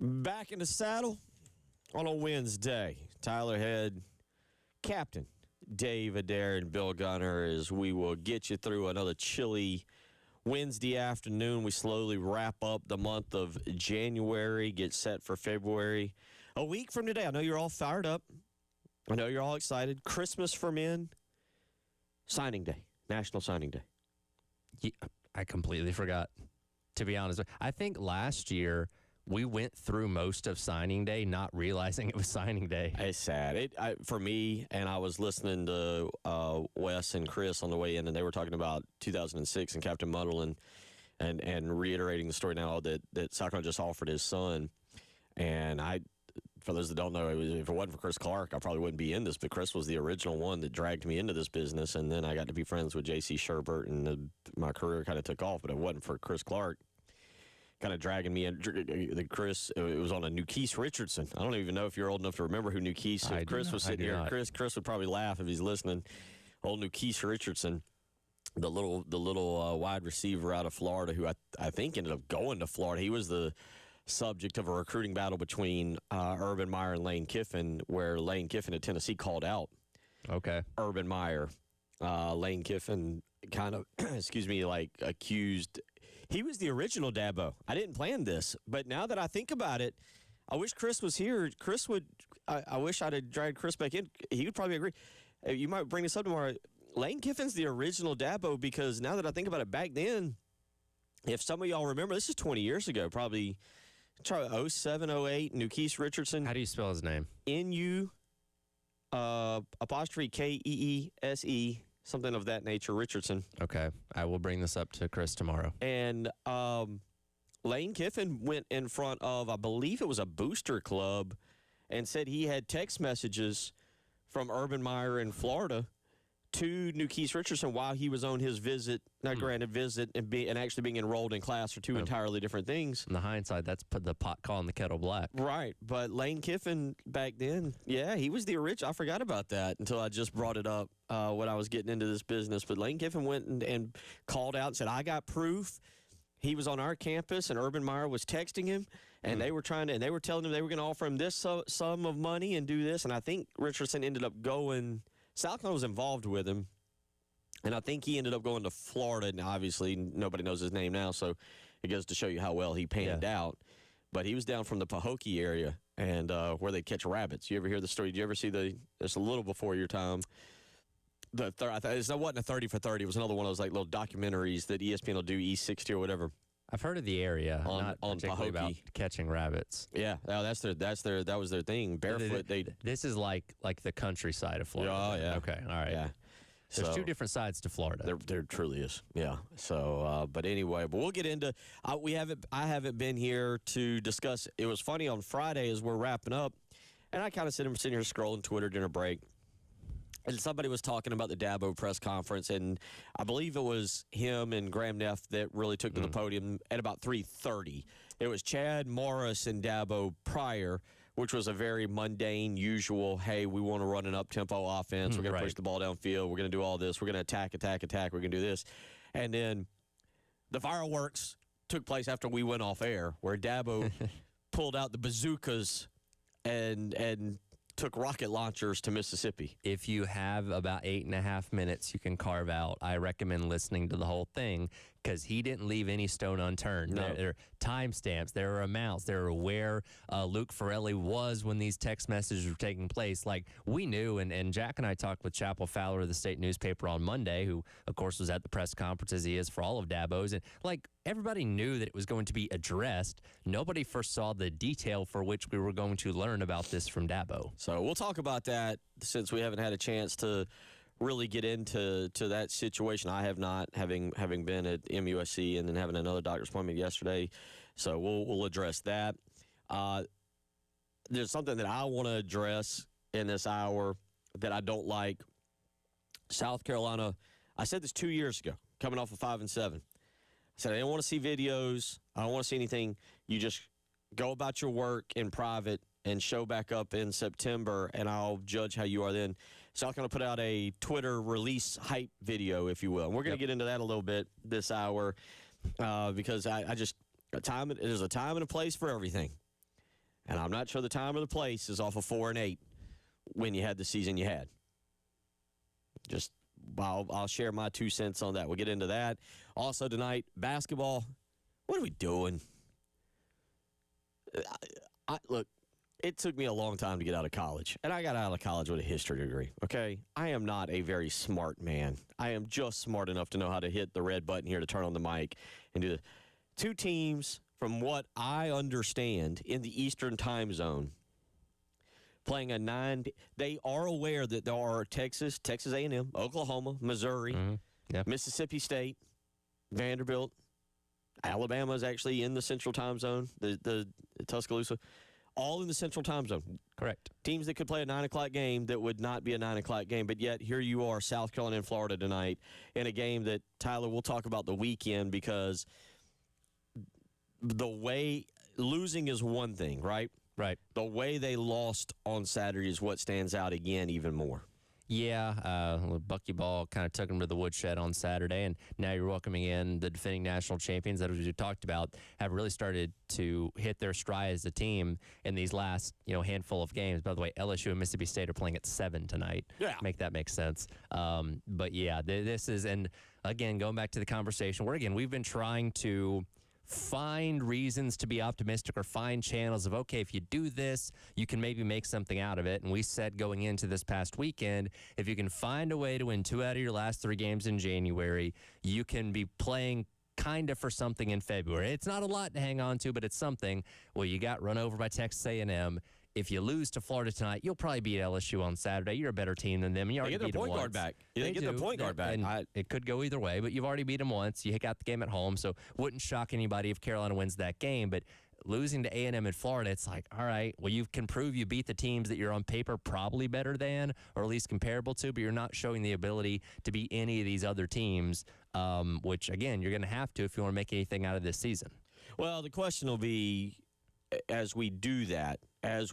Back in the saddle on a Wednesday. Tyler Head, Captain Dave Adair, and Bill Gunner as we will get you through another chilly Wednesday afternoon. We slowly wrap up the month of January, get set for February. A week from today, I know you're all fired up. I know you're all excited. Christmas for men, signing day, National Signing Day. Yeah, I completely forgot, to be honest. I think last year we went through most of signing day not realizing it was signing day. It's sad. For me, and I was listening to Wes and Chris on the way in, and they were talking about 2006 and Captain Muddle and reiterating the story now that Cyclone just offered his son. And for those that don't know, if it wasn't for Chris Clark, I probably wouldn't be in this. But Chris was the original one that dragged me into this business, and then I got to be friends with J.C. Sherbert, and my career kind of took off. But if it wasn't for Chris Clark kind of dragging me in. Chris, it was on a Nukeese Richardson. I don't even know if you're old enough to remember who Nukeese. If Chris was sitting here, Chris would probably laugh if he's listening. Old Nukeese Richardson, the little wide receiver out of Florida, who I think ended up going to Florida. He was the subject of a recruiting battle between Urban Meyer and Lane Kiffin, where Lane Kiffin at Tennessee called out Urban Meyer. Lane Kiffin kind of, accused. He was the original Dabo. I didn't plan this, but now that I think about it, I wish Chris was here. I wish I'd have dragged Chris back in. He would probably agree. You might bring this up tomorrow. Lane Kiffin's the original Dabo because now that I think about it, back then, if some of y'all remember, this is 20 years ago, probably 07, 08, Nukeese Richardson. How do you spell his name? N-U apostrophe Keese, something of that nature, Richardson. Okay. I will bring this up to Chris tomorrow. And Lane Kiffin went in front of, I believe it was a booster club, and said he had text messages from Urban Meyer in Florida to Nukeese Richardson while he was on his visit, granted visit, and actually being enrolled in class are two entirely different things. In the hindsight, that's put the pot calling the kettle black. Right. But Lane Kiffin back then, yeah, he was the original. I forgot about that until I just brought it up when I was getting into this business. But Lane Kiffin went and called out and said, I got proof. He was on our campus, and Urban Meyer was texting him, and they were telling him they were going to offer him this sum of money and do this. And I think Richardson ended up going. Southland was involved with him, and I think he ended up going to Florida. And obviously, nobody knows his name now, so it goes to show you how well he panned out. But he was down from the Pahokee area, and where they catch rabbits. You ever hear the story? Did you ever see it's a little before your time. It wasn't a 30 for 30. It was another one of those like little documentaries that ESPN will do, E60 or whatever. I've heard of the area, not particularly Pahokee. about catching rabbits. Yeah, that was their thing. Barefoot. This is like the countryside of Florida. Oh yeah. Okay. All right. Yeah. There's two different sides to Florida. There truly is. Yeah. So, but anyway, we'll get into. I haven't been here to discuss. It was funny on Friday as we're wrapping up, and I kind of sitting here scrolling Twitter during a break. And somebody was talking about the Dabo press conference, and I believe it was him and Graham Neff that really took to the podium at about 3:30. It was Chad Morris and Dabo prior, which was a very mundane, usual, hey, we want to run an up-tempo offense. We're going to push the ball downfield. We're going to do all this. We're going to attack. We're going to do this. And then the fireworks took place after we went off air, where Dabo pulled out the bazookas and took rocket launchers to Mississippi. If you have about 8.5 minutes you can carve out, I recommend listening to the whole thing because he didn't leave any stone unturned. No. There are timestamps, there are amounts, there are where Luke Farelli was when these text messages were taking place. Like, we knew, and Jack and I talked with Chapel Fowler of the State newspaper on Monday, who, of course, was at the press conference as he is for all of Dabo's, and everybody knew that it was going to be addressed. Nobody foresaw the detail for which we were going to learn about this from Dabo. So we'll talk about that since we haven't had a chance to really get into that situation. I have not, having been at MUSC and then having another doctor's appointment yesterday. So we'll address that. There's something that I want to address in this hour that I don't like. South Carolina, I said this 2 years ago, coming off of 5-7. I said, I don't want to see videos. I don't want to see anything. You just go about your work in private and show back up in September, and I'll judge how you are then. So I'm going to put out a Twitter release hype video, if you will. And we're going to get into that a little bit this hour because I just there's a time and a place for everything. And I'm not sure the time or the place is off of 4-8 when you had the season you had. Just, I'll share my 2 cents on that. We'll get into that. Also tonight, basketball. What are we doing? Look, it took me a long time to get out of college, and I got out of college with a history degree, okay? I am not a very smart man. I am just smart enough to know how to hit the red button here to turn on the mic and do this. 2 teams, from what I understand, in the Eastern time zone, playing a 9. They are aware that there are Texas A&M, Oklahoma, Missouri, Mississippi State, Vanderbilt, Alabama is actually in the Central time zone, the Tuscaloosa. All in the Central time zone. Correct. Teams that could play a 9 o'clock game that would not be a 9 o'clock game, but yet here you are, South Carolina and Florida tonight, in a game that, Tyler, we'll talk about the weekend because the way losing is one thing, right? Right. The way they lost on Saturday is what stands out again even more. Yeah, Buckyball kind of took them to the woodshed on Saturday, and now you're welcoming in the defending national champions that, as we talked about, have really started to hit their stride as a team in these last handful of games. By the way, LSU and Mississippi State are playing at 7 tonight. Yeah. Make that make sense. But, yeah, this is – and, again, going back to the conversation, we've been trying to – find reasons to be optimistic or find channels of, okay, if you do this, you can maybe make something out of it. And we said going into this past weekend, if you can find a way to win 2 out of your last 3 games in January, you can be playing kind of for something in February. It's not a lot to hang on to, but it's something. Well, you got run over by Texas A&M. If you lose to Florida tonight, you'll probably beat LSU on Saturday. You're a better team than them. You already get their point guard back. They get their point guard back. It could go either way, but you've already beat them once. You got the game at home, so wouldn't shock anybody if Carolina wins that game. But losing to A&M in Florida, it's like, all right, well, you can prove you beat the teams that you're on paper probably better than, or at least comparable to, but you're not showing the ability to beat any of these other teams, which, again, you're going to have to if you want to make anything out of this season. Well, the question will be, as we do that, I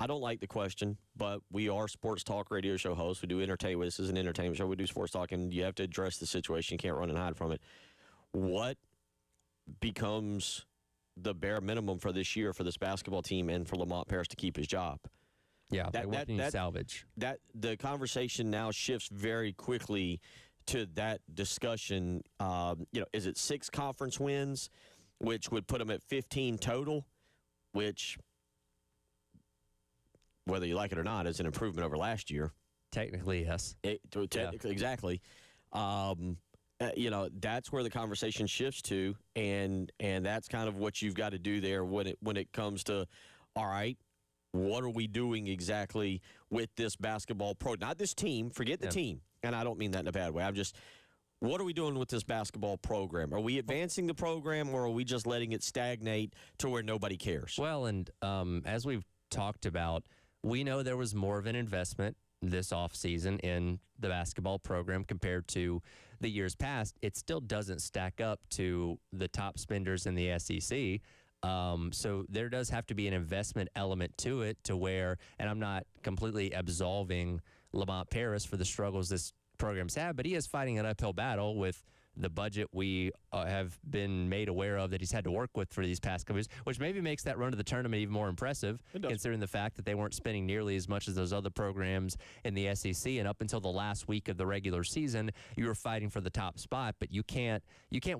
don't like the question, but we are sports talk radio show hosts. We do entertainment. This is an entertainment show. We do sports talk, and you have to address the situation. You can't run and hide from it. What becomes the bare minimum for this year for this basketball team and for Lamont Paris to keep his job? Yeah, what can you salvage? The conversation now shifts very quickly to that discussion. Is it 6 conference wins, which would put them at 15 total, which, whether you like it or not, is an improvement over last year. Technically, yes. Exactly. That's where the conversation shifts to, and that's kind of what you've got to do there when it comes to, all right, what are we doing exactly with this basketball not this team, forget the team, and I don't mean that in a bad way. What are we doing with this basketball program? Are we advancing the program, or are we just letting it stagnate to where nobody cares? Well, and as we've talked about, we know there was more of an investment this offseason in the basketball program compared to the years past. It still doesn't stack up to the top spenders in the SEC. So there does have to be an investment element to it, to where, and I'm not completely absolving Lamont Paris for the struggles this program's have, but he is fighting an uphill battle with the budget we have been made aware of that he's had to work with for these past couple years, which maybe makes that run to the tournament even more impressive, considering the fact that they weren't spending nearly as much as those other programs in the SEC. And up until the last week of the regular season, you were fighting for the top spot, but you can't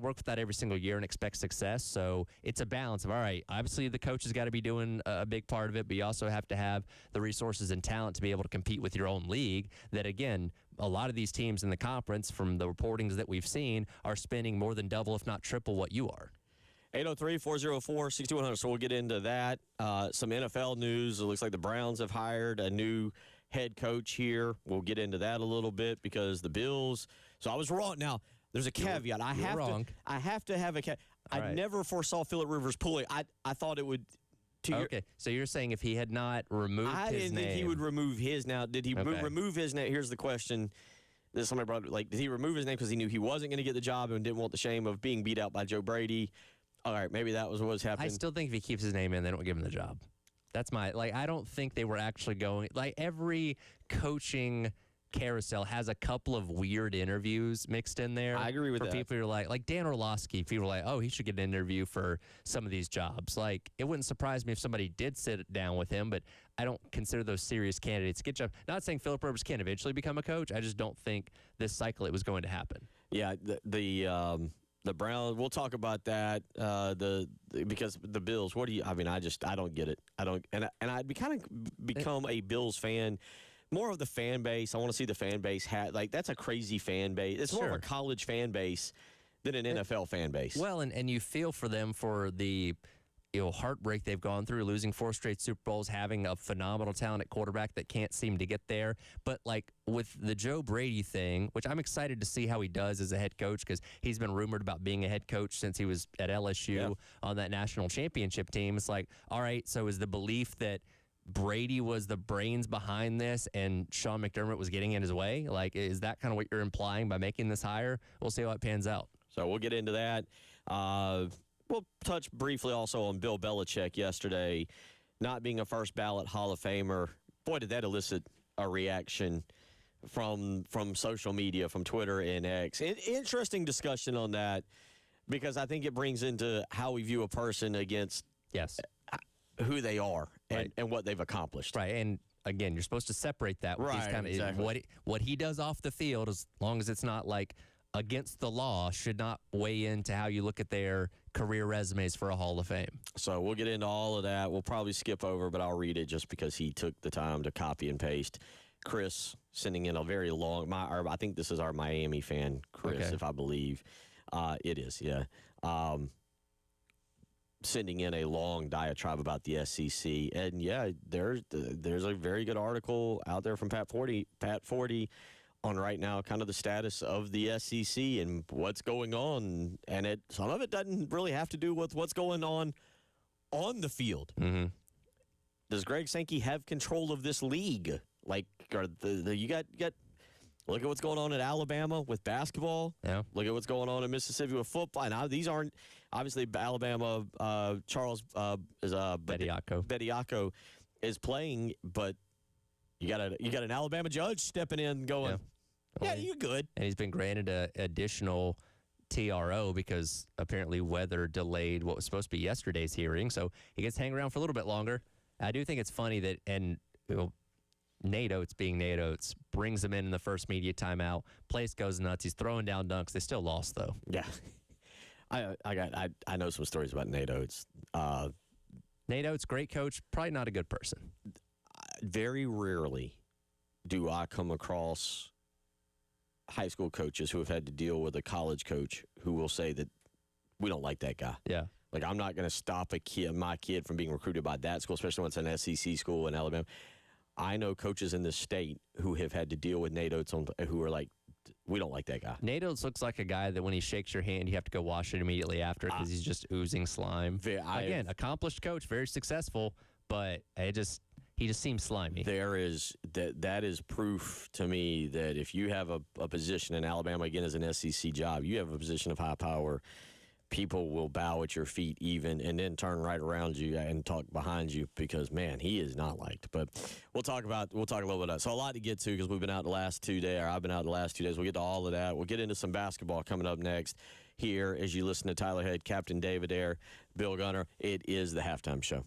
work with that every single year and expect success. So it's a balance of, all right, obviously the coach has got to be doing a big part of it, but you also have to have the resources and talent to be able to compete with your own league that, again, a lot of these teams in the conference, from the reportings that we've seen, are spending more than double, if not triple, what you are. 803-404-6100. So we'll get into that. Some NFL news. It looks like the Browns have hired a new head coach here. We'll get into that a little bit because the Bills. So I was wrong. Now, there's a caveat. I have to have a caveat. I never foresaw Phillip Rivers pulling. I thought it would. Okay, so you're saying if he had not removed his name. I didn't think he would remove his. Now, did he remove his name? Here's the question. That somebody brought up, did he remove his name because he knew he wasn't going to get the job and didn't want the shame of being beat out by Joe Brady? All right, maybe that was what was happening. I still think if he keeps his name in, they don't give him the job. That's I don't think they were actually going, every coaching carousel has a couple of weird interviews mixed in there. I agree with for that. people who are like Dan Orlovsky. People are like, oh, he should get an interview for some of these jobs. Like, it wouldn't surprise me if somebody did sit down with him, but I don't consider those serious candidates to get jobs. Not saying Philip Rivers can't eventually become a coach. I just don't think this cycle it was going to happen. Yeah, the Browns. We'll talk about that. Because the Bills. What do you? I mean, I don't get it. I don't. And I'd become a Bills fan. More of the fan base. I want to see the fan base that's a crazy fan base. It's more of a college fan base than an NFL fan base. Well, and you feel for them for the heartbreak they've gone through, losing 4 straight Super Bowls, having a phenomenal talent at quarterback that can't seem to get there. But like with the Joe Brady thing, which I'm excited to see how he does as a head coach, because he's been rumored about being a head coach since he was at LSU on that national championship team. It's like, all right, so is the belief that Brady was the brains behind this and Sean McDermott was getting in his way? Like, is that kind of what you're implying by making this hire? We'll see how it pans out. So we'll get into that. We'll touch briefly also on Bill Belichick yesterday not being a first ballot Hall of Famer. Boy, did that elicit a reaction from social media, from Twitter and X. Interesting discussion on that, because I think it brings into how we view a person against who they are and what they've accomplished. Right, and again, you're supposed to separate that with these kind of exactly. what he does off the field, as long as it's not like against the law, should not weigh into how you look at their career resumes for a Hall of Fame. So we'll get into all of that. We'll probably skip over, but I'll read it just because he took the time to copy and paste. Chris sending in a very long, I think this is our Miami fan, Chris, if I believe. It is, yeah. Sending in a long diatribe about the SEC. And, yeah, there's a very good article out there from Pat Forty on right now kind of the status of the SEC and what's going on. And some of it doesn't really have to do with what's going on the field. Mm-hmm. Does Greg Sankey have control of this league? Like, you got look at what's going on at Alabama with basketball. Yeah. Look at what's going on in Mississippi with football. Now, these aren't obviously Alabama. Charles is Bediako is playing, but you got an Alabama judge stepping in, going, "Yeah, you're good." And he's been granted an additional TRO because apparently weather delayed what was supposed to be yesterday's hearing, so he gets to hang around for a little bit longer. I do think it's funny that Nate Oates, being Nate Oates, brings him in the first media timeout. Place goes nuts. He's throwing down dunks. They still lost, though. Yeah. I know some stories about Nate Oates. Nate Oates, great coach, probably not a good person. Very rarely do I come across high school coaches who have had to deal with a college coach who will say that we don't like that guy. Yeah. Like, I'm not going to stop my kid from being recruited by that school, especially when it's an SEC school in Alabama. I know coaches in this state who have had to deal with Nate Oates who are like, we don't like that guy. Nate Oates looks like a guy that when he shakes your hand, you have to go wash it immediately after because he's just oozing slime. Again, accomplished coach, very successful, but he just seems slimy. That is proof to me that if you have a position in Alabama, again, as an SEC job, you have a position of high power. People will bow at your feet and then turn right around you and talk behind you because, man, he is not liked. But we'll talk a little bit about that. So a lot to get to because we've been out the last 2 days, or I've been out the last 2 days. We'll get to all of that. We'll get into some basketball coming up next here as you listen to Tyler Head, Captain David Ayer, Bill Gunner. It is the Halftime Show.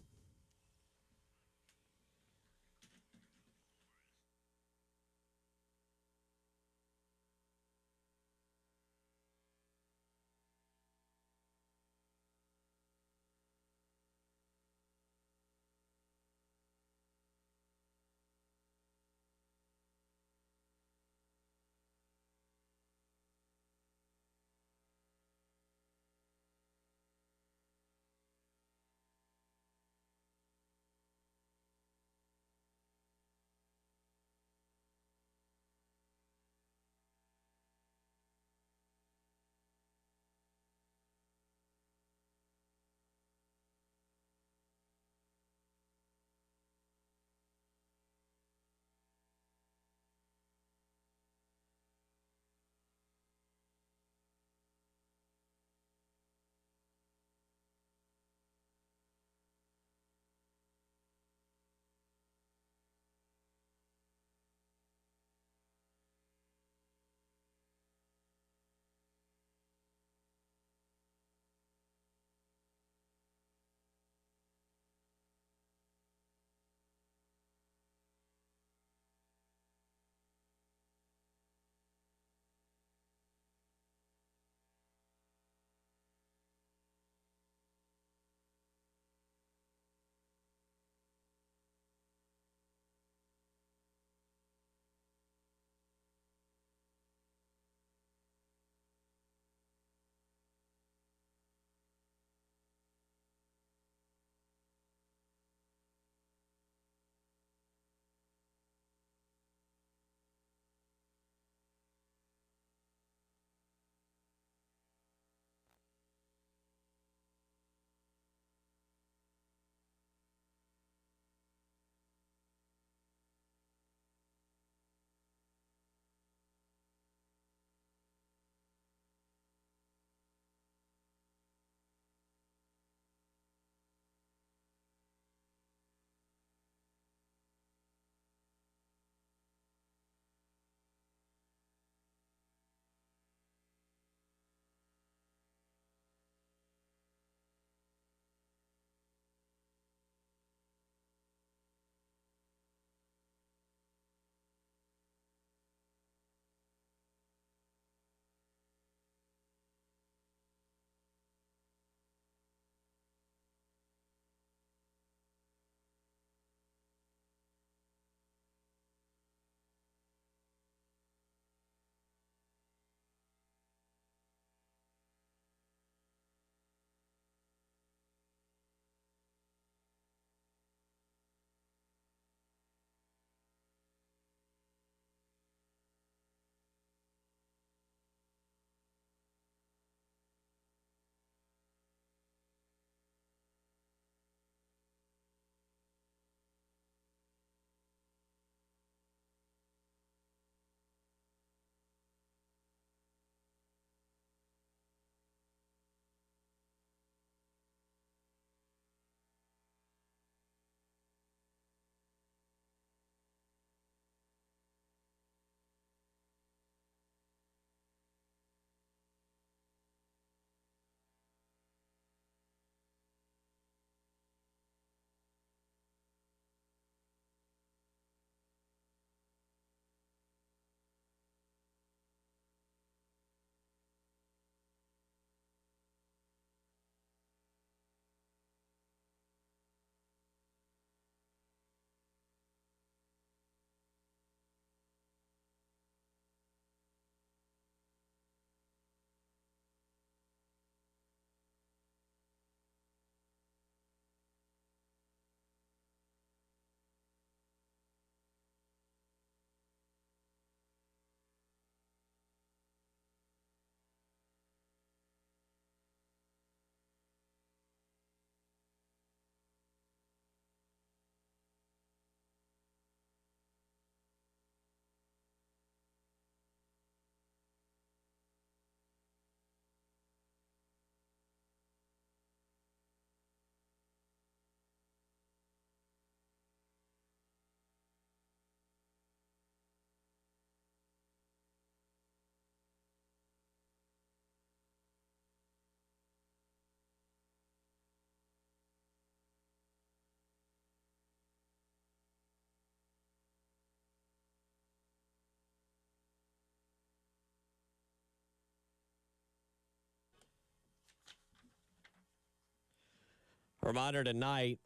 Reminder tonight,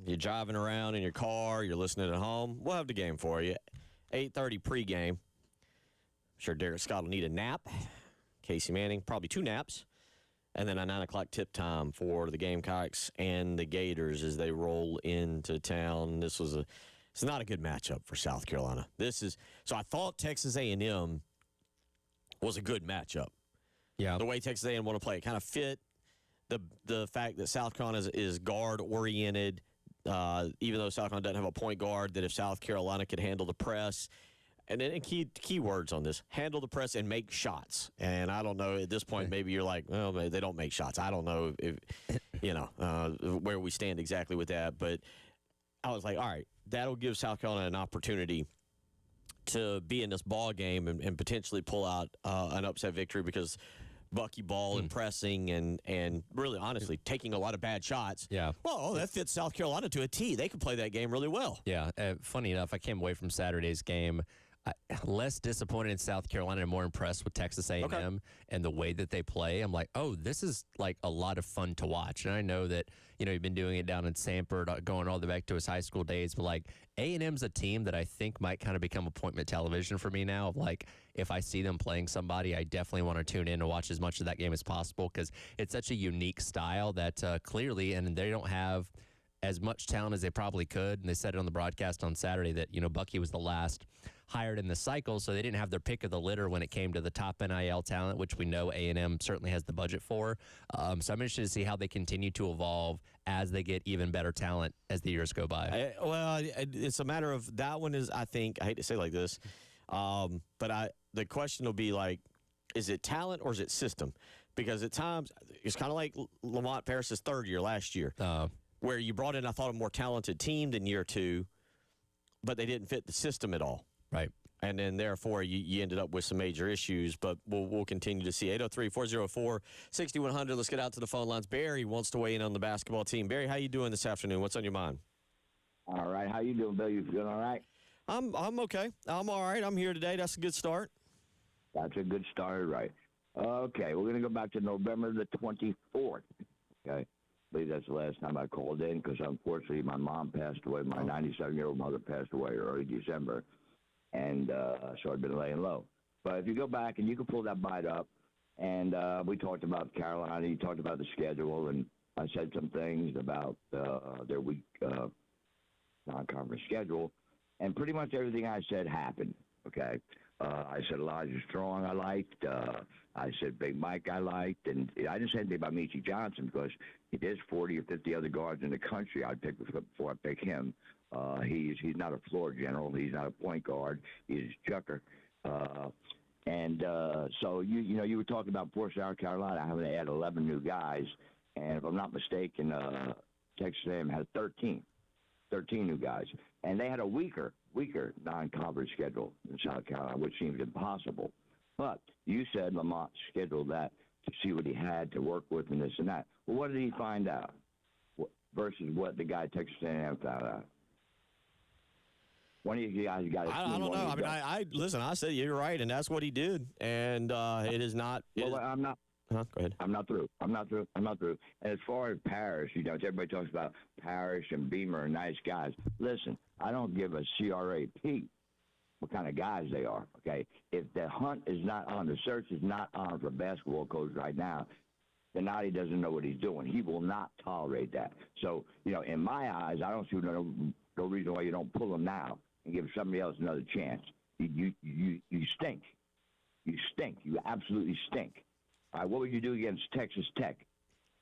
you're driving around in your car, you're listening at home, we'll have the game for you. 8:30 pregame. I'm sure Derek Scott will need a nap. Casey Manning, probably 2 naps. And then a 9 o'clock tip time for the Gamecocks and the Gators as they roll into town. It's not a good matchup for South Carolina. So I thought Texas A&M was a good matchup. Yeah. The way Texas A&M want to play, it kind of fit the fact that South Carolina is guard-oriented, even though South Carolina doesn't have a point guard, that if South Carolina could handle the press, and then key words on this, handle the press and make shots. And I don't know, at this point, maybe you're like, well, they don't make shots. I don't know if where we stand exactly with that. But I was like, all right, that'll give South Carolina an opportunity to be in this ball game and potentially pull out an upset victory because Bucky Ball and pressing and really, honestly, taking a lot of bad shots. Yeah. Well, that fits South Carolina to a T. They can play that game really well. Yeah. Funny enough, I came away from Saturday's game less disappointed in South Carolina and more impressed with Texas A&M and the way that they play. I'm like, oh, this is like a lot of fun to watch. And I know that, you've been doing it down in Sanford, going all the way back to his high school days. But like A&M's a team that I think might kind of become appointment television for me now. Of like, if I see them playing somebody, I definitely want to tune in and watch as much of that game as possible because it's such a unique style that clearly, and they don't have as much talent as they probably could. And they said it on the broadcast on Saturday that, Bucky was the last hired in the cycle, so they didn't have their pick of the litter when it came to the top NIL talent, which we know A&M certainly has the budget for. So I'm interested to see how they continue to evolve as they get even better talent as the years go by. It's a matter of that one is, I think, I hate to say it like this, but the question will be like, is it talent or is it system? Because at times, it's kind of like Lamont Paris's third year last year, where you brought in, I thought, a more talented team than year two, but they didn't fit the system at all. Right. And then, therefore, you ended up with some major issues, but we'll continue to see. 803-404-6100. Let's get out to the phone lines. Barry wants to weigh in on the basketball team. Barry, how you doing this afternoon? What's on your mind? All right. How you doing, Bill? You feeling all right? I'm okay. I'm all right. I'm here today. That's a good start. That's a good start, right. Okay, we're going to go back to November the 24th, okay? I believe that's the last time I called in because, unfortunately, my mom passed away. My 97-year-old mother passed away early December. And so I've been laying low. But if you go back and you can pull that bite up, and we talked about Carolina, you talked about the schedule, and I said some things about their week non-conference schedule, and pretty much everything I said happened, okay? I said Elijah Strong I liked. I said Big Mike I liked. And I didn't say anything about Meechie Johnson because there's 40 or 50 other guards in the country I'd pick before I pick him. He's not a floor general. He's not a point guard. He's a chucker. So you were talking about Fort South Carolina having to add 11 new guys, and if I'm not mistaken, Texas A&M had 13 new guys, and they had a weaker non-conference schedule in South Carolina, which seemed impossible. But you said Lamont scheduled that to see what he had to work with and this and that. Well, what did he find out versus what the guy Texas A&M found out? One of you guys got it. I don't know. I mean, I listen. I said you're right, and that's what he did. And it is not. Well, I'm not. Go ahead. I'm not through. And as far as Parrish, everybody talks about Parrish and Beamer are nice guys. Listen, I don't give a CRAP what kind of guys they are. Okay, if the hunt is not on, the search is not on for basketball coach right now, then Nadi doesn't know what he's doing. He will not tolerate that. So, in my eyes, I don't see no reason why you don't pull him now and give somebody else another chance. You stink. You stink. You absolutely stink. All right, what would you do against Texas Tech?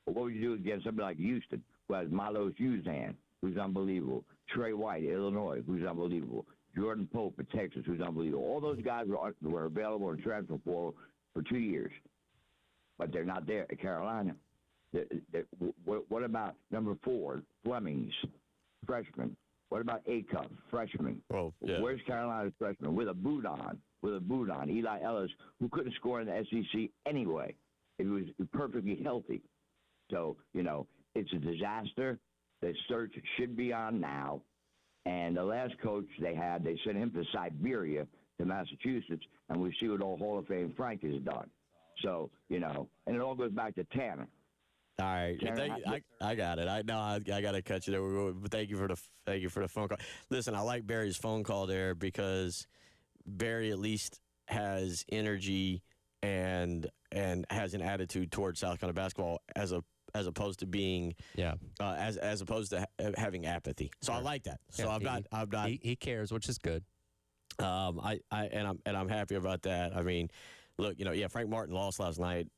Or what would you do against somebody like Houston, who has Milos Uzan, who's unbelievable, Trey White, Illinois, who's unbelievable, Jordan Pope at Texas, who's unbelievable. All those guys were available in transfer for 2 years, but they're not there at Carolina. What about number 4, Fleming's freshman? What about Acuff, freshman? Oh, yeah. Where's Carolina's freshman? With a boot on, Eli Ellis, who couldn't score in the SEC anyway. He was perfectly healthy. So, it's a disaster. The search should be on now. And the last coach they sent him to Siberia, to Massachusetts, and we see what old Hall of Fame Frank has done. So, and it all goes back to Tanner. All right, Shannon, I got it. I got to cut you there. But thank you for the phone call. Listen, I like Barry's phone call there because Barry at least has energy and has an attitude towards South Carolina basketball as opposed to being as opposed to having apathy. So I like that. So Yeah, I'm not. He cares, which is good. I'm happy about that. I mean, look, Frank Martin lost last night.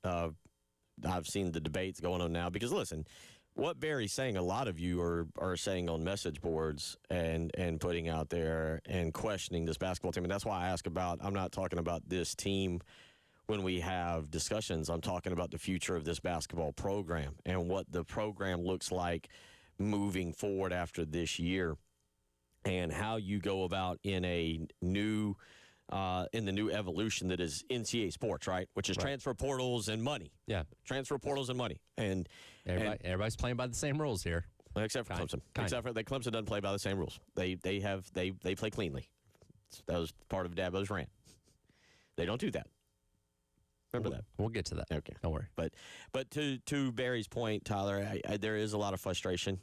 I've seen the debates going on now because listen, what Barry's saying, a lot of you are saying on message boards and putting out there and questioning this basketball team. And that's why I ask about, I'm not talking about this team when we have discussions. I'm talking about the future of this basketball program and what the program looks like moving forward after this year and how you go about in a new in the new evolution that is NCAA sports, right? Which is transfer portals and money. Yeah. Transfer portals and money. And everybody's playing by the same rules here. Except for Clemson. Except for Clemson doesn't play by the same rules. They play cleanly. That was part of Dabo's rant. They don't do that. Remember that. We'll get to that. Okay. Don't worry. But to Barry's point, Tyler, there is a lot of frustration.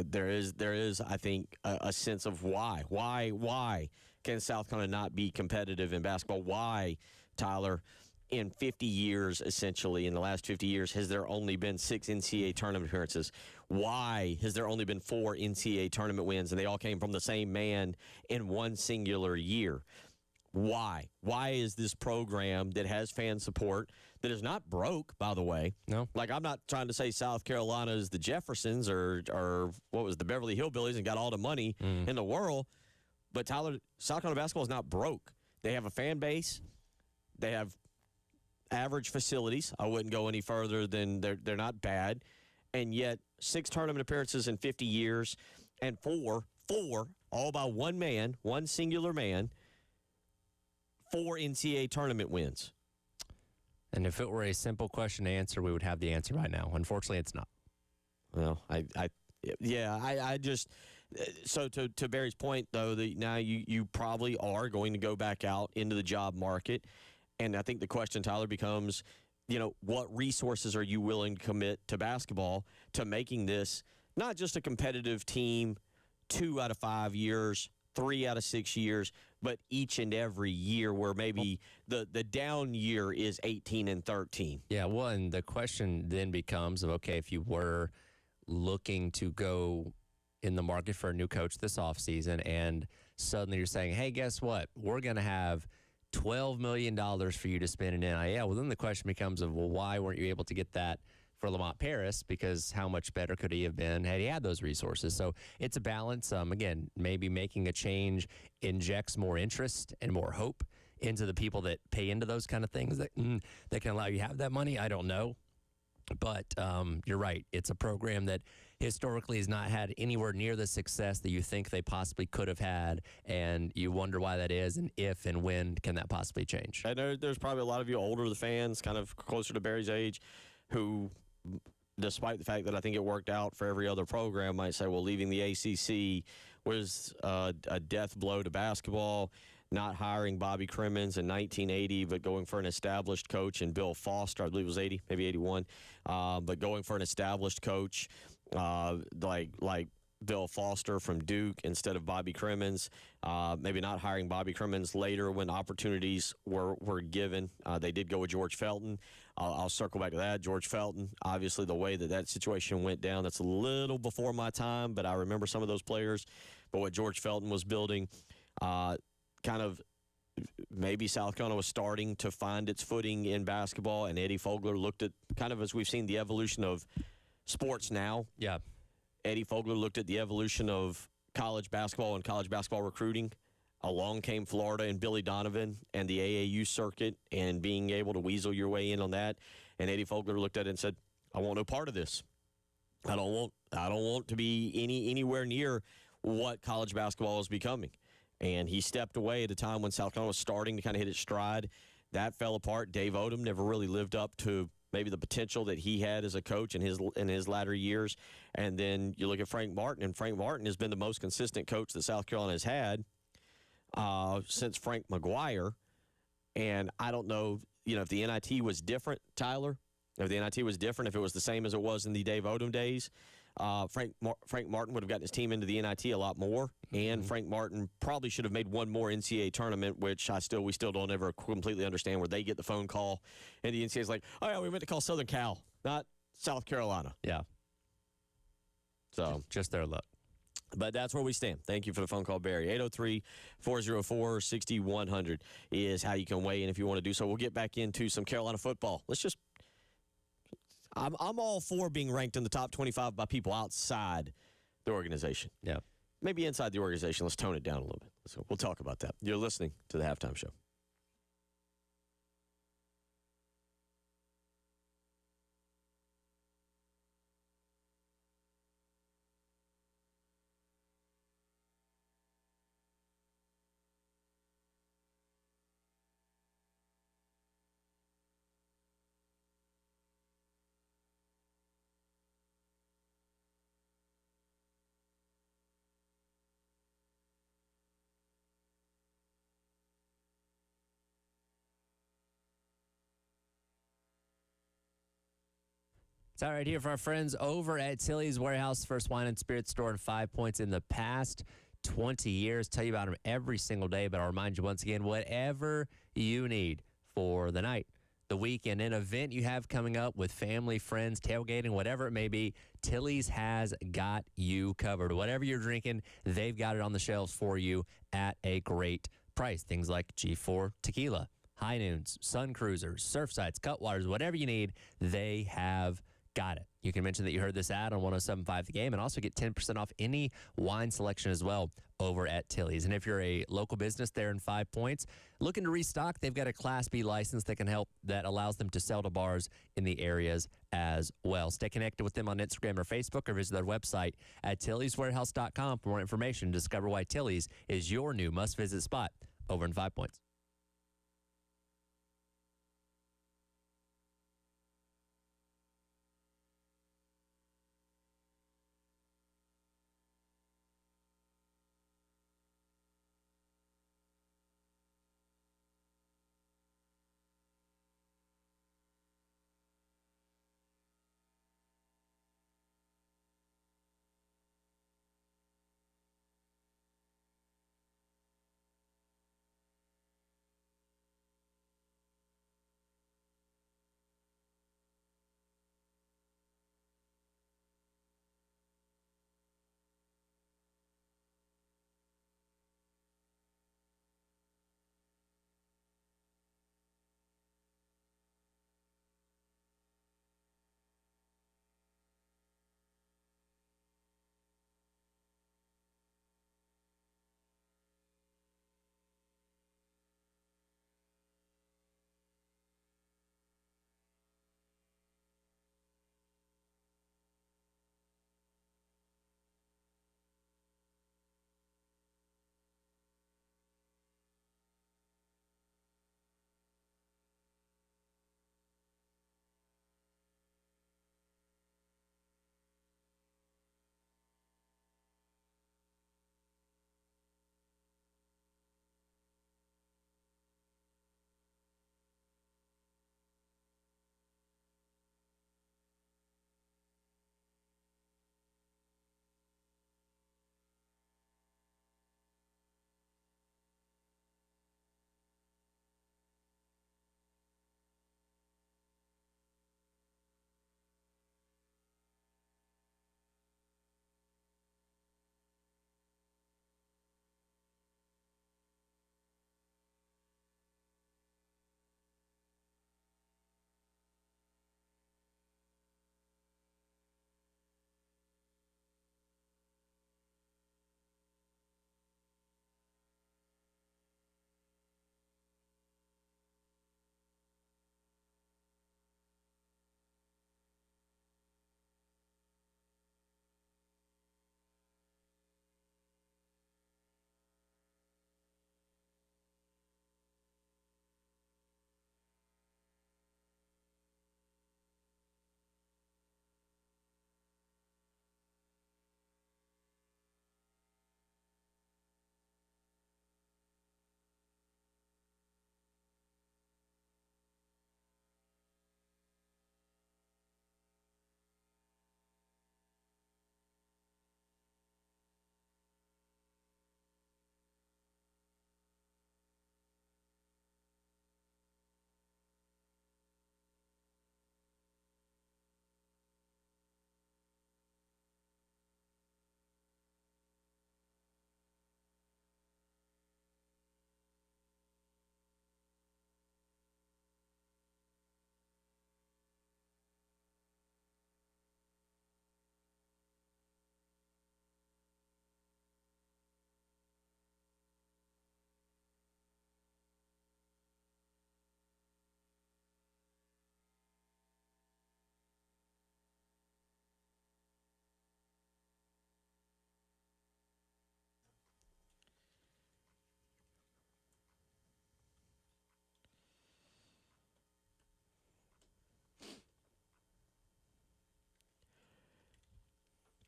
There is, I think, a sense of why can South Carolina not be competitive in basketball? Why, Tyler, in 50 years, essentially, in the last 50 years, has there only been 6 NCAA tournament appearances? Why has there only been 4 NCAA tournament wins, and they all came from the same man in one singular year? Why? Why is this program that has fan support, that is not broke, by the way? No. Like, I'm not trying to say South Carolina is the Jeffersons or what was the Beverly Hillbillies and got all the money in the world. But, Tyler, South Carolina basketball is not broke. They have a fan base. They have average facilities. I wouldn't go any further than they're not bad. And yet, 6 tournament appearances in 50 years and four, all by one man, one singular man, 4 NCAA tournament wins. And if it were a simple question to answer, we would have the answer right now. Unfortunately, it's not. Well, I just so to Barry's point though, that now you probably are going to go back out into the job market, and I think the question, Tyler, becomes, what resources are you willing to commit to basketball to making this not just a competitive team 2 out of 5 years, 3 out of 6 years, but each and every year where maybe the down year is 18 and 13. Yeah, well, and the question then becomes of, okay, if you were looking to go in the market for a new coach this offseason and suddenly you're saying, hey, guess what? We're going to have $12 million for you to spend in NIL. Well, then the question becomes of, well, why weren't you able to get that for Lamont Paris? Because how much better could he have been had he had those resources? So it's a balance. Again, maybe making a change injects more interest and more hope into the people that pay into those kind of things that can allow you to have that money. I don't know. But you're right. It's a program that historically has not had anywhere near the success that you think they possibly could have had, and you wonder why that is, and if and when can that possibly change. I know there's probably a lot of you older fans, kind of closer to Barry's age, who, despite the fact that I think it worked out for every other program, might say, well, leaving the ACC was a death blow to basketball. Not hiring Bobby Crimmins in 1980, but going for an established coach in Bill Foster, I believe it was 80, maybe 81, but going for an established coach like Bill Foster from Duke instead of Bobby Crimmins. Maybe not hiring Bobby Crimmins later when opportunities were given. They did go with George Felton. I'll circle back to that. George Felton, obviously the way that situation went down, that's a little before my time, but I remember some of those players. But what George Felton was building, kind of maybe South Carolina was starting to find its footing in basketball, and Eddie Fogler looked at, kind of as we've seen the evolution of sports now. Yeah. Eddie Fogler looked at the evolution of college basketball and college basketball recruiting. Along came Florida and Billy Donovan and the AAU circuit and being able to weasel your way in on that. And Eddie Fogler looked at it and said, I want no part of this. I don't want to be anywhere near what college basketball is becoming. And he stepped away at a time when South Carolina was starting to kind of hit its stride. That fell apart. Dave Odom never really lived up to maybe the potential that he had as a coach in his latter years. And then you look at Frank Martin, and Frank Martin has been the most consistent coach that South Carolina has had since Frank McGuire. And I don't know, if the NIT was different, Tyler, If the NIT was different, if it was the same as it was in the Dave Odom days, Frank Martin would have gotten his team into the NIT a lot more, and Frank Martin probably should have made one more NCAA tournament, which we still don't ever completely understand, where they get the phone call, and the NCAA's like, oh, yeah, we meant to call Southern Cal, not South Carolina. Yeah. So just their luck. But that's where we stand. Thank you for the phone call, Barry. 803-404-6100 is how you can weigh in if you want to do so. We'll get back into some Carolina football. I'm all for being ranked in the top 25 by people outside the organization. Yeah. Maybe inside the organization. Let's tone it down a little bit. So we'll talk about that. You're listening to the Halftime Show. It's all right here for our friends over at Tilly's Warehouse, first wine and spirit store in 5 Points in the past 20 years. Tell you about them every single day, but I'll remind you once again, whatever you need for the night, the weekend, an event you have coming up with family, friends, tailgating, whatever it may be, Tilly's has got you covered. Whatever you're drinking, they've got it on the shelves for you at a great price. Things like G4 tequila, High Noons, Sun Cruisers, Surfsides, Cutwaters, whatever you need, they have got it. You can mention that you heard this ad on 107.5 The Game and also get 10% off any wine selection as well over at Tilly's. And if you're a local business there in 5 Points, looking to restock, they've got a Class B license that allows them to sell to bars in the areas as well. Stay connected with them on Instagram or Facebook, or visit their website at tillyswarehouse.com for more information. Discover why Tilly's is your new must-visit spot over in 5 Points.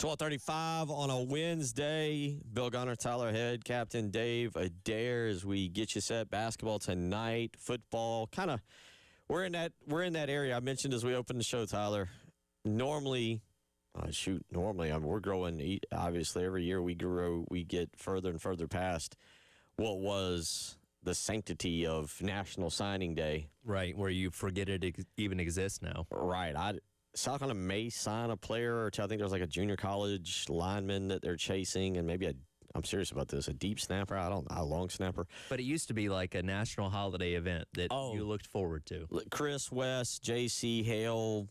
12:35 on a Wednesday. Bill Gunner, Tyler Head, Captain Dave Adair, as we get you set. Basketball tonight, football. We're in that area I mentioned as we opened the show, Tyler. Normally, we're growing. Obviously, every year we grow, we get further and further past what was the sanctity of National Signing Day. Right, where you forget it even exists now. Right. South Carolina may sign a player or two. I think there's like a junior college lineman that they're chasing, and maybe I'm serious about this, a deep snapper. A long snapper. But it used to be like a national holiday event that you looked forward to. Chris West, J.C. Hale,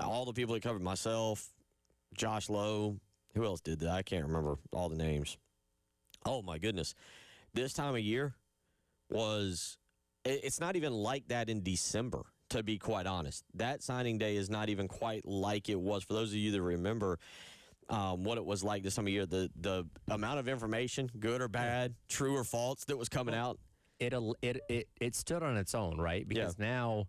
all the people that covered, myself, Josh Lowe. Who else did that? I can't remember all the names. Oh, my goodness. This time of year it's not even like that in December, to be quite honest. That signing day is not even quite like it was. For those of you that remember what it was like this time of year, the amount of information, good or bad, true or false, that was coming out. It stood on its own, right? Because now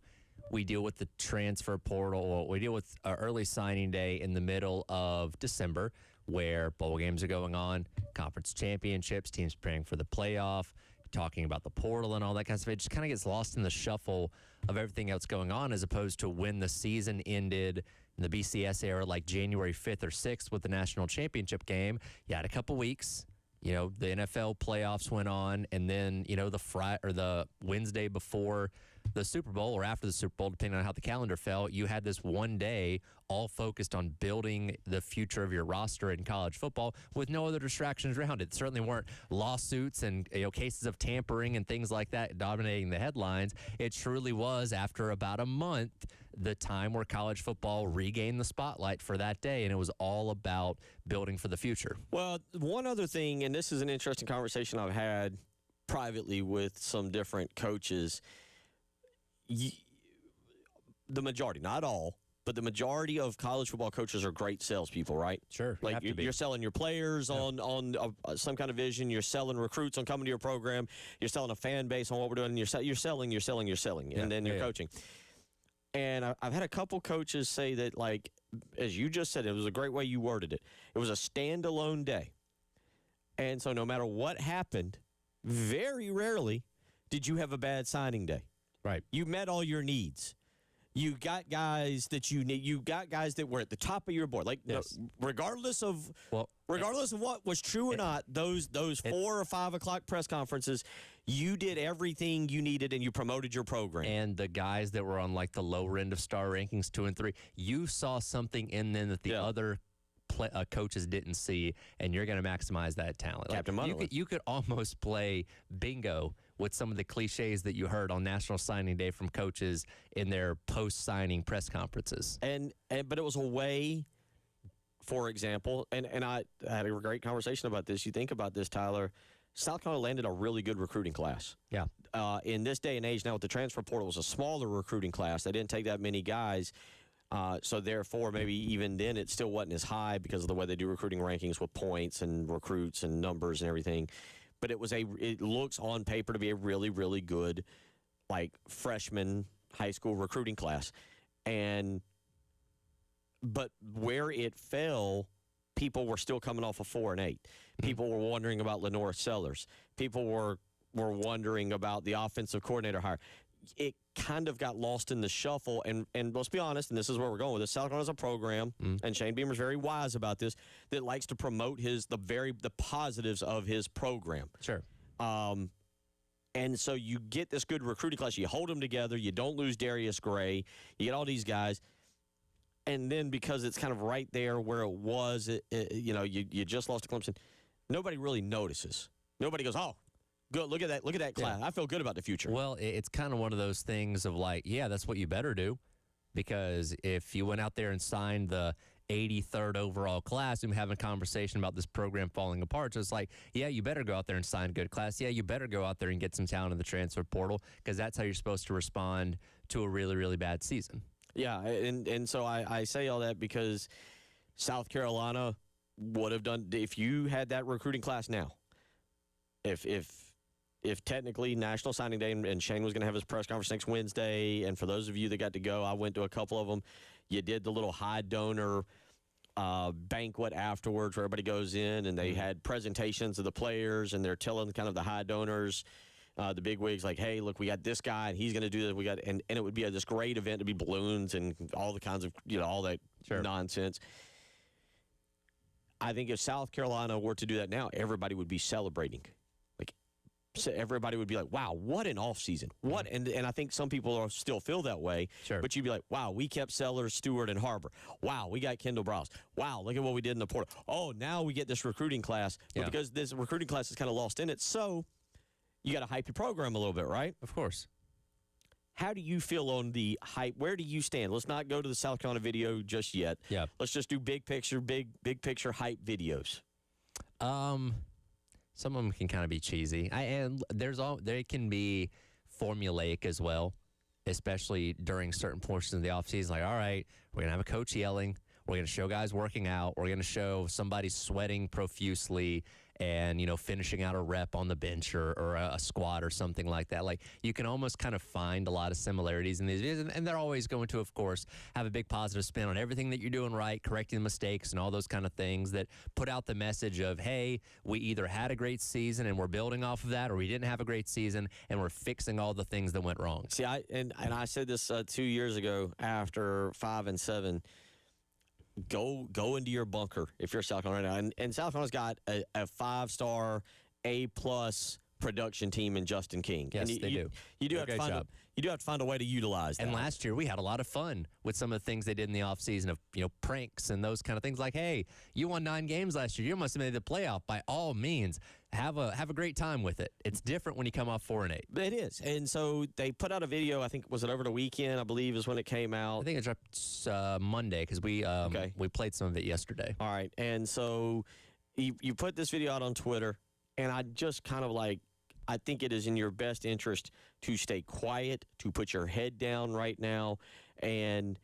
we deal with the transfer portal. We deal with early signing day in the middle of December, where bowl games are going on, conference championships, teams preparing for the playoff, talking about the portal and all that kind of stuff. It just kind of gets lost in the shuffle of everything else going on, as opposed to when the season ended in the BCS era, like January 5th or 6th with the national championship game. You had a couple weeks. The NFL playoffs went on, and then, the Wednesday before the Super Bowl or after the Super Bowl, depending on how the calendar fell, you had this one day all focused on building the future of your roster in college football with no other distractions around it. Certainly weren't lawsuits and cases of tampering and things like that dominating the headlines. It truly was, after about a month, the time where college football regained the spotlight for that day, and it was all about building for the future. Well, one other thing, and this is an interesting conversation I've had privately with some different coaches. The majority, not all, but the majority of college football coaches are great salespeople, right? Sure. Like you're selling your players on some kind of vision. You're selling recruits on coming to your program. You're selling a fan base on what we're doing. And you're selling, and then you're coaching. And I've had a couple coaches say that, like, as you just said, it was a great way you worded it. It was a standalone day. And so no matter what happened, very rarely did you have a bad signing day. Right. You met all your needs. You got guys that you need. You got guys that were at the top of your board. Like, regardless of what was true or not, those 4 or 5 o'clock press conferences, you did everything you needed, and you promoted your program. And the guys that were on like the lower end of star rankings, 2 and 3, you saw something in them that the other coaches didn't see, and you're going to maximize that talent. Captain Mutterland. You could almost play bingo with some of the cliches that you heard on National Signing Day from coaches in their post-signing press conferences. But it was a way, for example, and I had a great conversation about this. You think about this, Tyler. South Carolina landed a really good recruiting class. Yeah. In this day and age now, with the transfer portal, it was a smaller recruiting class. They didn't take that many guys. So therefore, maybe even then it still wasn't as high because of the way they do recruiting rankings with points and recruits and numbers and everything. But it looks on paper to be a really, really good, like, freshman high school recruiting class. But where it fell, people were still coming off of 4 and 8. People were wondering about Lenora Sellers. People were wondering about the offensive coordinator hire. It kind of got lost in the shuffle, and let's be honest, and this is where we're going with this. South Carolina's a program, and Shane Beamer's very wise about this, that likes to promote the positives of his program. Sure. And so you get this good recruiting class. You hold them together. You don't lose Darius Gray. You get all these guys. And then because it's kind of right there where it was, you just lost to Clemson, nobody really notices. Nobody goes, oh, good, look at that class. I feel good about the future. Well, it's kind of one of those things of like, yeah, that's what you better do. Because if you went out there and signed the 83rd overall class and having a conversation about this program falling apart, so it's like, yeah, you better go out there and sign a good class. Yeah, you better go out there and get some talent in the transfer portal, because that's how you're supposed to respond to a really, really bad season. Yeah, and so I say all that because South Carolina would have done, if you had that recruiting class now, if technically National Signing Day, and Shane was going to have his press conference next Wednesday, and for those of you that got to go, I went to a couple of them. You did the little high donor banquet afterwards where everybody goes in and they had presentations of the players and they're telling kind of the high donors, the big wigs, like, hey, look, we got this guy and he's going to do this. We got, and it would be this great event to be balloons and all the kinds of, all that nonsense. I think if South Carolina were to do that now, everybody would be celebrating. So everybody would be like, wow, what an offseason. What and I think some people still feel that way. Sure. But you'd be like, wow, we kept Sellers, Stewart, and Harbor. Wow, we got Kendall Browse. Wow, look at what we did in the portal. Oh, now we get this recruiting class. But because this recruiting class is kind of lost in it, so you got to hype your program a little bit, right? Of course. How do you feel on the hype? Where do you stand? Let's not go to the South Carolina video just yet. Yeah. Let's just do big picture hype videos. Some of them can kind of be cheesy. And there can be formulaic as well, especially during certain portions of the offseason. Like, all right, we're going to have a coach yelling. We're going to show guys working out. We're going to show somebody sweating profusely and, finishing out a rep on the bench or a squat or something like that. Like, you can almost kind of find a lot of similarities in these videos. And they're always going to, of course, have a big positive spin on everything that you're doing right, correcting the mistakes and all those kind of things that put out the message of, hey, we either had a great season and we're building off of that, or we didn't have a great season and we're fixing all the things that went wrong. See, I said this 2 years ago after 5 and 7. Go into your bunker if you're South Carolina. And South Carolina's got a 5-star, A-plus production team in Justin King. Yes, and they do. You do have to find a way to utilize that. And last year we had a lot of fun with some of the things they did in the offseason of, pranks and those kind of things. Like, hey, you won 9 games last year. You must have made the playoff. By all means, have a great time with it. It's different when you come off 4-8. It is. And so they put out a video, I think, was it over the weekend, I believe, is when it came out. I think it dropped Monday because we played some of it yesterday. All right. And so you put this video out on Twitter, and I just kind of I think it is in your best interest to stay quiet, to put your head down right now, and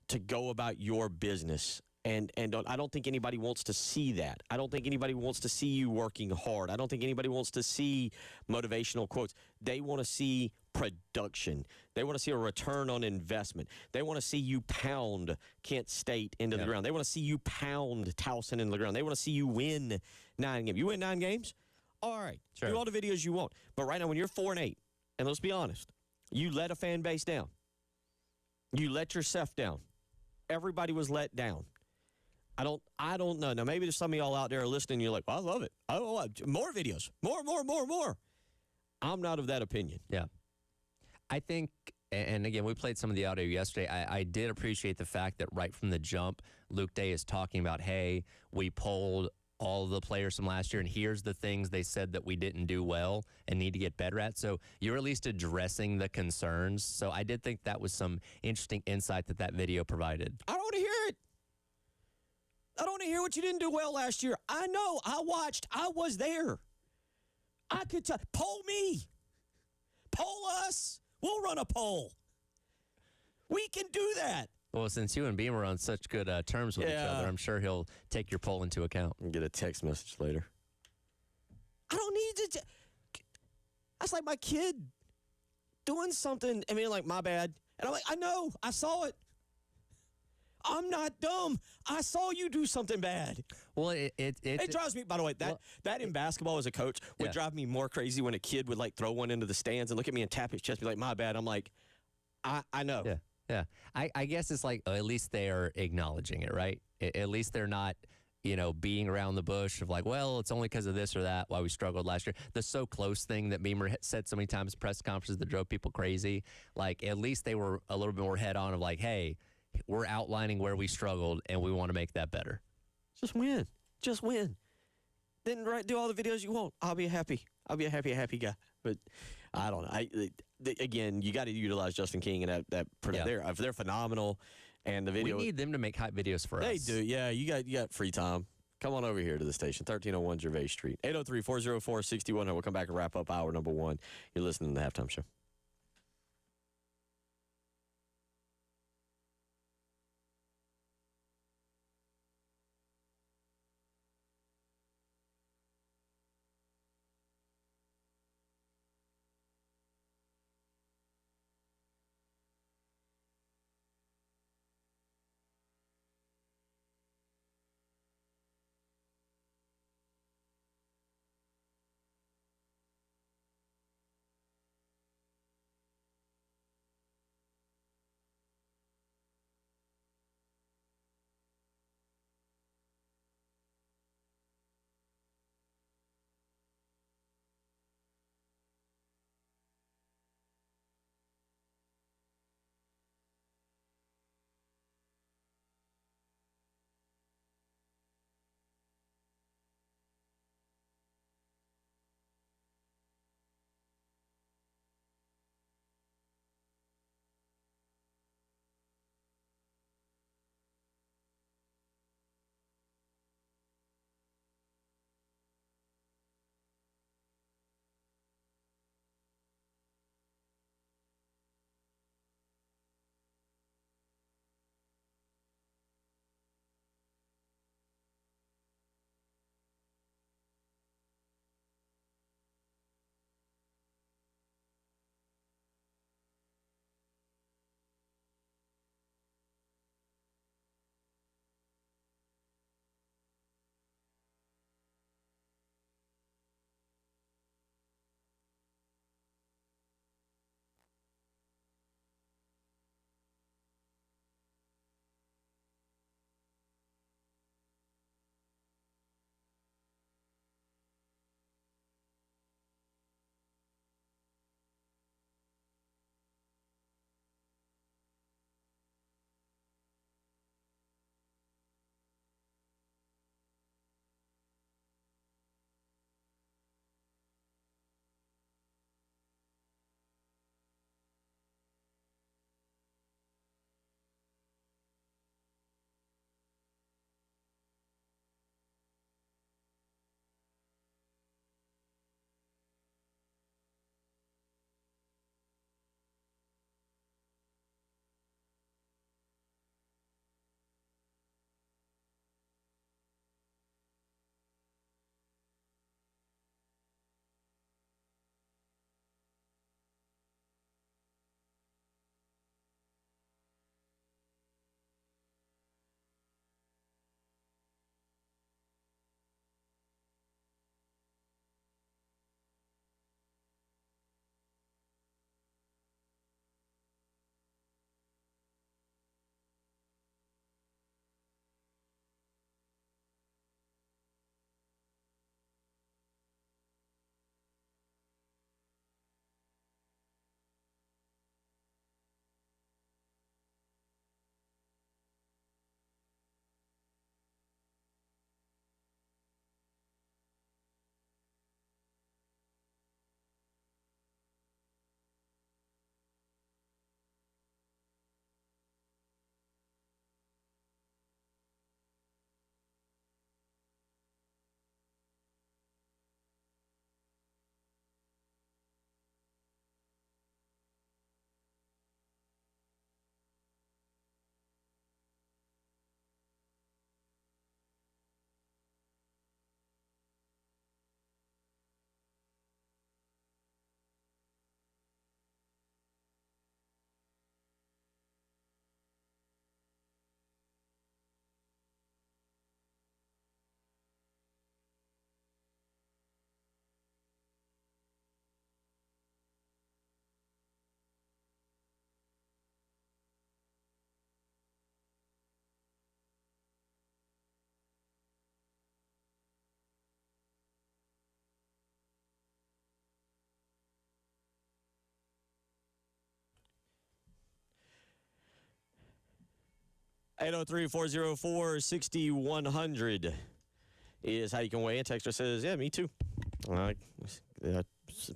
to go about your business. And I don't think anybody wants to see that. I don't think anybody wants to see you working hard. I don't think anybody wants to see motivational quotes. They want to see production. They want to see a return on investment. They want to see you pound Kent State into the ground. They want to see you pound Towson into the ground. They want to see you win 9 games. You win 9 games? All right. Sure. Do all the videos you want. But right now, when you're 4-8, and let's be honest, you let a fan base down. You let yourself down. Everybody was let down. I don't know. Now, maybe there's some of y'all out there listening, you're like, well, I love it. Oh, more videos. More. I'm not of that opinion. Yeah. I think, and again, we played some of the audio yesterday. I did appreciate the fact that right from the jump, Luke Day is talking about, hey, we polled all of the players from last year, and here's the things they said that we didn't do well and need to get better at. So you're at least addressing the concerns. So I did think that was some interesting insight that video provided. I don't want to hear it. I don't want to hear what you didn't do well last year. I know. I watched. I was there. I could tell. Poll me. Poll us. We'll run a poll. We can do that. Well, since you and Beam are on such good terms with each other, I'm sure he'll take your poll into account. And get a text message later. I don't need to. That's like my kid doing something. I mean, like, my bad. And I'm like, I know. I saw it. I'm not dumb. I saw you do something bad. Well, it drives me, by the way, that in basketball as a coach would drive me more crazy when a kid would, like, throw one into the stands and look at me and tap his chest and be like, my bad. I'm like, I know. Yeah. I guess it's like, at least they're acknowledging it, right? At least they're not, beating around the bush of like, well, it's only because of this or that why we struggled last year. The so close thing that Beamer said so many times at press conferences that drove people crazy. Like, at least they were a little bit more head on of like, hey, we're outlining where we struggled, and we want to make that better. Just win. Just win. Then do all the videos you want. I'll be happy. I'll be a happy guy. But I don't know. Again, you got to utilize Justin King and that they're phenomenal. And the video. We need them to make hype videos for us. They do. Yeah, you got free time. Come on over here to the station, 1301 Gervais Street, 803-404-6100. We'll come back and wrap up hour number 1. You're listening to the Halftime Show. 803-404-6100 is how you can weigh in. Texter says, yeah, me too.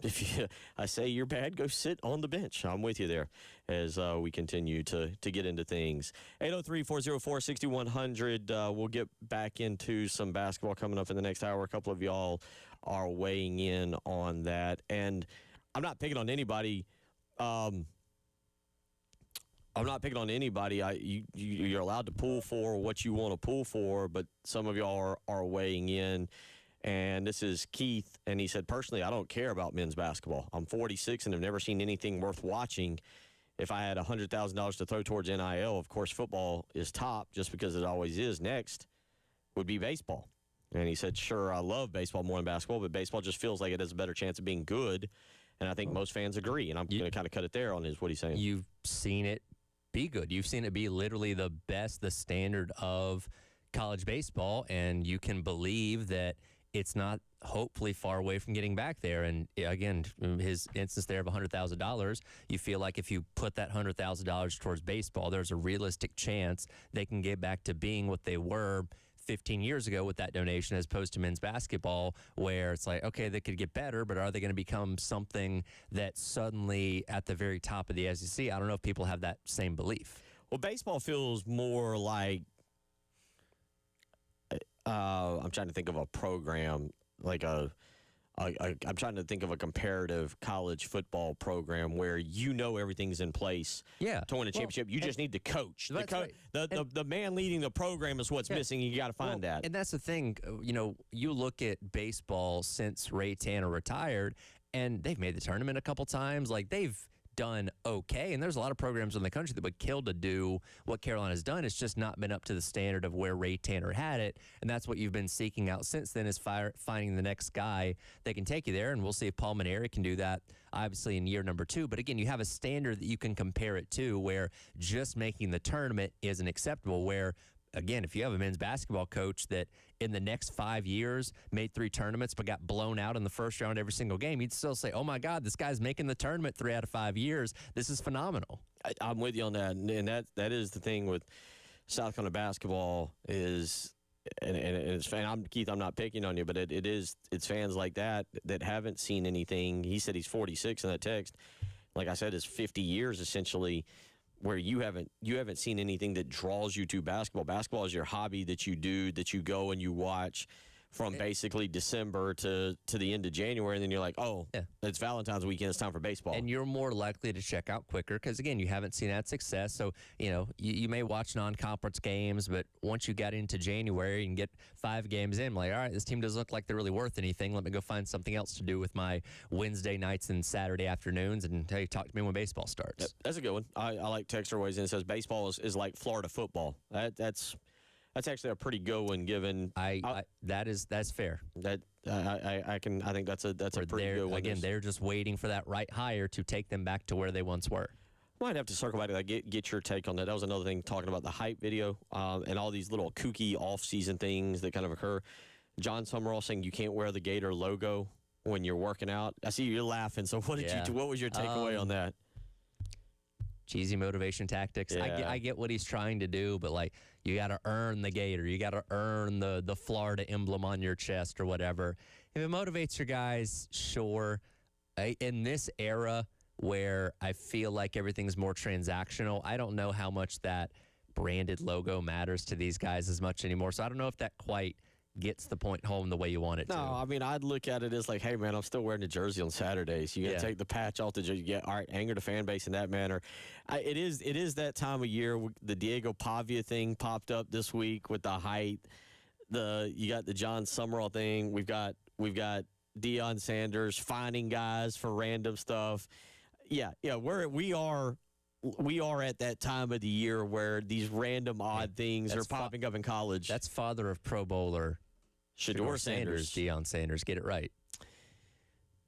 If I say you're bad, go sit on the bench. I'm with you there as we continue to get into things. 803-404-6100. We'll get back into some basketball coming up in the next hour. A couple of y'all are weighing in on that. And I'm not picking on anybody. I'm not picking on anybody. You're allowed to pull for what you want to pull for, but some of y'all are weighing in. And this is Keith, and he said, personally, I don't care about men's basketball. I'm 46 and have never seen anything worth watching. If I had $100,000 to throw towards NIL, of course, football is top just because it always is. Next would be baseball. And he said, sure, I love baseball more than basketball, but baseball just feels like it has a better chance of being good. And I think most fans agree. And I'm going to kind of cut it there on what he's saying. You've seen it be good. You've seen it be literally the best, the standard of college baseball, and you can believe that it's not hopefully far away from getting back there. And again, his instance there of $100,000, you feel like if you put that $100,000 towards baseball, there's a realistic chance they can get back to being what they were 15 years ago with that donation, as opposed to men's basketball, where it's like, okay, they could get better, but are they going to become something that suddenly at the very top of the SEC? I don't know if people have that same belief. Well, baseball feels more like, I'm trying to think of a program, like I'm trying to think of a comparative college football program where everything's in place to win a championship. You just need the coach. The man leading the program is what's missing. You got to find that. And that's the thing. You look at baseball since Ray Tanner retired, and they've made the tournament a couple times. Like, they've done okay, and there's a lot of programs in the country that would kill to do what Carolina's done. It's just not been up to the standard of where Ray Tanner had it, and that's what you've been seeking out since then, is finding the next guy that can take you there. And we'll see if Paul Maneri can do that, obviously, in year number 2. But again, you have a standard that you can compare it to, where just making the tournament isn't acceptable, where again, if you have a men's basketball coach that in the next 5 years made 3 tournaments but got blown out in the first round every single game, you'd still say, oh, my God, this guy's making the tournament 3 out of 5 years. This is phenomenal. I'm with you on that. And that is the thing with South Carolina basketball is, and it's Keith, I'm not picking on you, but it's fans like that haven't seen anything. He said he's 46 in that text. Like I said, it's 50 years essentially, where you haven't seen anything that draws you to basketball. Basketball is your hobby that you do, that you go and you watch from basically December to the end of January, and then you're like, it's Valentine's weekend, it's time for baseball. And you're more likely to check out quicker because, again, you haven't seen that success. So, you may watch non-conference games, but once you got into January, you can get 5 games in, like, all right, this team doesn't look like they're really worth anything. Let me go find something else to do with my Wednesday nights and Saturday afternoons, and hey, talk to me when baseball starts. That's a good one. I like Texter weighs in and says baseball is like Florida football. That's actually a pretty good one, given. That's fair. I think that's a pretty good one. Again, they're just waiting for that right hire to take them back to where they once were. Might have to circle back to that. Get your take on that. That was another thing, talking about the hype video and all these little kooky off-season things that kind of occur. John Summerall saying you can't wear the Gator logo when you're working out. I see you're laughing. So what was your takeaway on that? Cheesy motivation tactics. Yeah. I get what he's trying to do, but like, you got to earn the Gator. You got to earn the Florida emblem on your chest or whatever. If it motivates your guys, sure. In this era where I feel like everything's more transactional, I don't know how much that branded logo matters to these guys as much anymore. So I don't know if that quite gets the point home the way you want it to. No, I mean, I'd look at it as like, hey, man, I'm still wearing the jersey on Saturdays. You got to take the patch off the jersey. Yeah, all right, anger the fan base in that manner. It is that time of year. The Diego Pavia thing popped up this week with the height. You got the John Summerall thing. We've got Deion Sanders finding guys for random stuff. Yeah, we are at that time of the year where these random odd things are popping up in college. That's father of Pro Bowler Shedeur Sanders. Deion Sanders. Get it right.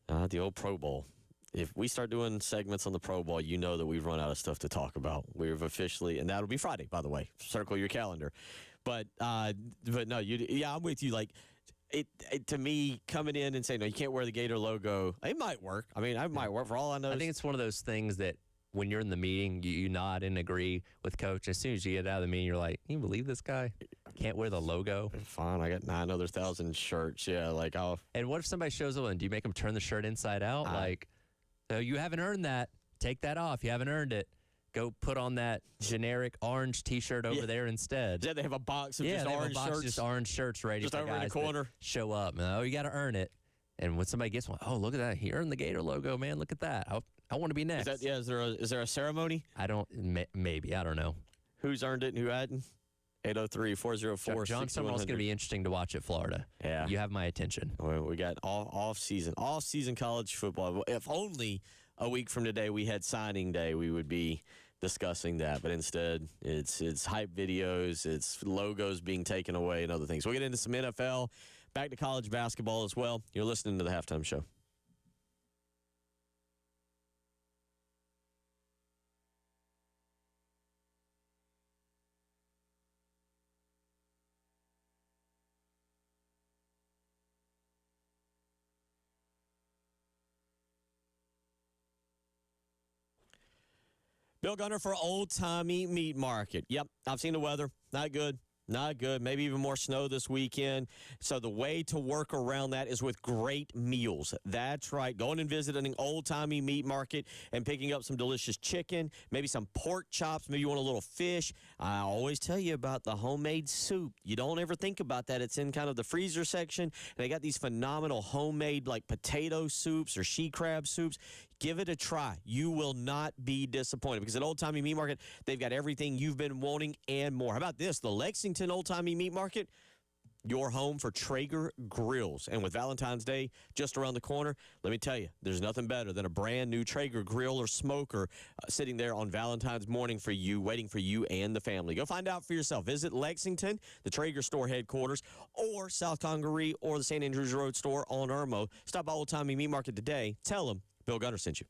The old Pro Bowl. If we start doing segments on the Pro Bowl, you know that we've run out of stuff to talk about. We've officially, and that'll be Friday, by the way. Circle your calendar. But no, I'm with you. Like, it to me, coming in and saying, no, you can't wear the Gator logo, it might work. I mean, it might work for all I know. I think it's one of those things that when you're in the meeting, you nod and agree with coach. As soon as you get out of the meeting, you're like, can you believe this guy can't wear the logo? Fine, I got 9,000 shirts. Yeah, like I'll. And what if somebody shows up and do you make them turn the shirt inside out? Like, so you haven't earned that. Take that off. You haven't earned it. Go put on that generic orange T-shirt over there instead. Yeah, they have a box of just they have orange a box shirts. of just orange shirts ready Just for over in the guys corner. that show up. Oh, you got to earn it. And when somebody gets one, oh, look at that. He earned the Gator logo, man. Look at that. I want to be next. Is there a ceremony? I don't, maybe. I don't know. Who's earned it and who hadn't? 803-404-6100. John Summerall's going to be interesting to watch at Florida. Yeah. You have my attention. Well, we got off-season college football. If only a week from today we had signing day, we would be discussing that. But instead, it's hype videos, it's logos being taken away and other things. We'll get into some NFL, back to college basketball as well. You're listening to the Halftime Show. Bill Gunner for Old Timey Meat Market. Yep, I've seen the weather. Not good. Not good. Maybe even more snow this weekend. So the way to work around that is with great meals. That's right. Going and visiting an old-timey meat market and picking up some delicious chicken, maybe some pork chops, maybe you want a little fish. I always tell you about the homemade soup. You don't ever think about that. It's in kind of the freezer section. And they got these phenomenal homemade like potato soups or she crab soups. Give it a try. You will not be disappointed because at Old Timey Meat Market, they've got everything you've been wanting and more. How about this? The Lexington Old Timey Meat Market, your home for Traeger grills. And with Valentine's Day just around the corner, let me tell you, there's nothing better than a brand new Traeger grill or smoker sitting there on Valentine's morning for you, waiting for you and the family. Go find out for yourself. Visit Lexington, the Traeger store headquarters, or South Congaree or the St. Andrews Road store on Irmo. Stop by Old Timey Meat Market today. Tell them Bill Gunner sent you.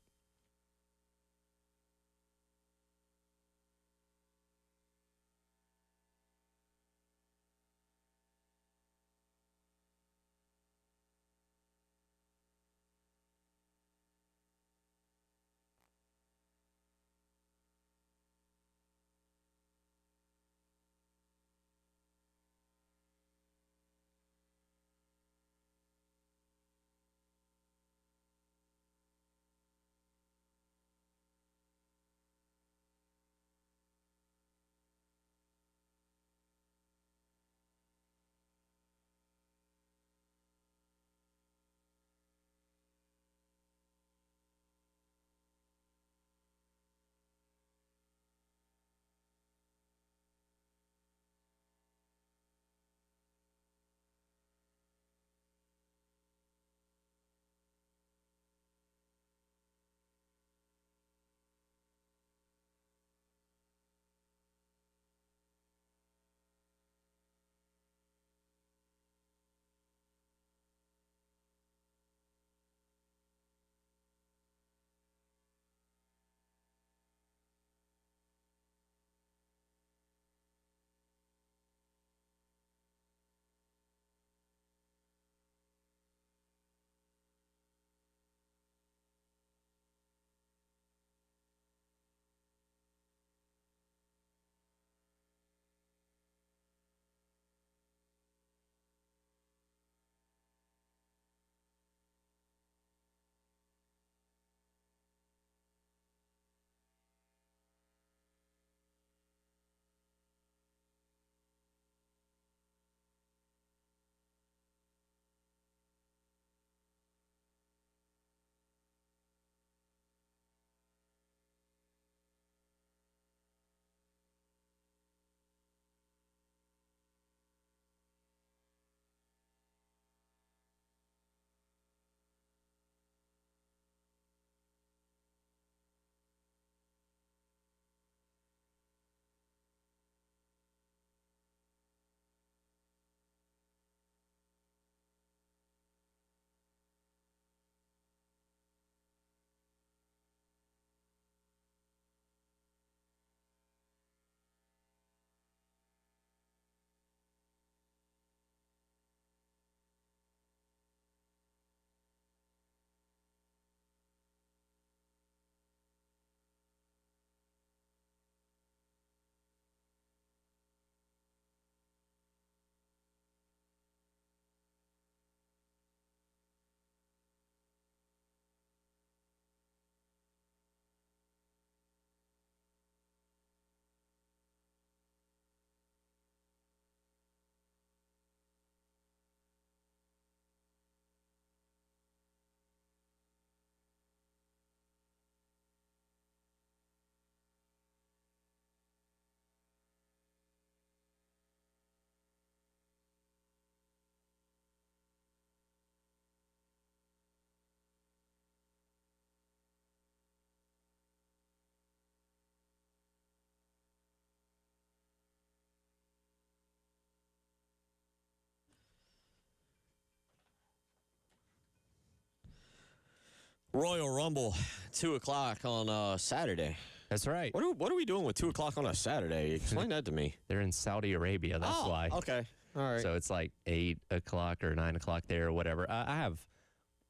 Royal Rumble, 2:00 on Saturday. That's right. What are we doing with 2:00 on a Saturday? Explain that to me. They're in Saudi Arabia. That's why. Okay. All right. So it's like 8:00 or 9:00 there or whatever. I have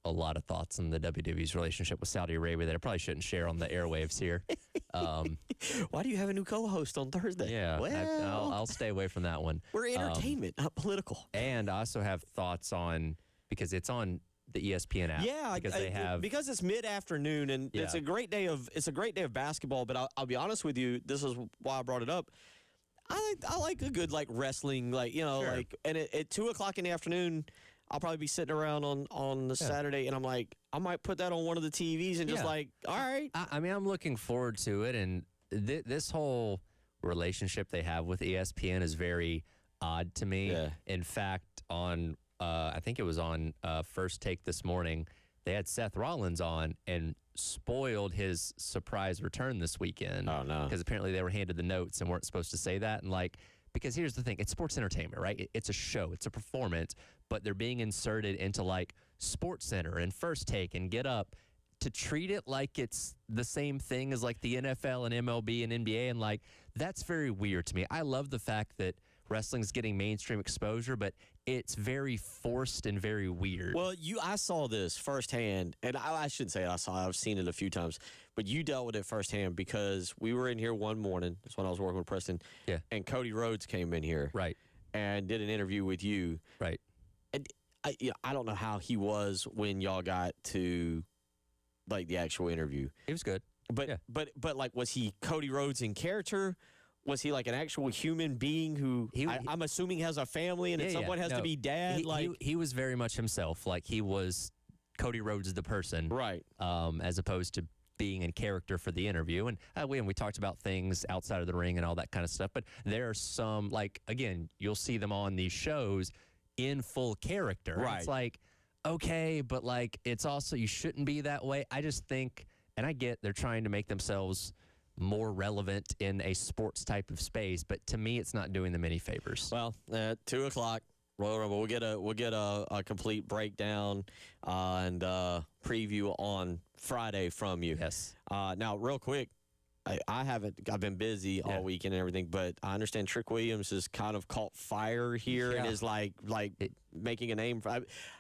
a lot of thoughts on the WWE's relationship with Saudi Arabia that I probably shouldn't share on the airwaves here. Why do you have a new co-host on Thursday? Yeah, well, I'll stay away from that one. We're entertainment, not political. And I also have thoughts on, because it's on the ESPN app. Yeah, because it's mid-afternoon and it's a great day of basketball. But I'll be honest with you, this is why I brought it up. I like a good wrestling, Sure. and at 2:00 in the afternoon, I'll probably be sitting around on the Saturday, and I'm like, I might put that on one of the TVs and just all right. I mean, I'm looking forward to it, and this whole relationship they have with ESPN is very odd to me. Yeah. In fact, on I think it was on First Take this morning, they had Seth Rollins on and spoiled his surprise return this weekend. Oh, no. Because apparently they were handed the notes and weren't supposed to say that. And because here's the thing, it's sports entertainment, right? It's a show, it's a performance, but they're being inserted into Sports Center and First Take and Get Up to treat it like it's the same thing as the NFL and MLB and NBA. And that's very weird to me. I love the fact that wrestling's getting mainstream exposure, but it's very forced and very weird. Well, I saw this firsthand, and I shouldn't say I've seen it a few times, but you dealt with it firsthand because we were in here one morning. That's when I was working with Preston. Yeah. And Cody Rhodes came in here. Right. And did an interview with you. Right. And I don't know how he was when y'all got to the actual interview. It was good. But was he Cody Rhodes in character? Was he an actual human being who I'm assuming has a family and at some point has to be dad? He was very much himself. He was Cody Rhodes the person. Right. As opposed to being in character for the interview. And we talked about things outside of the ring and all that kind of stuff. But there are some, again, you'll see them on these shows in full character. Right. It's okay, but it's also, you shouldn't be that way. I just think, and I get they're trying to make themselves more relevant in a sports type of space, but to me, it's not doing them any favors. Well, at 2:00, Royal Rumble, we'll get a complete breakdown and preview on Friday from you. Yes. Now, real quick, I've been busy all weekend and everything, but I understand Trick Williams has kind of caught fire here and is making a name.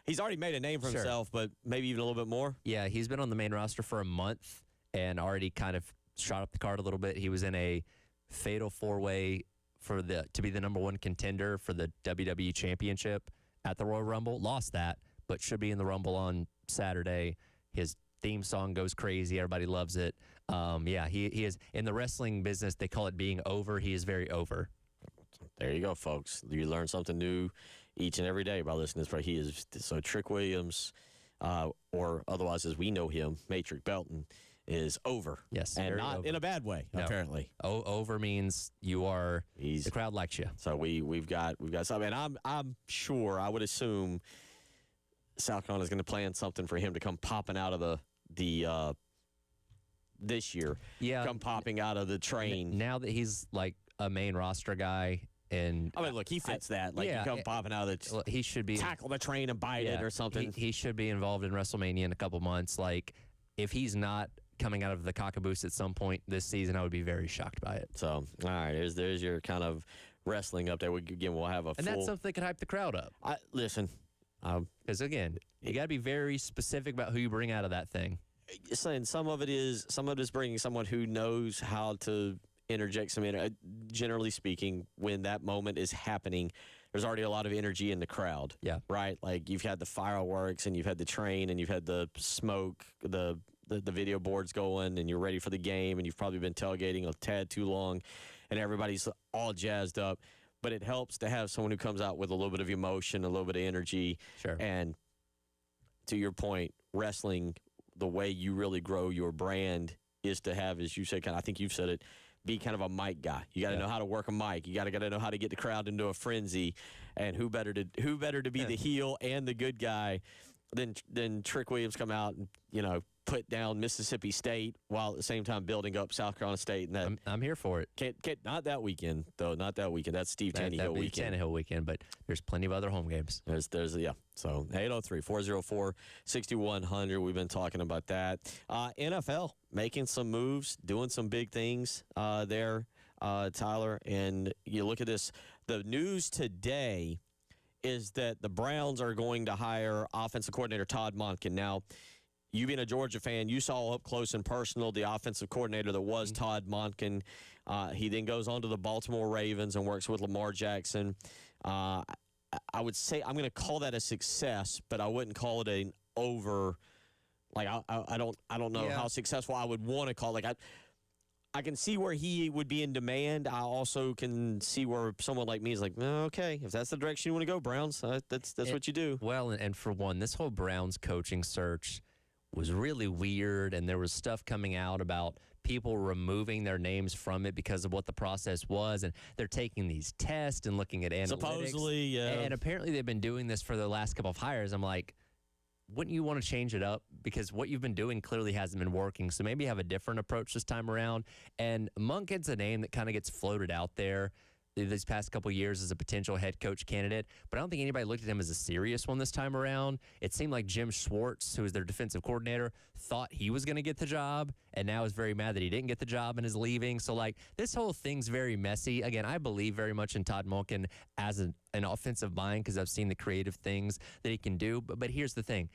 He's already made a name for himself, but maybe even a little bit more. Yeah, he's been on the main roster for a month and already kind of shot up the card a little bit. He was in a fatal four-way to be the number one contender for the WWE Championship at the Royal Rumble. Lost that, but should be in the Rumble on Saturday. His theme song goes crazy. Everybody loves it. He is in the wrestling business. They call it being over. He is very over. There you go, folks. You learn something new each and every day by listening to this. He is so Trick Williams, or otherwise as we know him, Matrix Belton, is over. Yes, and not over. In a bad way, apparently. Over means the crowd likes you. So we've got something. And I'm sure, I would assume South Carolina is going to plan something for him to come popping out of the this year. Yeah, come popping out of the train. Now that he's a main roster guy. And look, he fits that. You come popping out of the he should be tackle the train and bite it or something. He should be involved in WrestleMania in a couple months. If he's not coming out of the cockaboose at some point this season, I would be very shocked by it. So, all right, there's your kind of wrestling update. We'll have and that's something that could hype the crowd up. Listen, because again, you got to be very specific about who you bring out of that thing. Saying some of it is bringing someone who knows how to interject some. Generally speaking, when that moment is happening, there's already a lot of energy in the crowd. Yeah. Right. You've had the fireworks and you've had the train and you've had the smoke, the video boards going, and you're ready for the game, and you've probably been tailgating a tad too long, and everybody's all jazzed up. But it helps to have someone who comes out with a little bit of emotion, a little bit of energy. Sure. And to your point, wrestling, the way you really grow your brand is to have, as you said, I think you've said it, be kind of a mic guy. You got to know how to work a mic. You got to know how to get the crowd into a frenzy. And who better to be the heel and the good guy than Trick Williams come out and put down Mississippi State while at the same time building up South Carolina State. And that I'm here for it. can't not that weekend though. Not that weekend. That's Steve That'd Tannehill be weekend. Tannehill weekend, but there's plenty of other home games. There's yeah. So 803-404-6100. We've been talking about that. NFL making some moves, doing some big things there, Tyler. And you look at this. The news today is that the Browns are going to hire offensive coordinator Todd Monken. Now, you being a Georgia fan, you saw up close and personal the offensive coordinator that was Todd Monken. He then goes on to the Baltimore Ravens and works with Lamar Jackson. I would say I'm going to call that a success, but I wouldn't call it an over. Like I don't know how successful I would want to call it. Like I can see where he would be in demand. I also can see where someone like me is like, okay, if that's the direction you want to go, Browns, that's what you do. Well, and for one, this whole Browns coaching search was really weird, and there was stuff coming out about people removing their names from it because of what the process was, and they're taking these tests and looking at analytics. Supposedly, yeah. And apparently they've been doing this for the last couple of hires. I'm like, wouldn't you want to change it up? Because what you've been doing clearly hasn't been working. So maybe have a different approach this time around. And Monken's a name that kind of gets floated out there these past couple of years as a potential head coach candidate. But I don't think anybody looked at him as a serious one this time around. It seemed like Jim Schwartz, who is their defensive coordinator, thought he was going to get the job and now is very mad that he didn't get the job and is leaving. So, like, this whole thing's very messy. Again, I believe very much in Todd Monken as an offensive mind because I've seen the creative things that he can do. But here's the thing.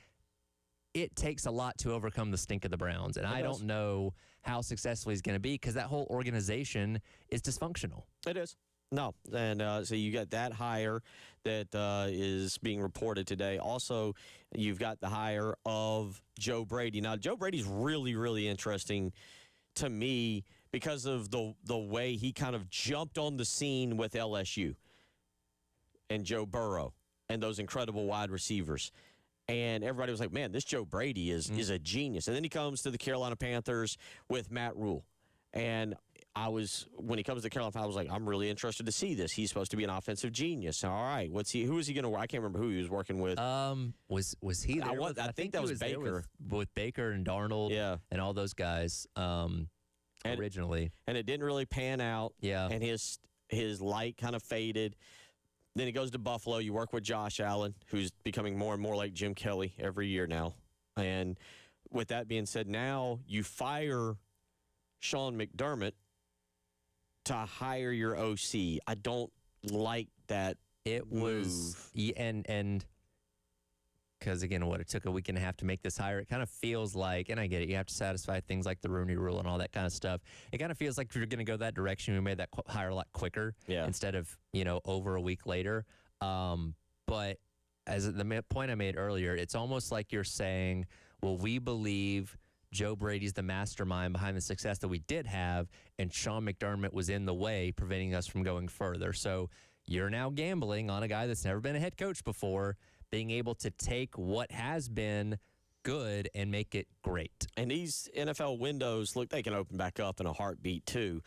It takes a lot to overcome the stink of the Browns. And I don't know how successful he's going to be because that whole organization is dysfunctional. It is. No. And so you got that hire that is being reported today. Also, you've got the hire of Joe Brady. Now, Joe Brady's really, really interesting to me because of the way he kind of jumped on the scene with LSU and Joe Burrow and those incredible wide receivers. And everybody was like, man, this Joe Brady is a genius. And then he comes to the Carolina Panthers with Matt Rule. And when he comes to Carolina, I was like, I'm really interested to see this. He's supposed to be an offensive genius. All right, who is he going to work? I can't remember who he was working with. Was he there? I think that was Baker. With Baker and Darnold and all those guys originally. And it didn't really pan out. Yeah. And his light kind of faded. Then he goes to Buffalo. You work with Josh Allen, who's becoming more and more like Jim Kelly every year now. And with that being said, now you fire Sean McDermott to hire your OC. I don't like that. It was and because again, it took a week and a half to make this hire. It kind of feels like, and I get it, you have to satisfy things like the Rooney Rule and all that kind of stuff. It kind of feels like if you're going to go that direction, we made that hire a lot quicker instead of over a week later. But as the point I made earlier, it's almost like you're saying, well, we believe Joe Brady's the mastermind behind the success that we did have, and Sean McDermott was in the way, preventing us from going further. So you're now gambling on a guy that's never been a head coach before, being able to take what has been good and make it great. And these NFL windows, look, they can open back up in a heartbeat too,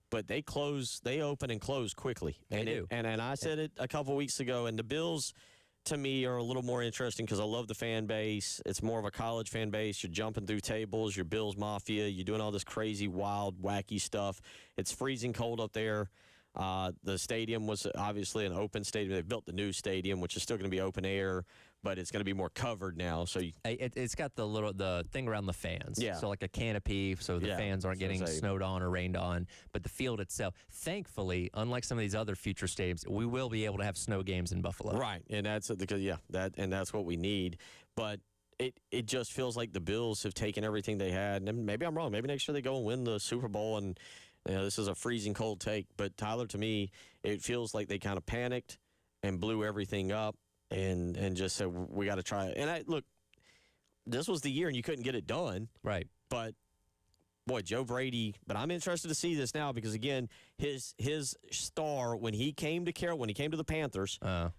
but they open and close quickly. They do. And I said it a couple weeks ago, and the Bills, to me, are a little more interesting because I love the fan base. It's more of a college fan base. You're jumping through tables. You're Bills Mafia. You're doing all this crazy, wild, wacky stuff. It's freezing cold up there. The stadium was obviously an open stadium. They built the new stadium, which is still going to be open air, but it's going to be more covered now. So it's got the thing around the fans. Yeah. So like a canopy, so the fans aren't getting snowed on or rained on. But the field itself, thankfully, unlike some of these other future stadiums, we will be able to have snow games in Buffalo. Right, and that's what we need. But it just feels like the Bills have taken everything they had, and maybe I'm wrong. Maybe next year they go and win the Super Bowl, and this is a freezing cold take. But Tyler, to me, it feels like they kind of panicked and blew everything up. And just said, we got to try it. And look, this was the year and you couldn't get it done. Right. But, boy, Joe Brady. But I'm interested to see this now because, again, his star, when he came to when he came to the Panthers, and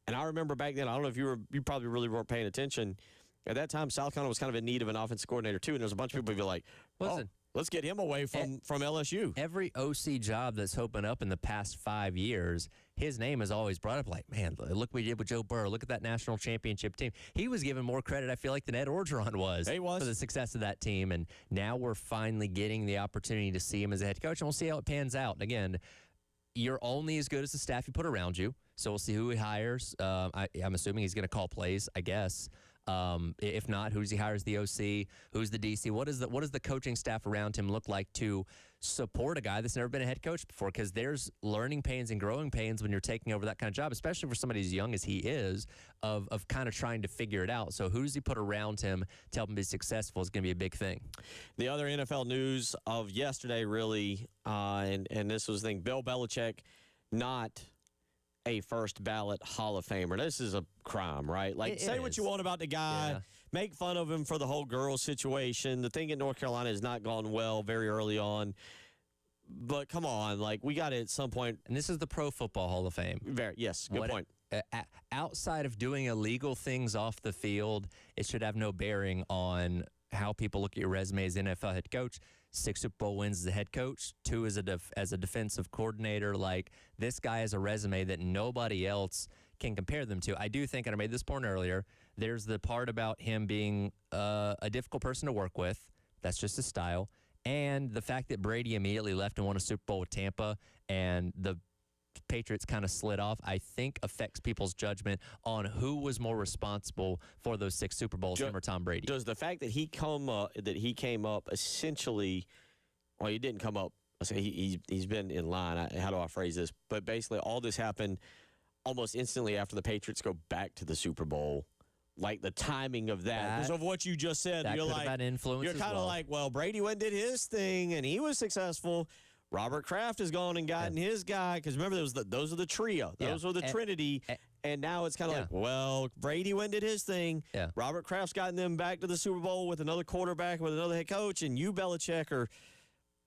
I remember back then, I don't know if you probably really weren't paying attention. At that time, South Carolina was kind of in need of an offensive coordinator, too. And there's a bunch of people who be like, listen, let's get him away from LSU. Every OC job that's opened up in the past 5 years his name is always brought up like, man, look what we did with Joe Burrow. Look at that national championship team. He was given more credit, I feel like, than Ed Orgeron was, He was for the success of that team. And now we're finally getting the opportunity to see him as a head coach, and we'll see how it pans out. And again, you're only as good as the staff you put around you. So we'll see who he hires. I'm assuming he's going to call plays, I guess. If not, who does he hire as the OC? Who's the DC? What does the coaching staff around him look like to support a guy that's never been a head coach before? Because there's learning pains and growing pains when you're taking over that kind of job, especially for somebody as young as he is, of kind of trying to figure it out. So who does he put around him to help him be successful is going to be a big thing. The other NFL news of yesterday, really, and this was the thing, Bill Belichick, not a first ballot Hall of Famer. This is a crime, right? Like, say what you want about the guy, make fun of him for the whole girl situation. The thing in North Carolina has not gone well very early on. But come on, like, we got to at some point. And this is the Pro Football Hall of Fame. Yes, good point. Outside of doing illegal things off the field, it should have no bearing on how people look at your resume as NFL head coach. 6 Super Bowl wins as a head coach, 2 as a defensive coordinator. Like, this guy has a resume that nobody else can compare them to. I do think, and I made this point earlier, there's the part about him being a difficult person to work with. That's just his style. And the fact that Brady immediately left and won a Super Bowl with Tampa, and the Patriots kind of slid off, I think affects people's judgment on who was more responsible for those 6 Super Bowls, him or Tom Brady. Does the fact that he came up essentially, well, he didn't come up. I say he's been in line. How do I phrase this? But basically, all this happened almost instantly after the Patriots go back to the Super Bowl. Like the timing of that, because of what you just said, that you're could like, have had influence. You're kind of like, well, Brady went and did his thing, and he was successful. Robert Kraft has gone and gotten his guy, because remember, those are the trio. Those were the Trinity. And now it's kind of like, well, Brady went and did his thing. Yeah. Robert Kraft's gotten them back to the Super Bowl with another quarterback, with another head coach, and you, Belichick,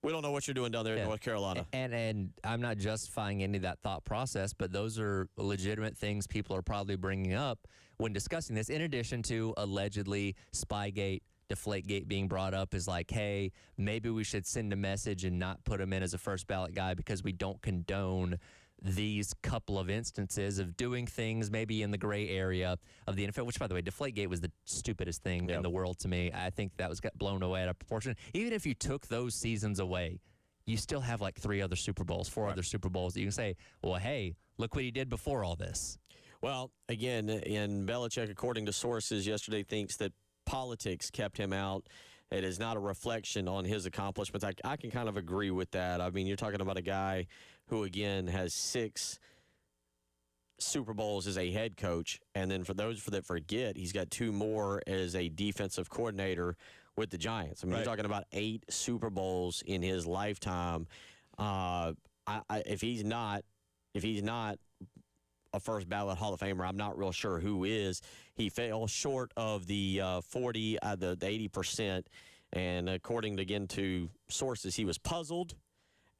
we don't know what you're doing down there in North Carolina. And I'm not justifying any of that thought process, but those are legitimate things people are probably bringing up when discussing this, in addition to allegedly Spygate, Deflategate being brought up, is like, hey, maybe we should send a message and not put him in as a first ballot guy because we don't condone these couple of instances of doing things maybe in the gray area of the NFL, which, by the way, Deflategate was the stupidest thing in the world to me. I think that got blown away out of proportion. Even if you took those seasons away, you still have like 4 other Super Bowls that you can say, well, hey, look what he did before all this. Well, again, in Belichick, according to sources yesterday, thinks that politics kept him out. It is not a reflection on his accomplishments. I can kind of agree with that. I mean, you're talking about a guy who, again, has 6 Super Bowls as a head coach, and then for those that forget, he's got 2 more as a defensive coordinator with the Giants. I mean, you're talking about 8 Super Bowls in his lifetime. If he's not a first ballot Hall of Famer, I'm not real sure who is. He fell short of the 80%, and according to sources, he was puzzled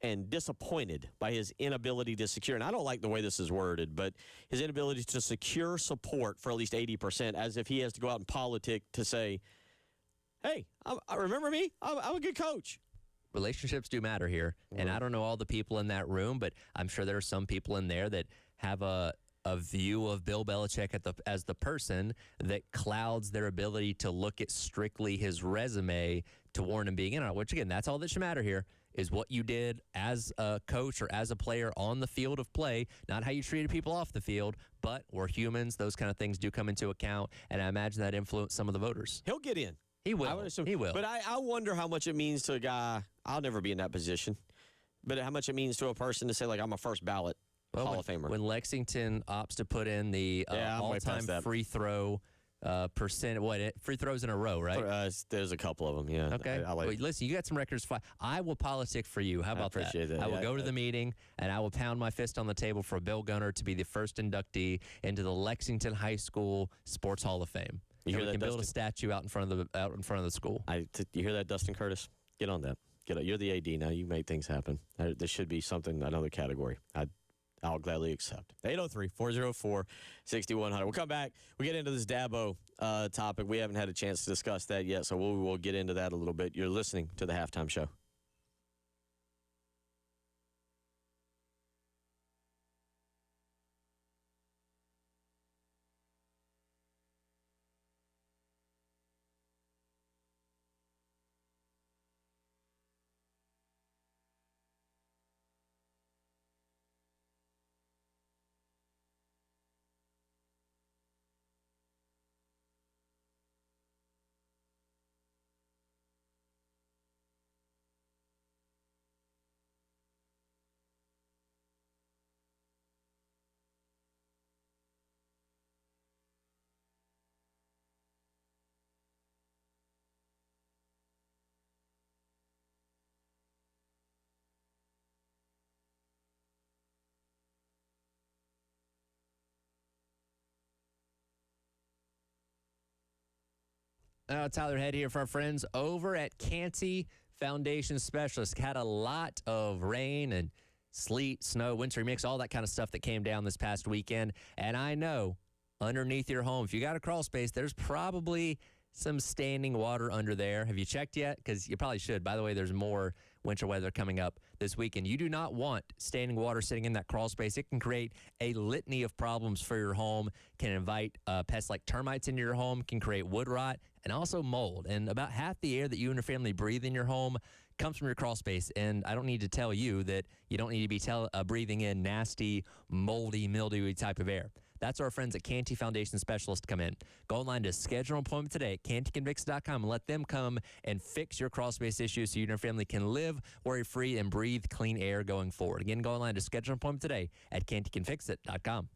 and disappointed by his inability to secure, and I don't like the way this is worded, but his inability to secure support for at least 80%, as if he has to go out in politics to say, hey, I remember me? I'm a good coach. Relationships do matter here, and I don't know all the people in that room, but I'm sure there are some people in there that have a view of Bill Belichick as the person that clouds their ability to look at strictly his resume to warrant him being in on it, which, again, that's all that should matter here, is what you did as a coach or as a player on the field of play, not how you treated people off the field, but we're humans. Those kind of things do come into account, and I imagine that influenced some of the voters. He'll get in. He will. He will. But I wonder how much it means to a guy. I'll never be in that position. But how much it means to a person to say, like, I'm a first ballot Hall of Famer. When Lexington opts to put in the all-time free throw percent, free throws in a row, right? There's a couple of them, yeah. Okay. Listen, you got some records. I will politic for you. How about that? I appreciate that. I will go to the meeting, and I will pound my fist on the table for Bill Gunner to be the first inductee into the Lexington High School Sports Hall of Fame. You hear that, we can build a Dustin? statue out in front of the school. You hear that, Dustin Curtis? Get on that. You're the AD now. You make things happen. There should be another category. I'll gladly accept. 803-404-6100. We'll come back. We get into this Dabo topic. We haven't had a chance to discuss that yet, so we'll get into that a little bit. You're listening to the Halftime Show. Tyler Head here for our friends over at Canty Foundation Specialists. Had a lot of rain and sleet, snow, wintry mix, all that kind of stuff that came down this past weekend. And I know underneath your home, if you got a crawl space, there's probably some standing water under there. Have you checked yet? Because you probably should. By the way, there's more winter weather coming up this weekend. You do not want standing water sitting in that crawl space. It can create a litany of problems for your home, can invite pests like termites into your home, can create wood rot, and also mold. And about half the air that you and your family breathe in your home comes from your crawl space. And I don't need to tell you that you don't need to be breathing in nasty, moldy, mildewy type of air. That's our friends at Canty Foundation Specialists come in. Go online to schedule an appointment today at cantyconvicts.com and let them come and fix your crawl space issues so you and your family can live worry-free and breathe clean air going forward. Again, go online to schedule an appointment today at cantyconfixit.com.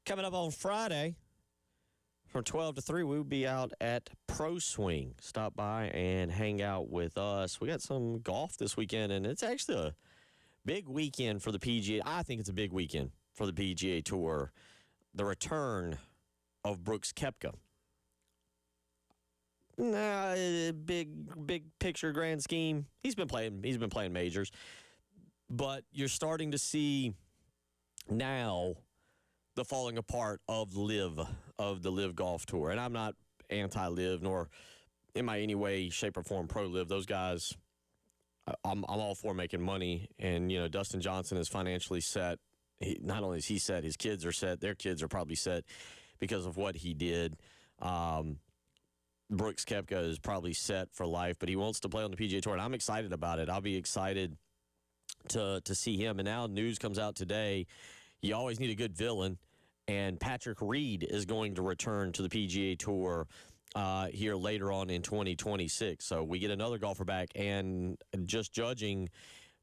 Coming up on Friday from 12 to 3, we'll be out at Pro Swing. Stop by and hang out with us. We got some golf this weekend, and it's actually a big weekend for the PGA. I think it's a big weekend for the PGA Tour. The return of Brooks Koepka. Big picture, grand scheme. He's been playing majors, but you're starting to see now the falling apart of LIV of the Live Golf Tour. And I'm not anti-Live nor am I any way, shape, or form pro-Live. Those guys, I'm all for making money. And, you know, Dustin Johnson is financially set. Not only is he set, his kids are set. Their kids are probably set because of what he did. Brooks Koepka is probably set for life, but he wants to play on the PGA Tour, and I'm excited about it. I'll be excited to see him. And now news comes out today. You always need a good villain, and Patrick Reed is going to return to the PGA Tour here later on in 2026. So we get another golfer back, and just judging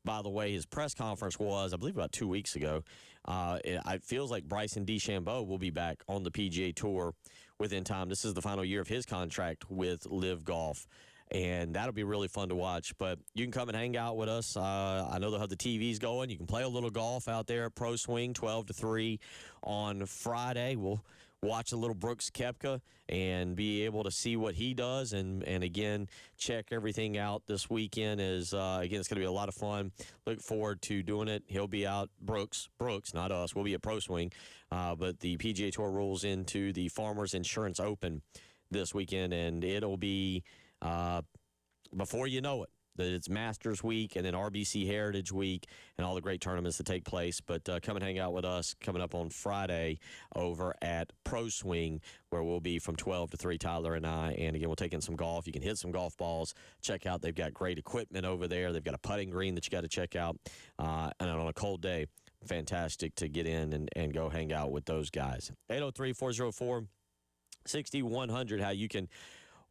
by the way his press conference was, I believe about 2 weeks ago, it feels like Bryson DeChambeau will be back on the PGA Tour within time. This is the final year of his contract with Live Golf, and that'll be really fun to watch. But you can come and hang out with us. I know they'll have the TVs going. You can play a little golf out there at Pro Swing, 12 to 3 on Friday. We'll watch a little Brooks Koepka and be able to see what he does, and again, check everything out this weekend. Again, it's going to be a lot of fun. Look forward to doing it. He'll be out, Brooks, not us. We'll be at Pro Swing, but the PGA Tour rolls into the Farmers Insurance Open this weekend, and it'll be before you know it. It's Masters Week and then RBC Heritage Week and all the great tournaments that take place. But come and hang out with us coming up on Friday over at Pro Swing, where we'll be from 12 to 3, Tyler and I. And, again, we'll take in some golf. You can hit some golf balls. Check out, they've got great equipment over there. They've got a putting green that you got to check out. And on a cold day, fantastic to get in and go hang out with those guys. 803-404-6100, how you can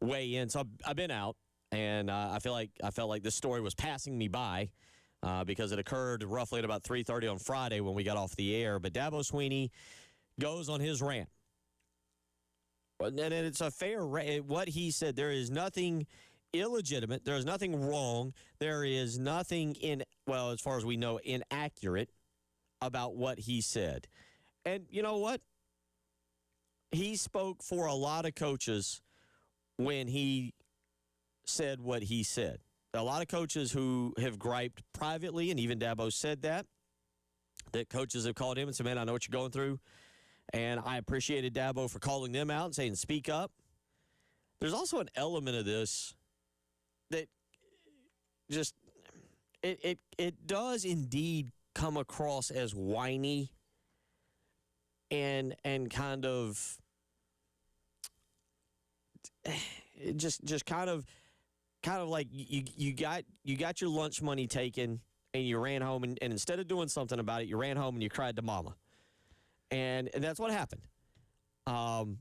weigh in. So I've been out. And I felt like this story was passing me by because it occurred roughly at about 3:30 on Friday when we got off the air. But Dabo Swinney goes on his rant. And it's a fair rant. What he said, there is nothing illegitimate. There is nothing wrong. There is nothing, as far as we know, inaccurate about what he said. And you know what? He spoke for a lot of coaches when he said what he said. A lot of coaches who have griped privately, and even Dabo said that coaches have called him and said, man, I know what you're going through. And I appreciated Dabo for calling them out and saying, speak up. There's also an element of this that just, it does indeed come across as whiny and kind of just kind of like you got your lunch money taken and you ran home and instead of doing something about it, you ran home and you cried to mama. And that's what happened. I'm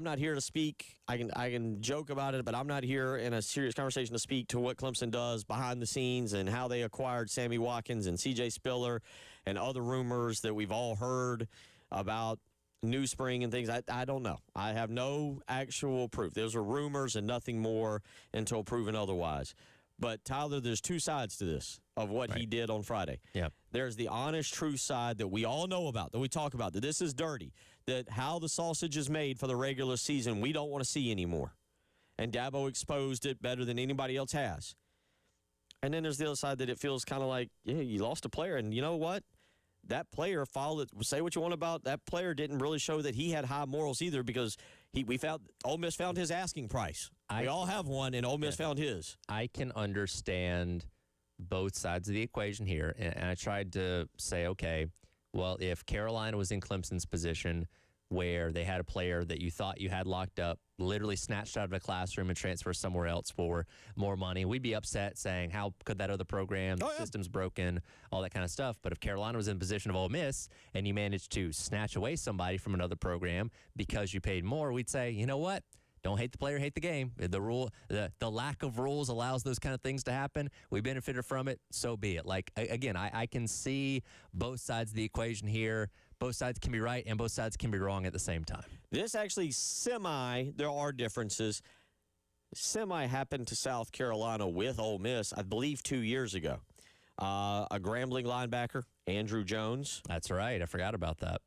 not here to speak. I can joke about it, but I'm not here in a serious conversation to speak to what Clemson does behind the scenes and how they acquired Sammy Watkins and C.J. Spiller and other rumors that we've all heard about New Spring and things. I don't know. I have no actual proof. Those are rumors and nothing more until proven otherwise. But, Tyler, there's two sides to this of what he did on Friday. Yeah. There's the honest, true side that we all know about, that we talk about, that this is dirty, that how the sausage is made for the regular season we don't want to see anymore. And Dabo exposed it better than anybody else has. And then there's the other side that it feels kind of like, yeah, you lost a player, and you know what? That player followed. Say what you want about that player, didn't really show that he had high morals either, because Ole Miss found his asking price. We all have one, and Ole Miss found his. I can understand both sides of the equation here, and I tried to say, okay, well, if Carolina was in Clemson's position where they had a player that you thought you had locked up, literally snatched out of a classroom and transferred somewhere else for more money, we'd be upset saying, how could that other program, the system's broken, all that kind of stuff. But if Carolina was in the position of Ole Miss and you managed to snatch away somebody from another program because you paid more, we'd say, you know what? Don't hate the player, hate the game. The lack of rules allows those kind of things to happen. We benefited from it, so be it. Like, again, I can see both sides of the equation here. Both sides can be right and both sides can be wrong at the same time. This actually there are differences. Happened to South Carolina with Ole Miss, I believe, 2 years ago. A Grambling linebacker, Andrew Jones. That's right. I forgot about that.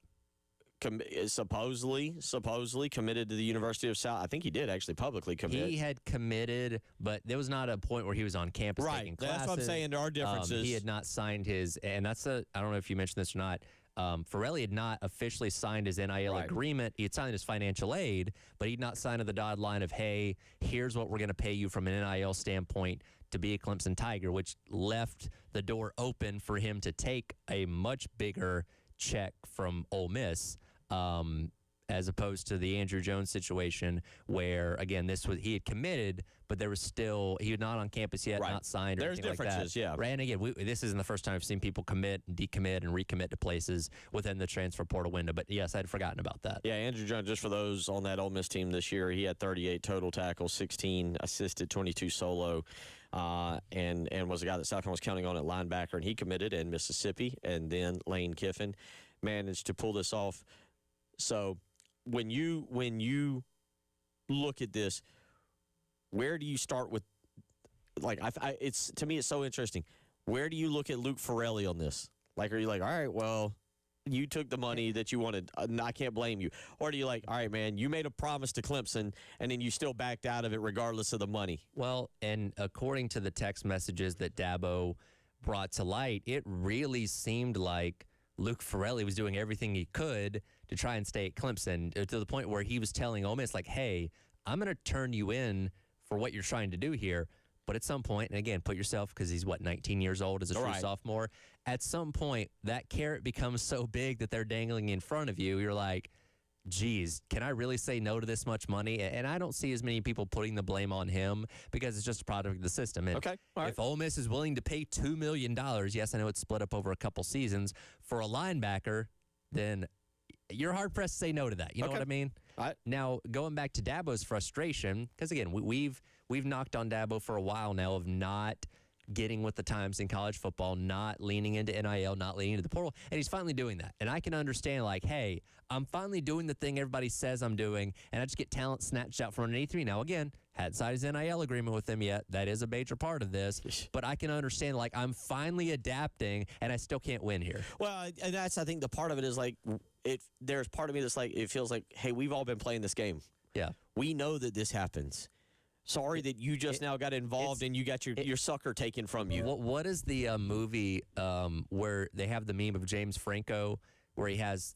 Supposedly committed to the University of South. I think he did actually publicly commit. He had committed, but there was not a point where he was on campus taking classes. That's what I'm saying. There are differences. He had not signed his, and I don't know if you mentioned this or not. Farrelly had not officially signed his NIL Right. agreement. He had signed his financial aid, but he'd not signed the dotted line of, hey, here's what we're going to pay you from an NIL standpoint to be a Clemson Tiger, which left the door open for him to take a much bigger check from Ole Miss. As opposed to the Andrew Jones situation where, again, he had committed, but there was still, he was not on campus yet, Right. not signed or There's anything like that. differences, yeah. Right, and again, this isn't the first time I've seen people commit and decommit and recommit to places within the transfer portal window. But yes, I'd forgotten about that. Yeah, Andrew Jones, just for those on that Ole Miss team this year, he had 38 total tackles, 16 assisted, 22 solo, and was a guy that South Carolina was counting on at linebacker, and he committed in Mississippi, and then Lane Kiffin managed to pull this off. So when you look at this, where do you start with? Like, it's to me, it's so interesting. Where do you look at Luke Farrelly on this? Like, are you like, all right, well, you took the money that you wanted, and I can't blame you, or do you like, all right, man, you made a promise to Clemson, and then you still backed out of it regardless of the money? Well, and according to the text messages that Dabo brought to light, it really seemed like Luke Farrelly was doing everything he could to try and stay at Clemson, to the point where he was telling Ole Miss, like, hey, I'm going to turn you in for what you're trying to do here. But at some point, and again, put yourself, because he's, 19 years old as a true sophomore. At some point, that carrot becomes so big that they're dangling in front of you. You're like, geez, can I really say no to this much money? And I don't see as many people putting the blame on him because it's just a product of the system. And Okay, all right. if Ole Miss is willing to pay $2 million, yes, I know it's split up over a couple seasons, for a linebacker, then you're hard-pressed to say no to that. You know what I mean? Now, going back to Dabo's frustration, because, again, we've knocked on Dabo for a while now of not getting with the times in college football, not leaning into NIL, not leaning into the portal, and he's finally doing that. And I can understand, like, hey, I'm finally doing the thing everybody says I'm doing, and I just get talent snatched out from underneath me. Now, again, hadn't signed his NIL agreement with them yet. That is a major part of this. But I can understand, like, I'm finally adapting, and I still can't win here. Well, and that's, I think, the part of it is, like, there's part of me that's like, it feels like, hey, we've all been playing this game. Yeah. We know that this happens. Sorry that you just now got involved and you got your sucker taken from you. What is the movie where they have the meme of James Franco where he has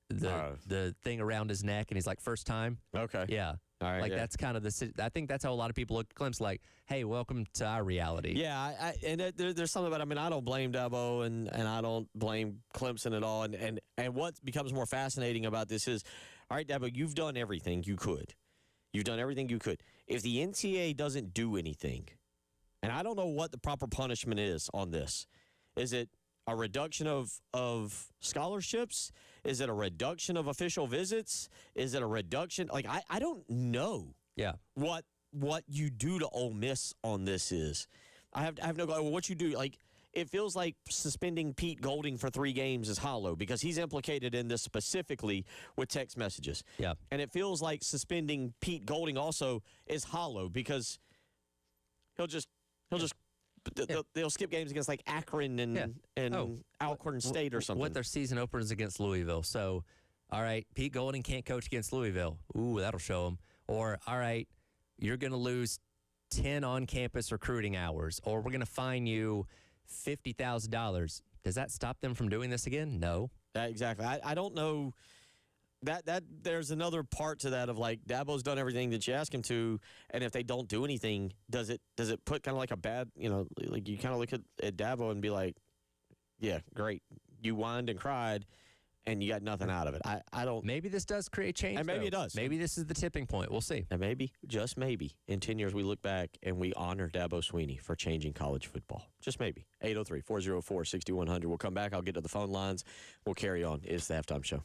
the thing around his neck and he's like, first time? Okay. Yeah. All right. Like, that's kind of I think that's how a lot of people look at Clemson, like, hey, welcome to our reality. Yeah, there's something about it. I mean, I don't blame Dabo and I don't blame Clemson at all. And what becomes more fascinating about this is, all right, Dabo, you've done everything you could. You've done everything you could. If the NCAA doesn't do anything, and I don't know what the proper punishment is on this, is it a reduction of scholarships? Is it a reduction of official visits? Is it a reduction? Like, I don't know. Yeah. What you do to Ole Miss on this is. I have no clue. What you do, like, it feels like suspending Pete Golding for 3 games is hollow because he's implicated in this specifically with text messages. Yeah. And it feels like suspending Pete Golding also is hollow because they'll skip games against like Akron and Alcorn State or something. What their season opener is against Louisville. So, all right, Pete Golding can't coach against Louisville. Ooh, that'll show him. Or, all right, you're going to lose 10 on-campus recruiting hours, or we're going to fine you $50,000. Does that stop them from doing this again? No. Exactly. I don't know. That there's another part to that of, like, Dabo's done everything that you ask him to, and if they don't do anything, does it put kind of like a bad, like you kind of look at Dabo and be like, yeah, great, you whined and cried, and you got nothing out of it. I don't. Maybe this does create change. And maybe though. it does. Maybe this is the tipping point. We'll see. And maybe, just maybe, in 10 years we look back and we honor Dabo Sweeney for changing college football. Just maybe. 803-404-6100. We'll come back. I'll get to the phone lines. We'll carry on. It's the Halftime Show.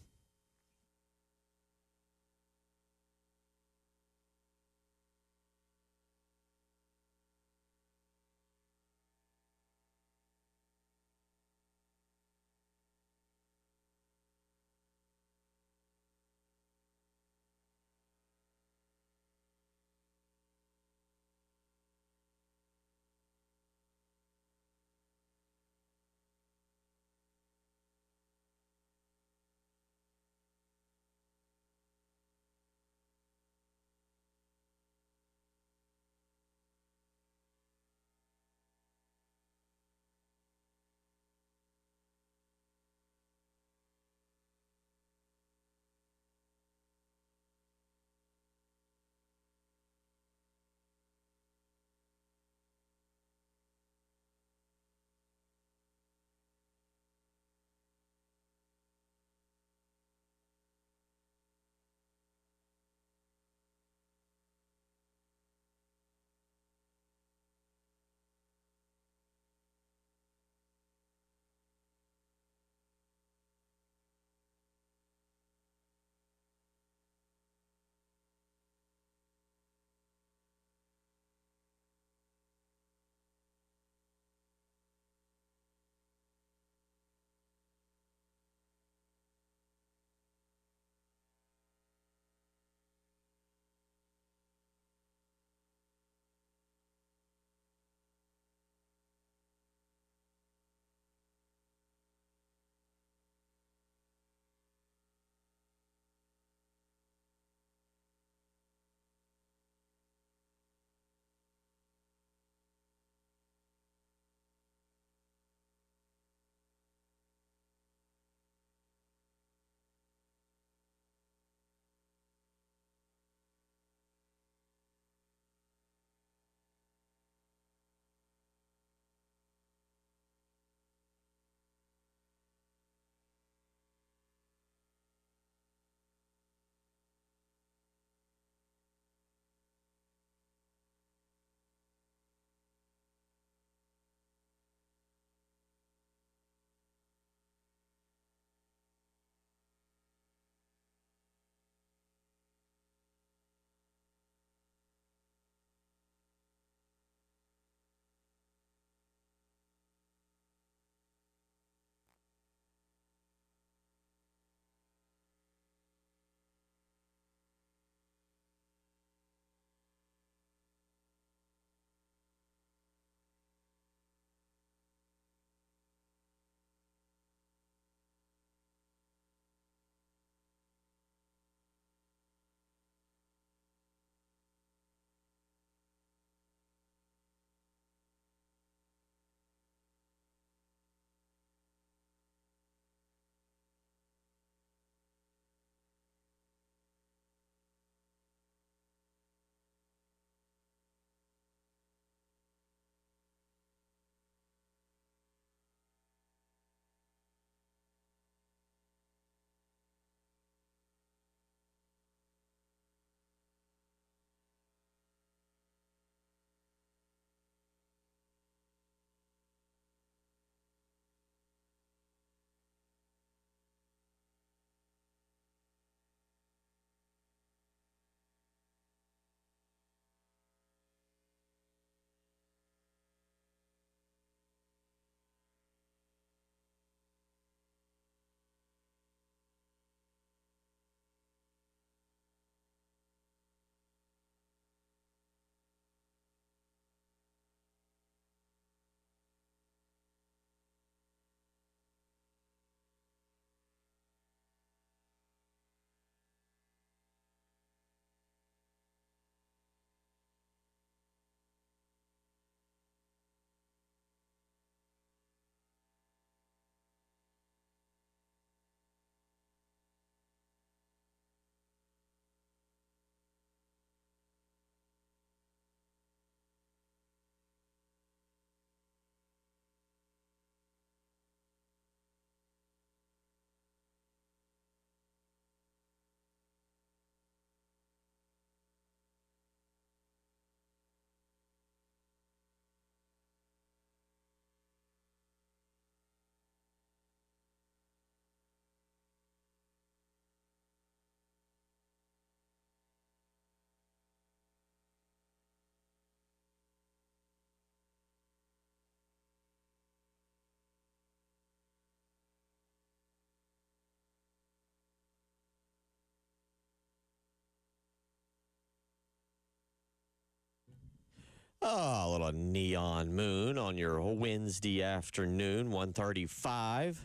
Oh, a little neon moon on your Wednesday afternoon, 1:35.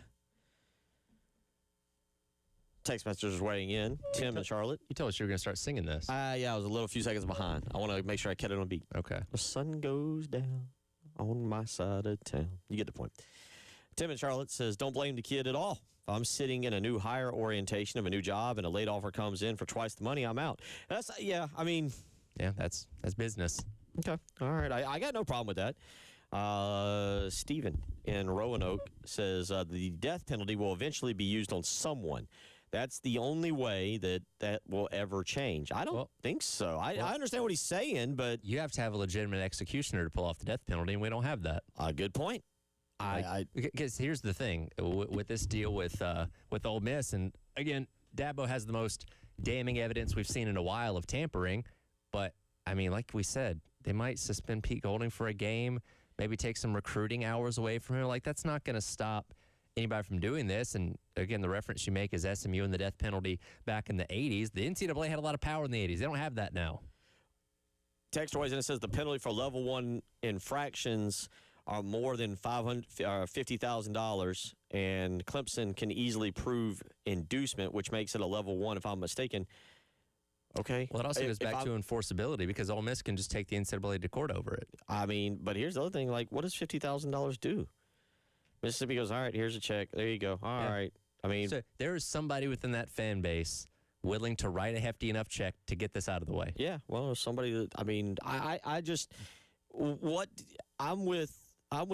Text messages weighing in. Tim and Charlotte. You told us you were going to start singing this. Yeah, I was a few seconds behind. I want to make sure I kept it on beat. Okay. The sun goes down on my side of town. You get the point. Tim and Charlotte says, don't blame the kid at all. If I'm sitting in a new hire orientation of a new job and a late offer comes in for twice the money, I'm out. That's Yeah, that's business. Okay. All right. I got no problem with that. Stephen in Roanoke says the death penalty will eventually be used on someone. That's the only way that will ever change. I don't think so. I understand what he's saying, but you have to have a legitimate executioner to pull off the death penalty, and we don't have that. Good point. Because here's the thing with this deal with Ole Miss, and again, Dabo has the most damning evidence we've seen in a while of tampering. But I mean, like we said, they might suspend Pete Golding for a game, maybe take some recruiting hours away from him. Like, that's not going to stop anybody from doing this. And again, the reference you make is SMU and the death penalty back in the 80s. The NCAA had a lot of power in the 80s. They don't have that now. Text weighs in and says the penalty for level 1 infractions are more than $50,000, and Clemson can easily prove inducement, which makes it a level 1 if I'm mistaken. Okay. Well, it also goes back to enforceability, because Ole Miss can just take the NCAA to court over it. I mean, but here's the other thing. Like, what does $50,000 do? Mississippi goes, all right, here's a check. There you go. All right. I mean, so there is somebody within that fan base willing to write a hefty enough check to get this out of the way. Yeah. Well, somebody that, I mean, I just, I'm with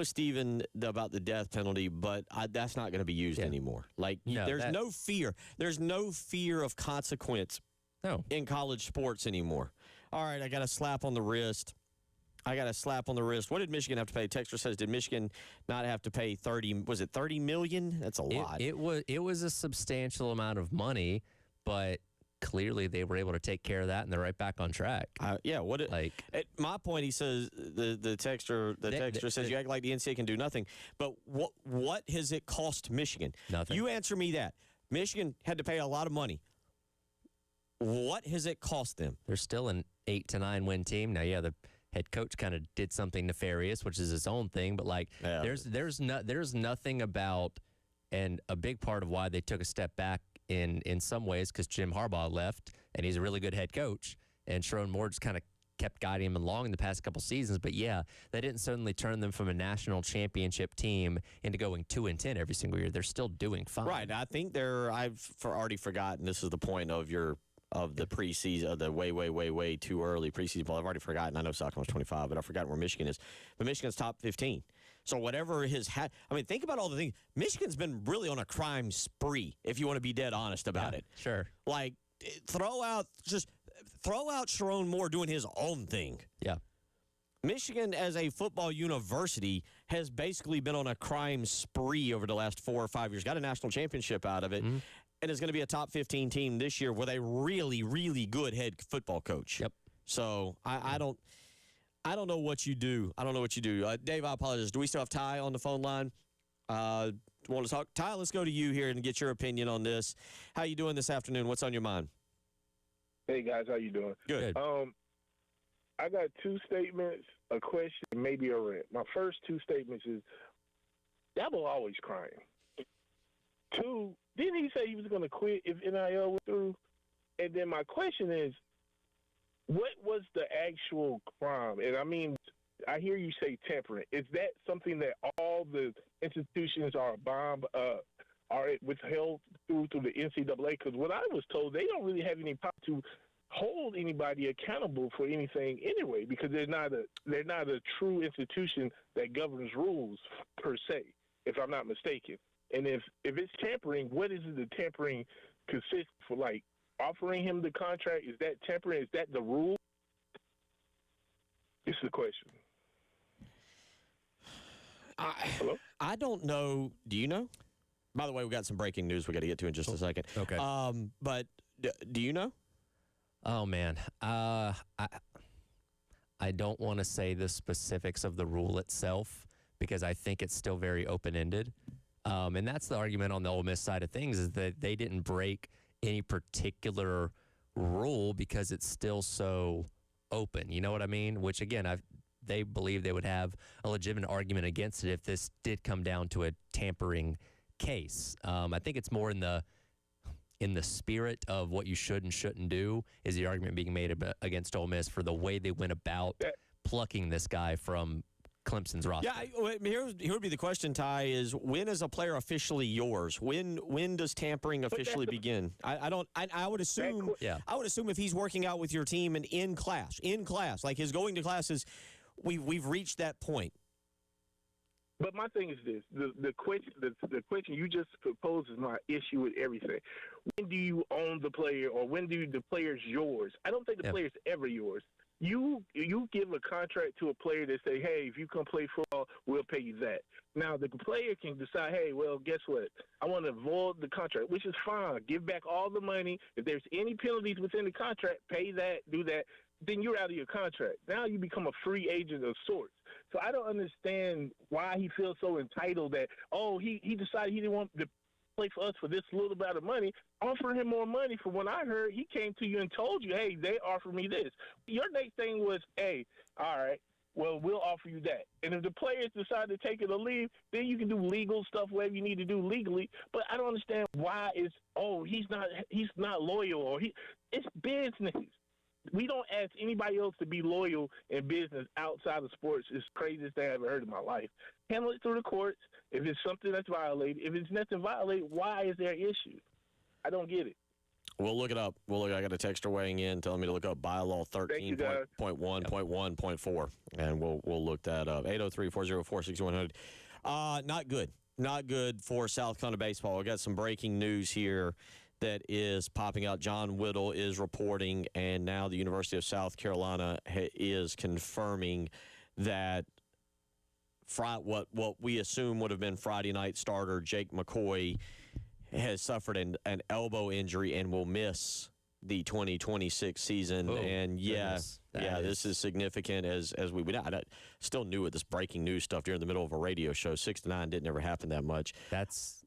Stephen about the death penalty, but that's not going to be used anymore. Like, there's no fear. There's no fear of consequence in college sports anymore. All right, I got a slap on the wrist. What did Michigan have to pay? Texter says, did Michigan not have to pay $30 million? That's a lot. It was a substantial amount of money, but clearly they were able to take care of that, and they're right back on track. At my point, he says the texter says you act like the NCAA can do nothing. But what has it cost Michigan? Nothing. You answer me that. Michigan had to pay a lot of money. What has it cost them? They're still an 8 to 9 win team. Now, the head coach kind of did something nefarious, which is its own thing. But there's nothing about, and a big part of why they took a step back in some ways, because Jim Harbaugh left, and he's a really good head coach, and Sharon Moore just kind of kept guiding him along in the past couple seasons. But they didn't suddenly turn them from a national championship team into going 2-10 every single year. They're still doing fine. Right. I think I've already forgotten. This is the point of the preseason, of the way too early preseason ball. I've already forgotten. I know Sockham's 25, but I've forgotten where Michigan is. But Michigan's top 15. So whatever think about all the things. Michigan's been really on a crime spree, if you want to be dead honest about it. Sure. Like, throw out Sharon Moore doing his own thing. Yeah. Michigan, as a football university, has basically been on a crime spree over the last 4 or 5 years. Got a national championship out of it. Mm-hmm. And is going to be a top 15 team this year with a really, really good head football coach. Yep. So I don't know what you do. Dave, I apologize. Do we still have Ty on the phone line? Want to talk? Ty, let's go to you here and get your opinion on this. How you doing this afternoon? What's on your mind? Hey, guys. How you doing? Good. I got 2 statements, a question, and maybe a rant. My first 2 statements is, Dabo always crying. 2, didn't he say he was going to quit if NIL went through? And then my question is, what was the actual crime? And I mean, I hear you say tampering. Is that something that all the institutions are withheld through the NCAA? Because what I was told, they don't really have any power to hold anybody accountable for anything anyway, because they're not a true institution that governs rules per se, if I'm not mistaken. And if it's tampering, what is it the tampering consists for? Like, offering him the contract, is that tampering? Is that the rule? It's the question. Hello? I don't know. Do you know? By the way, we got some breaking news we got to get to in just a second. Okay. But do you know? Oh, man. I don't want to say the specifics of the rule itself, because I think it's still very open-ended. And that's the argument on the Ole Miss side of things, is that they didn't break any particular rule because it's still so open. You know what I mean? Which, again, they believe they would have a legitimate argument against it if this did come down to a tampering case. I think it's more in the spirit of what you should and shouldn't do is the argument being made against Ole Miss for the way they went about plucking this guy from Clemson's roster. Yeah, here would be the question, Ty, is when is a player officially yours? When does tampering officially begin? I would assume if he's working out with your team and in class, like his going to classes, we've reached that point. But my thing is this: the question you just proposed is my issue with everything. When do you own the player, or when do the player's yours? I don't think the player's ever yours. You give a contract to a player that say, hey, if you come play football, we'll pay you that. Now, the player can decide, hey, well, guess what? I want to void the contract, which is fine. Give back all the money. If there's any penalties within the contract, pay that, do that. Then you're out of your contract. Now you become a free agent of sorts. So I don't understand why he feels so entitled that, he decided he didn't want to play for us for this little amount of money. Offer him more money. From what I heard, he came to you and told you, hey, they offered me this. Your next thing was, hey, all right, well, we'll offer you that. And if the players decide to take it or leave, then you can do legal stuff, whatever you need to do legally. But I don't understand why he's not loyal, or it's business. We don't ask anybody else to be loyal in business outside of sports. It's the craziest thing I've ever heard in my life. Handle it through the courts. If it's something that's violated, if it's nothing violated, why is there an issue? I don't get it. We'll look it up. I got a texter weighing in telling me to look up bylaw 13.1.1.4, and we'll look that up. 803-404-6100. Not good. Not good for South Carolina baseball. We got some breaking news here that is popping out. John Whittle is reporting, and now the University of South Carolina is confirming that what we assume would have been Friday night starter Jake McCoy has suffered an elbow injury and will miss the 2026 season. This is significant as I still new at this breaking news stuff during the middle of a radio show. 6 to 9 didn't ever happen that much. That's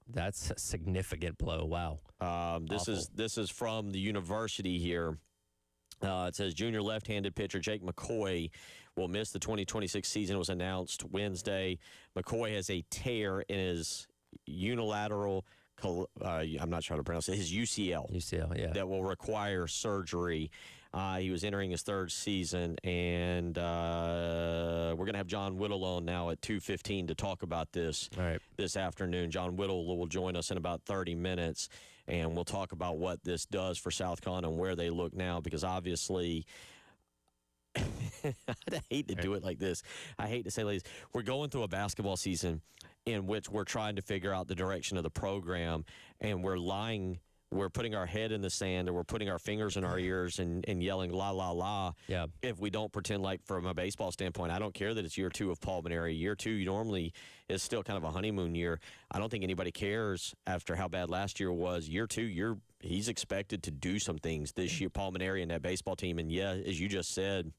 a significant blow. Wow. This is from the university here. It says junior left-handed pitcher Jake McCoy will miss the 2026 season. It was announced Wednesday. McCoy has a tear in his unilateral, I'm not trying to pronounce it, his UCL. UCL, yeah. That will require surgery. He was entering his third season, and we're going to have John Whittle on now at 2:15 to talk about this this afternoon. John Whittle will join us in about 30 minutes, and we'll talk about what this does for South Carolina and where they look now, because obviously I hate to do it like this. I hate to say like this. We're going through a basketball season in which we're trying to figure out the direction of the program, and we're putting our head in the sand, or we're putting our fingers in our ears and yelling la la la. Yeah. If we don't pretend like, from a baseball standpoint, I don't care that it's year 2 of Paul Maneri. Year 2 normally is still kind of a honeymoon year. I don't think anybody cares after how bad last year was. Year 2, he's expected to do some things this year, Paul Maneri and that baseball team. And yeah, as you just said,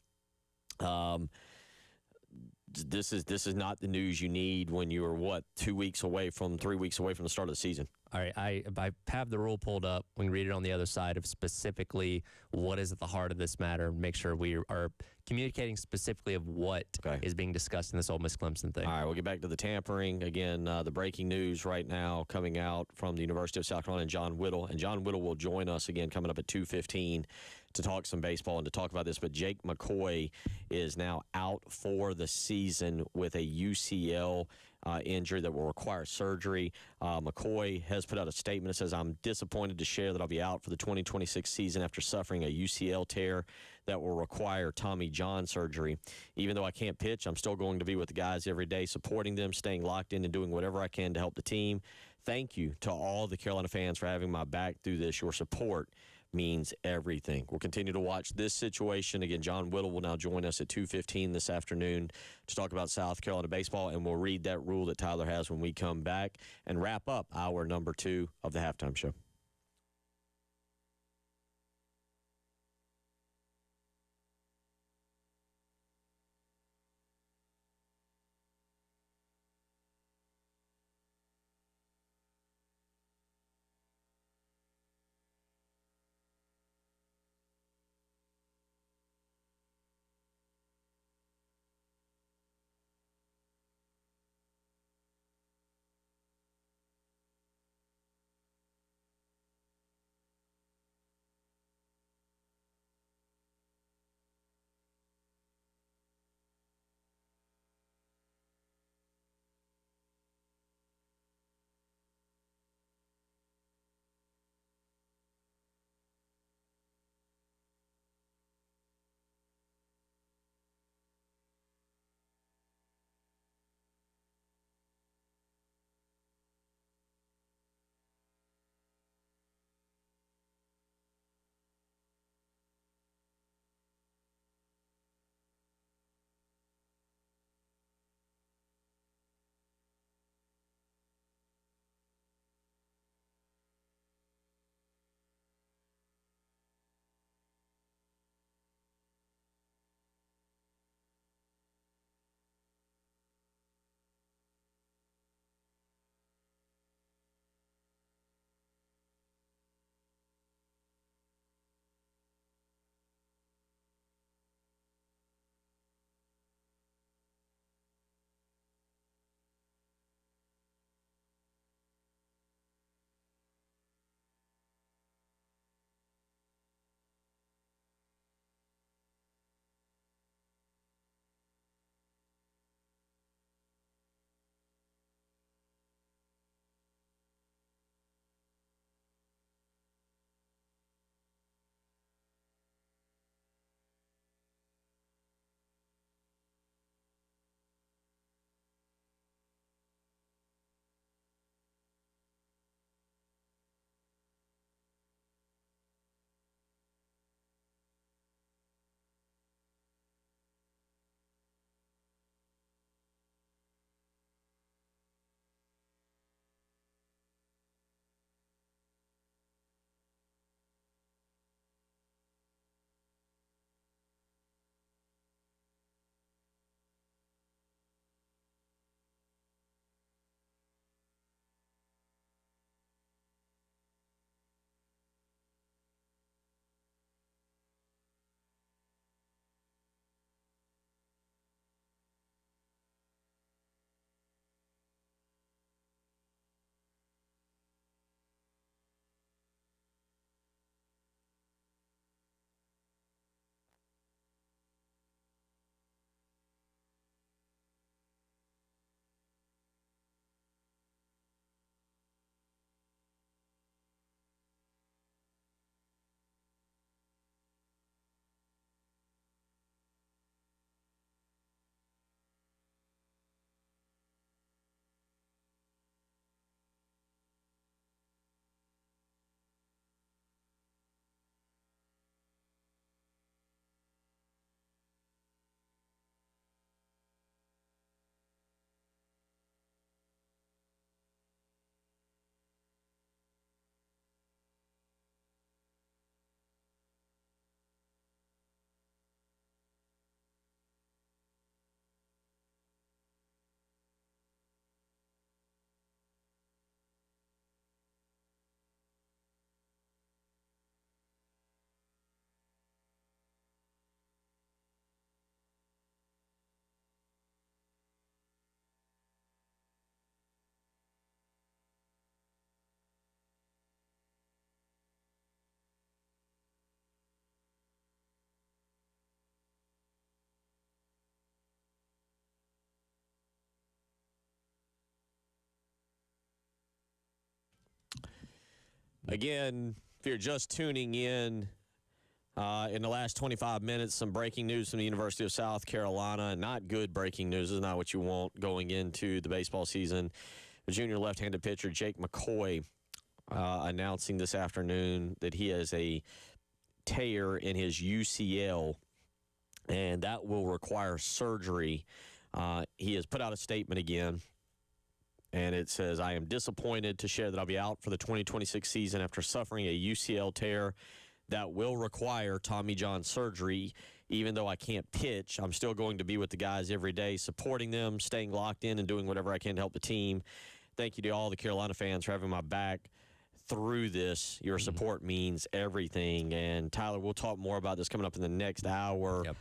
this is not the news you need when you are 3 weeks away from the start of the season. All right, I have the rule pulled up. We can read it on the other side of specifically what is at the heart of this matter. Make sure we are communicating specifically of what is being discussed in this Ole Miss Clemson thing. All right, we'll get back to the tampering. Again, the breaking news right now coming out from the University of South Carolina and John Whittle. And John Whittle will join us again coming up at 2:15 to talk some baseball and to talk about this. But Jake McCoy is now out for the season with a UCL injury that will require surgery. McCoy has put out a statement that says, I'm disappointed to share that I'll be out for the 2026 season after suffering a UCL tear that will require Tommy John surgery. Even though I can't pitch, I'm still going to be with the guys every day, supporting them, staying locked in, and doing whatever I can to help the team. Thank you to all the Carolina fans for having my back through this. Your support means everything. We'll continue to watch this situation. Again, John Whittle will now join us at 2:15 this afternoon to talk about South Carolina baseball, and we'll read that rule that Tyler has when we come back and wrap up hour number 2 of the Halftime Show. Again, if you're just tuning in the last 25 minutes, some breaking news from the University of South Carolina. Not good breaking news. This is not what you want going into the baseball season. The junior left-handed pitcher Jake McCoy announcing this afternoon that he has a tear in his UCL, and that will require surgery. He has put out a statement again, and it says, "I am disappointed to share that I'll be out for the 2026 season after suffering a UCL tear that will require Tommy John surgery. Even though I can't pitch, I'm still going to be with the guys every day, supporting them, staying locked in, and doing whatever I can to help the team. Thank you to all the Carolina fans for having my back through this. Your support means everything." And Tyler, we'll talk more about this coming up in the next hour. Yep.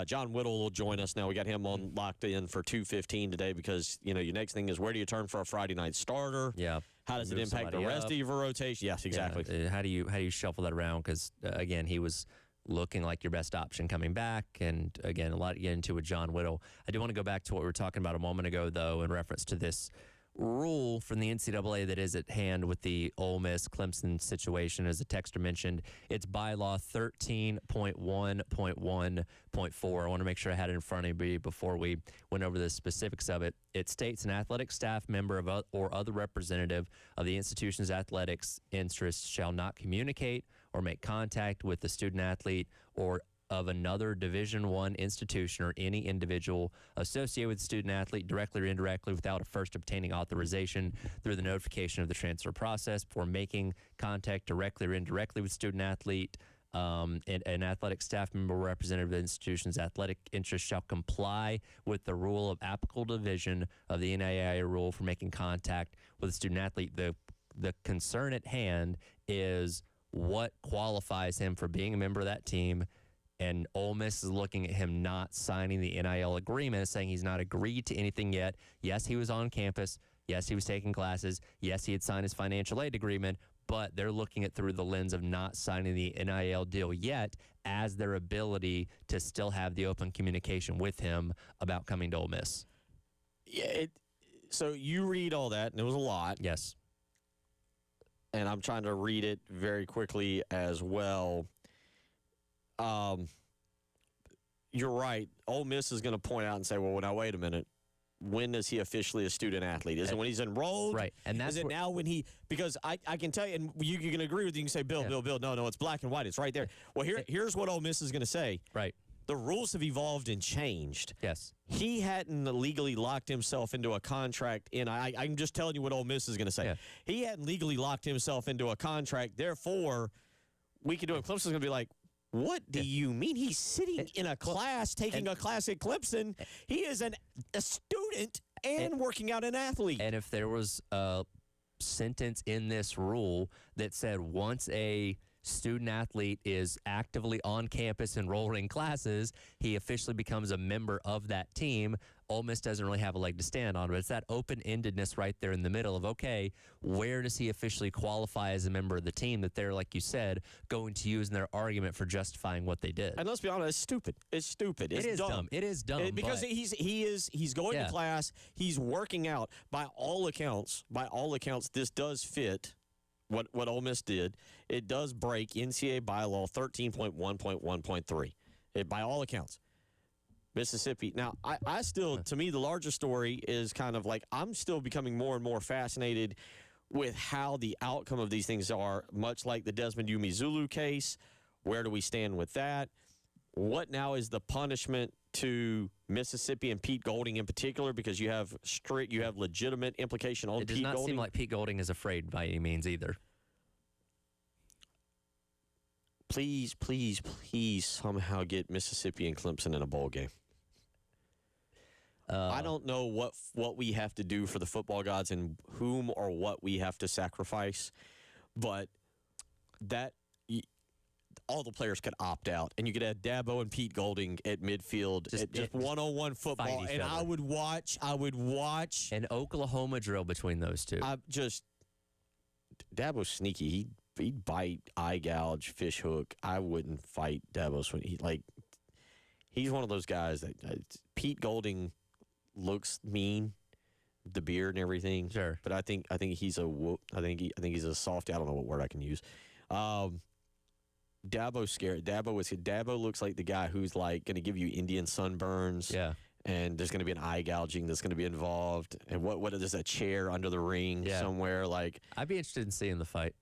John Whittle will join us now. We got him on locked in for 2:15 today because, your next thing is, where do you turn for a Friday night starter? Yeah. How does it Move impact the somebody rest up. of your rotation? Yes, exactly. Yeah. How do you shuffle that around? Because, again, he was looking like your best option coming back. And, again, a lot to get into with John Whittle. I do want to go back to what we were talking about a moment ago, though, in reference to this rule from the NCAA that is at hand with the Ole Miss Clemson situation. As the texter mentioned, it's bylaw 13.1.1.4. I want to make sure I had it in front of me before we went over the specifics of it. It states an athletic staff member or other representative of the institution's athletics interests shall not communicate or make contact with the student athlete or of another Division I institution or any individual associated with the student athlete directly or indirectly without first obtaining authorization through the notification of the transfer process for making contact directly or indirectly with student athlete. And an athletic staff member or representative of the institution's athletic interest shall comply with the rule of applicable division of the NAIA rule for making contact with a student athlete. The concern at hand is what qualifies him for being a member of that team. And Ole Miss is looking at him not signing the NIL agreement, saying he's not agreed to anything yet. Yes, he was on campus. Yes, he was taking classes. Yes, he had signed his financial aid agreement. But they're looking at through the lens of not signing the NIL deal yet as their ability to still have the open communication with him about coming to Ole Miss. Yeah. So you read all that, and it was a lot. Yes. And I'm trying to read it very quickly as well. You're right. Ole Miss is going to point out and say, well, now, wait a minute. When is he officially a student athlete? Is it when he's enrolled? Right. And that's is it now when he – because I can tell you, and you can agree with you. You can say, Bill, no, it's black and white. It's right there. Well, here's what Ole Miss is going to say. Right. The rules have evolved and changed. Yes. He hadn't legally locked himself into a contract. I'm just telling you what Ole Miss is going to say. Yeah. He hadn't legally locked himself into a contract. Therefore, we could do it. Clemson's going to be like, what do you mean? He's sitting in a class, taking a class at Clemson. He is a student and working out an athlete. And if there was a sentence in this rule that said once a student athlete is actively on campus enrolled in classes, he officially becomes a member of that team, Ole Miss doesn't really have a leg to stand on. But it's that open-endedness right there in the middle of, okay, where does he officially qualify as a member of the team that they're, like you said, going to use in their argument for justifying what they did? And let's be honest, it's stupid. It's stupid. It's dumb. It is dumb. Because he's going to class. He's working out. By all accounts, this does fit what Ole Miss did. It does break NCAA bylaw 13.1.1.3. By all accounts. Mississippi. Now, I still, to me, the larger story is kind of like I'm still becoming more and more fascinated with how the outcome of these things are, much like the Desmond Umizulu case. Where do we stand with that? What now is the punishment to Mississippi and Pete Golding in particular? Because you have legitimate implication on Pete Golding. It does not seem like Pete Golding is afraid by any means either. Please, please, please somehow get Mississippi and Clemson in a bowl game. I don't know what we have to do for the football gods and whom or what we have to sacrifice, but all the players could opt out, and you could have Dabo and Pete Golding at midfield, just one-on-one football, and I would watch an Oklahoma drill between those two. Dabo's sneaky. He'd bite, eye gouge, fish hook. I wouldn't fight Dabo. He's one of those guys that Pete Golding looks mean, the beard and everything. Sure. But I think he's I think he's a softy. I don't know what word I can use. Dabo's scary. Dabo looks like the guy who's like going to give you Indian sunburns. Yeah. And there's going to be an eye gouging that's going to be involved. And what is a chair under the ring somewhere? Like, I'd be interested in seeing the fight.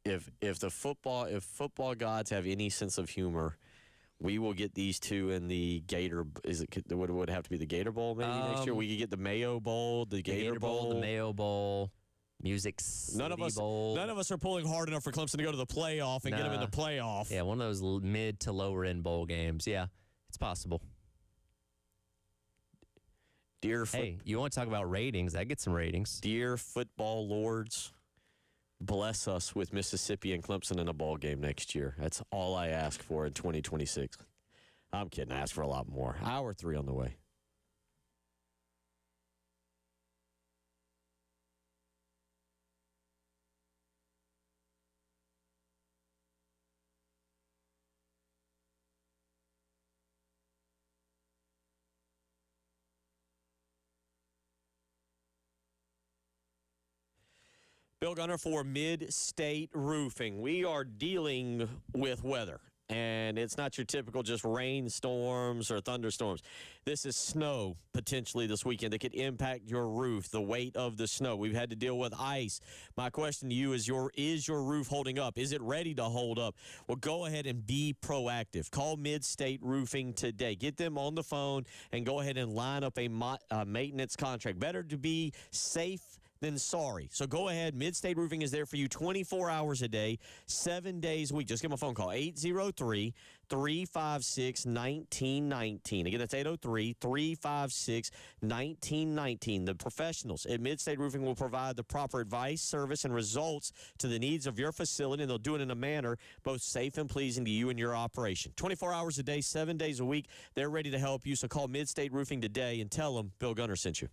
If football gods have any sense of humor, we will get these two in the Gator. Would it have to be the Gator Bowl maybe next year? We could get the Mayo Bowl, the Gator Bowl, the Mayo Bowl, Music City Bowl. None of us are pulling hard enough for Clemson to go to the playoff and get them in the playoff. Yeah, one of those mid to lower end bowl games. Yeah, it's possible. Hey, you want to talk about ratings? I get some ratings. Dear football lords, bless us with Mississippi and Clemson in a ball game next year. That's all I ask for in 2026. I'm kidding. I ask for a lot more. Hour 3 on the way. Bill Gunner for Mid-State Roofing. We are dealing with weather, and it's not your typical just rainstorms or thunderstorms. This is snow potentially this weekend that could impact your roof, the weight of the snow. We've had to deal with ice. My question to you is your roof holding up? Is it ready to hold up? Well, go ahead and be proactive. Call Mid-State Roofing today. Get them on the phone and go ahead and line up a maintenance contract. Better to be safe than sorry. So go ahead. Mid-State Roofing is there for you 24 hours a day, 7 days a week. Just give them a phone call, 803-356-1919. Again, that's 803-356-1919. The professionals at Mid-State Roofing will provide the proper advice, service, and results to the needs of your facility, and they'll do it in a manner both safe and pleasing to you and your operation. 24 hours a day, 7 days a week. They're ready to help you. So call Mid-State Roofing today and tell them Bill Gunner sent you.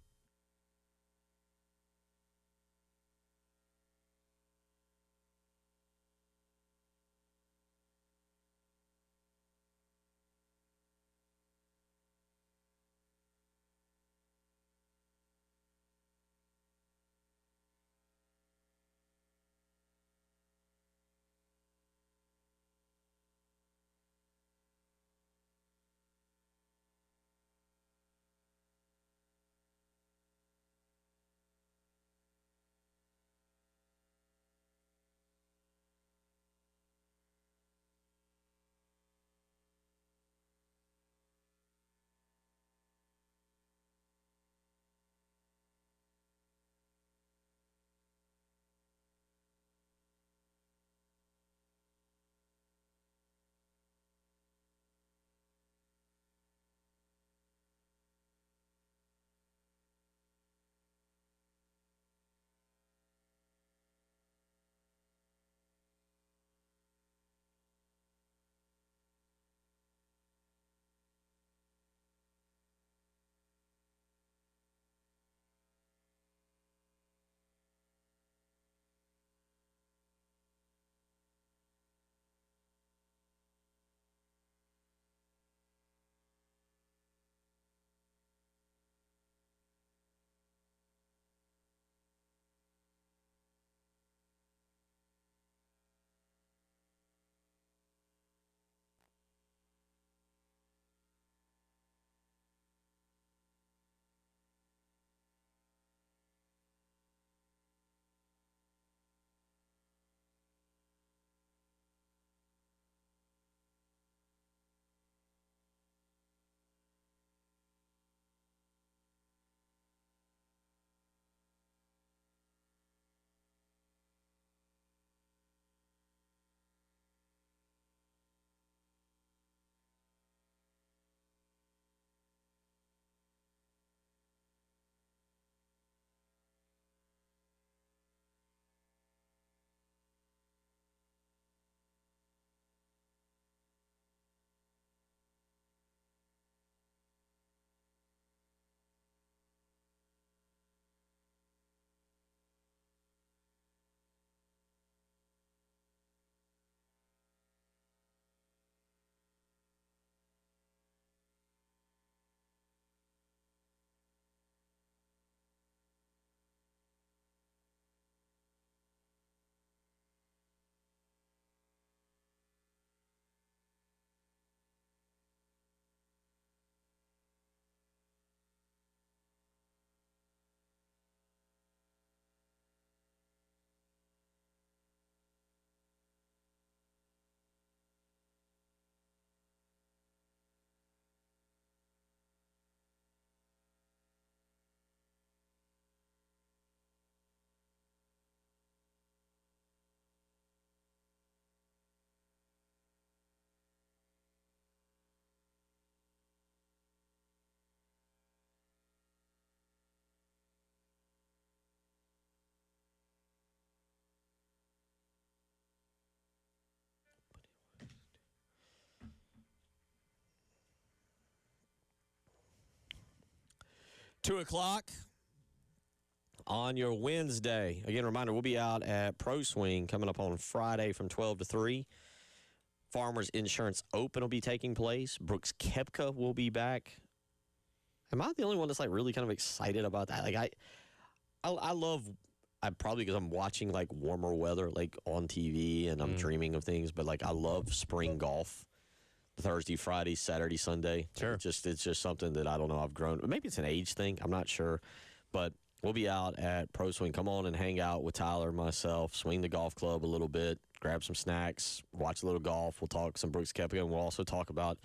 2 o'clock on your Wednesday. Again, reminder, we'll be out at Pro Swing coming up on Friday from 12 to 3. Farmers Insurance Open will be taking place. Brooks Koepka will be back. Am I the only one that's like really kind of excited about that? Like I love, probably because I'm watching like warmer weather like on TV and I'm dreaming of things, but like I love spring golf. Thursday, Friday, Saturday, Sunday. Sure. It's just something that I don't know. I've grown. Maybe it's an age thing. I'm not sure, but we'll be out at Pro Swing. Come on and hang out with Tyler and myself. Swing the golf club a little bit. Grab some snacks. Watch a little golf. We'll talk some Brooks Koepka, and we'll also talk about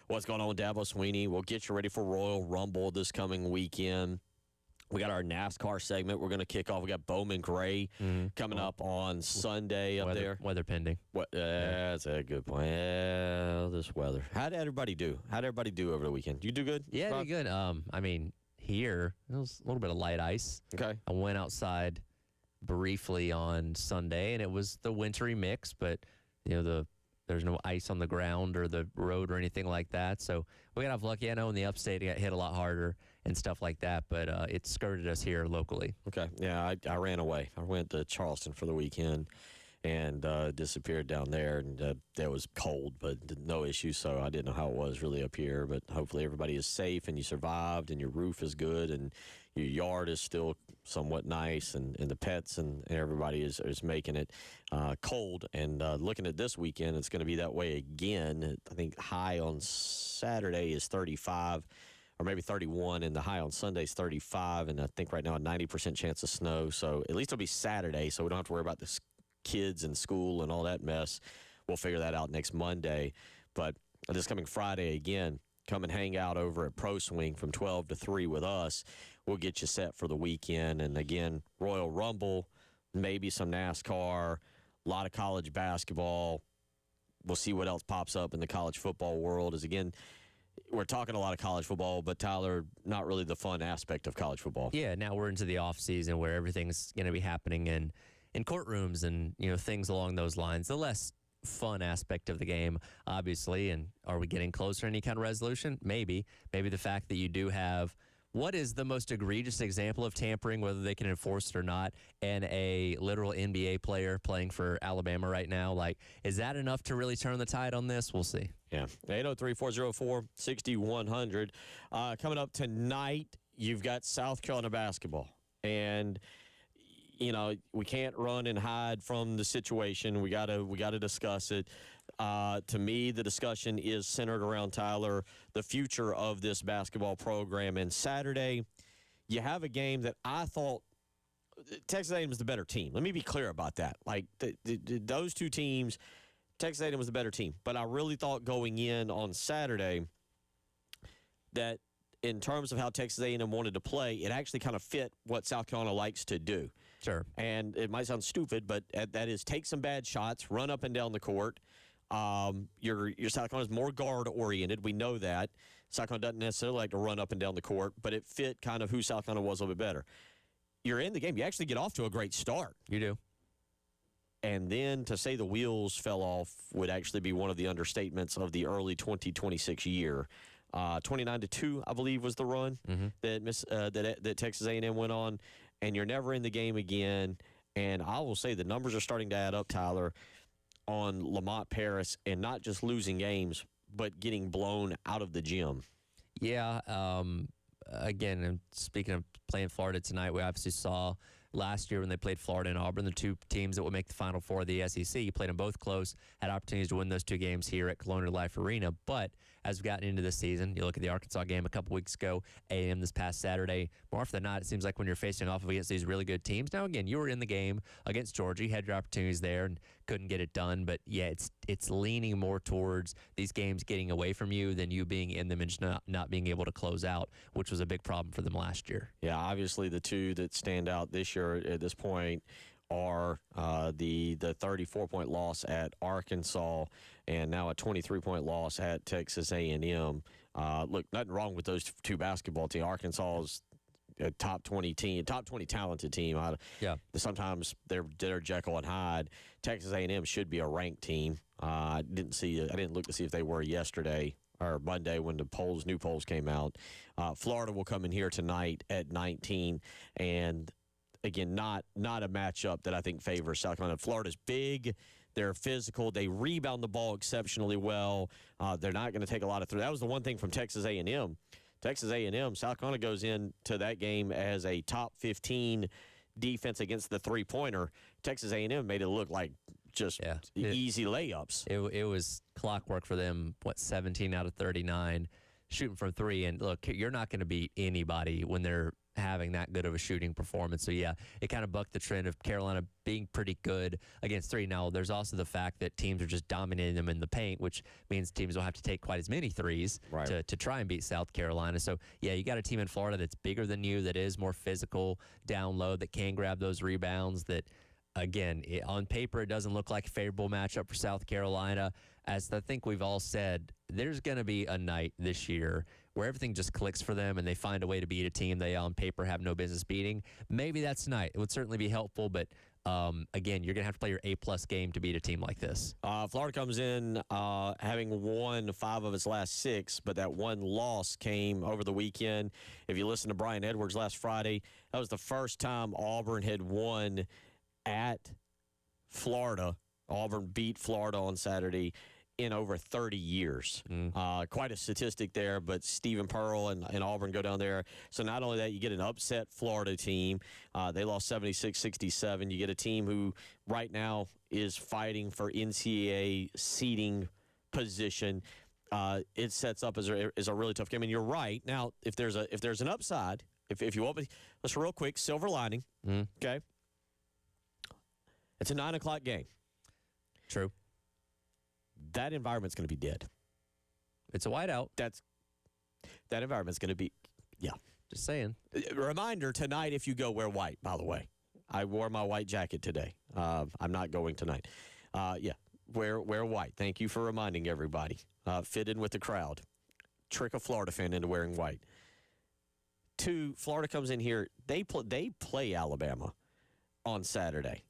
what's going on with Dabo Sweeney. We'll get you ready for Royal Rumble this coming weekend. We got our NASCAR segment. We're going to kick off. We got Bowman Gray coming up on Sunday up there. Weather pending. That's a good point. Well, this weather. How did everybody do? How did everybody do over the weekend? You do good? Yeah, I did good. I mean, here, it was a little bit of light ice. Okay. I went outside briefly on Sunday, and it was the wintry mix, but, there's no ice on the ground or the road or anything like that. So we got off lucky. I know in the upstate it got hit a lot harder and stuff like that, but it skirted us here locally. Okay. Yeah, I ran away. I went to Charleston for the weekend and disappeared down there, and it was cold, but no issue, so I didn't know how it was really up here. But hopefully everybody is safe and you survived and your roof is good and your yard is still somewhat nice, and the pets and everybody is making it cold. And looking at this weekend, it's going to be that way again. I think high on Saturday is 35 or maybe 31, and the high on Sunday is 35, and I think right now a 90% chance of snow. So at least it'll be Saturday, so we don't have to worry about the kids in school and all that mess. We'll figure that out next Monday. But this coming Friday, again, come and hang out over at Pro Swing from 12 to 3 with us. We'll get you set for the weekend. And, again, Royal Rumble, maybe some NASCAR, a lot of college basketball. We'll see what else pops up in the college football world. As, again, we're talking a lot of college football, but, Tyler, not really the fun aspect of college football. Yeah, now we're into the off season where everything's going to be happening in courtrooms and, things along those lines. The less fun aspect of the game, obviously. And are we getting closer to any kind of resolution? Maybe. Maybe the fact that you do have what is the most egregious example of tampering, whether they can enforce it or not, and a literal NBA player playing for Alabama right now? Like, is that enough to really turn the tide on this? We'll see. Yeah. 803-404-6100. Coming up tonight, you've got South Carolina basketball. And we can't run and hide from the situation. We gotta discuss it. To me, the discussion is centered around, Tyler, the future of this basketball program. And Saturday, you have a game that I thought Texas A&M was the better team. Let me be clear about that. Like those two teams, Texas A&M was the better team. But I really thought going in on Saturday that in terms of how Texas A&M wanted to play, it actually kind of fit what South Carolina likes to do. Sure. And it might sound stupid, but that is take some bad shots, run up and down the court. Your South Carolina is more guard-oriented. We know that. South Carolina doesn't necessarily like to run up and down the court, but it fit kind of who South Carolina was a little bit better. You're in the game. You actually get off to a great start. You do. And then to say the wheels fell off would actually be one of the understatements of the early 2026 year. 29-2, I believe, was the run that Texas A&M went on. And you're never in the game again. And I will say the numbers are starting to add up, Tyler, on Lamont Paris, and not just losing games, but getting blown out of the gym. Yeah. Again, and speaking of playing Florida tonight, we obviously saw last year when they played Florida and Auburn, the two teams that would make the Final Four of the SEC. You played them both close, had opportunities to win those two games here at Colonial Life Arena. But as we've gotten into this season, you look at the Arkansas game a couple weeks ago, A&M this past Saturday. More often than not, it seems like when you're facing off against these really good teams. Now, again, you were in the game against Georgia. You had your opportunities there and couldn't get it done. But, yeah, it's leaning more towards these games getting away from you than you being in them and just not being able to close out, which was a big problem for them last year. Yeah, obviously the two that stand out this year at this point are the 34-point loss at Arkansas and now a 23-point loss at Texas A&M. Look, nothing wrong with those two basketball teams. Arkansas is a top 20 team, top 20 talented team. Yeah. Sometimes they're Jekyll and Hyde. Texas A&M should be a ranked team. I didn't look to see if they were yesterday. or Monday when the new polls came out. Florida will come in here tonight at 19, and again, not a matchup that I think favors South Carolina. Florida's big. They're physical. They rebound the ball exceptionally well. They're not going to take a lot of through. That was the one thing from Texas A&M. Texas A&M, South Carolina goes into that game as a top 15 defense against the three-pointer. Texas A&M made it look like just easy layups. It was clockwork for them, 17 out of 39 shooting from three. And look, you're not going to beat anybody when they're having that good of a shooting performance. So, yeah, it kind of bucked the trend of Carolina being pretty good against three. Now, there's also the fact that teams are just dominating them in the paint, which means teams don't have to take quite as many threes to try and beat South Carolina. So, yeah, you got a team in Florida that's bigger than you, that is more physical down low, that can grab those rebounds, that, again, on paper, it doesn't look like a favorable matchup for South Carolina. As I think we've all said, there's going to be a night this year where everything just clicks for them and they find a way to beat a team they on paper have no business beating. Maybe that's tonight. It would certainly be helpful, but again, you're going to have to play your A-plus game to beat a team like this. Florida comes in having won 5 of its last 6, but that one loss came over the weekend. If you listen to Brian Edwards last Friday, that was the first time Auburn had won at Florida. Auburn beat Florida on Saturday in over 30 years. Quite a statistic there, but Stephen Pearl and Auburn go down there. So not only that, you get an upset Florida team. They lost 76-67. You get a team who right now is fighting for NCAA seeding position. It sets up as a really tough game. And you're right. Now, if there's an upside, if you want me, let's real quick, silver lining, okay? It's a 9 o'clock game. True. That environment's going to be dead. It's a whiteout. That environment's going to be, Just saying. Reminder, tonight, if you go, wear white, by the way. I wore my white jacket today. I'm not going tonight. Wear white. Thank you for reminding everybody. Fit in with the crowd. Trick a Florida fan into wearing white. 2, Florida comes in here. They play Alabama on Saturday.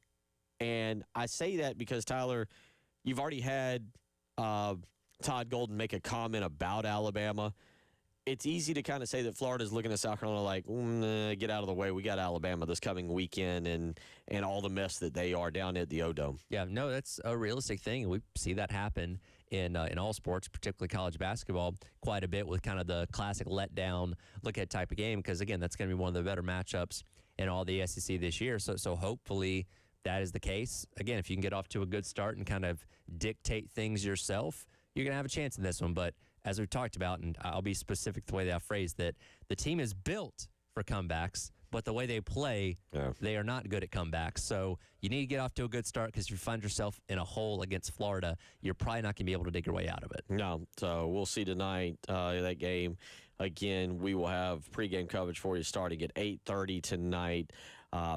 And I say that because, Tyler, you've already had Todd Golden make a comment about Alabama. It's easy to kind of say that Florida's looking at South Carolina like, get out of the way. We got Alabama this coming weekend and all the mess that they are down at the O-Dome. Yeah, no, that's a realistic thing. We see that happen in all sports, particularly college basketball, quite a bit with kind of the classic letdown look-at type of game because, again, that's going to be one of the better matchups in all the SEC this year. So hopefully that is the case. Again, if you can get off to a good start and kind of dictate things yourself, you're going to have a chance in this one. But as we've talked about, and I'll be specific the way that I phrased that, the team is built for comebacks, but the way they play, they are not good at comebacks. So you need to get off to a good start because if you find yourself in a hole against Florida, you're probably not going to be able to dig your way out of it. No, so we'll see tonight that game. Again, we will have pregame coverage for you starting at 8:30 tonight.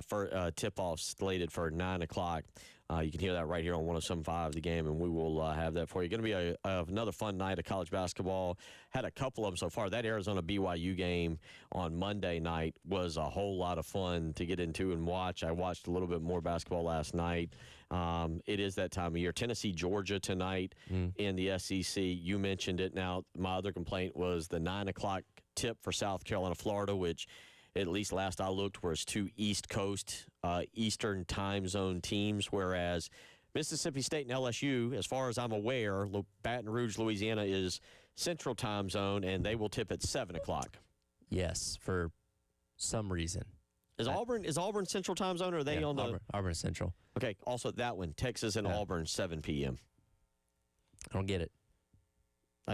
For tip-off slated for 9 o'clock. You can hear that right here on 107.5 The Game, and we will have that for you. Going to be another fun night of college basketball. Had a couple of them so far. That Arizona-BYU game on Monday night was a whole lot of fun to get into and watch. I watched a little bit more basketball last night. It is that time of year. Tennessee-Georgia tonight in the SEC. You mentioned it. Now, my other complaint was the 9 o'clock tip for South Carolina-Florida, which – at least last I looked, was 2 East Coast, Eastern time zone teams, whereas Mississippi State and LSU, as far as I'm aware, Baton Rouge, Louisiana is Central time zone, and they will tip at 7 o'clock. Yes, for some reason. Is Auburn Central time zone, or are they on the... Auburn Central. Okay, also that one, Texas and Auburn, 7 p.m. I don't get it.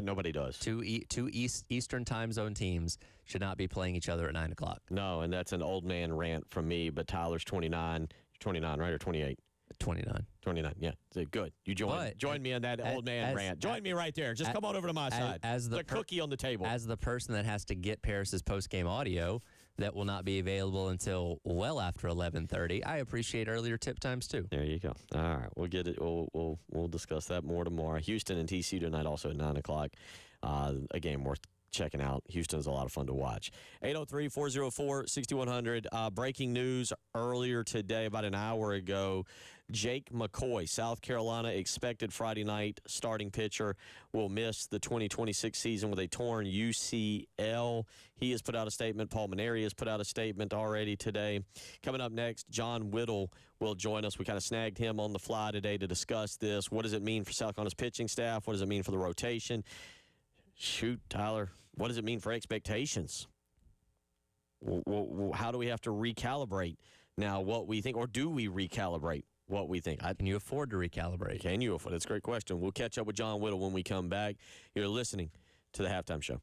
Nobody does. Two Eastern time zone teams should not be playing each other at 9 o'clock. No, and that's an old man rant from me, but Tyler's 29. You're 29, right, or 28? 29. 29, yeah. Good. You join me on that old man rant. Join me right there. Just come on over to my side. As the cookie on the table. As the person that has to get Paris's post-game audio that will not be available until well after 11:30, I appreciate earlier tip times too. There you go. All right, we'll get it. We'll discuss that more tomorrow. Houston and TCU tonight also at 9 o'clock. A game worth checking out. Houston's a lot of fun to watch. 803-404-6100. Breaking news earlier today, about an hour ago. Jake McCoy, South Carolina, expected Friday night starting pitcher, will miss the 2026 season with a torn UCL. He has put out a statement. Paul Maneri has put out a statement already today. Coming up next, John Whittle will join us. We kind of snagged him on the fly today to discuss this. What does it mean for South Carolina's pitching staff? What does it mean for the rotation? Shoot, Tyler, what does it mean for expectations? How do we have to recalibrate now what we think, or do we recalibrate what we think? Can you afford to recalibrate? Can you afford? That's a great question. We'll catch up with John Whittle when we come back. You're listening to the Halftime Show.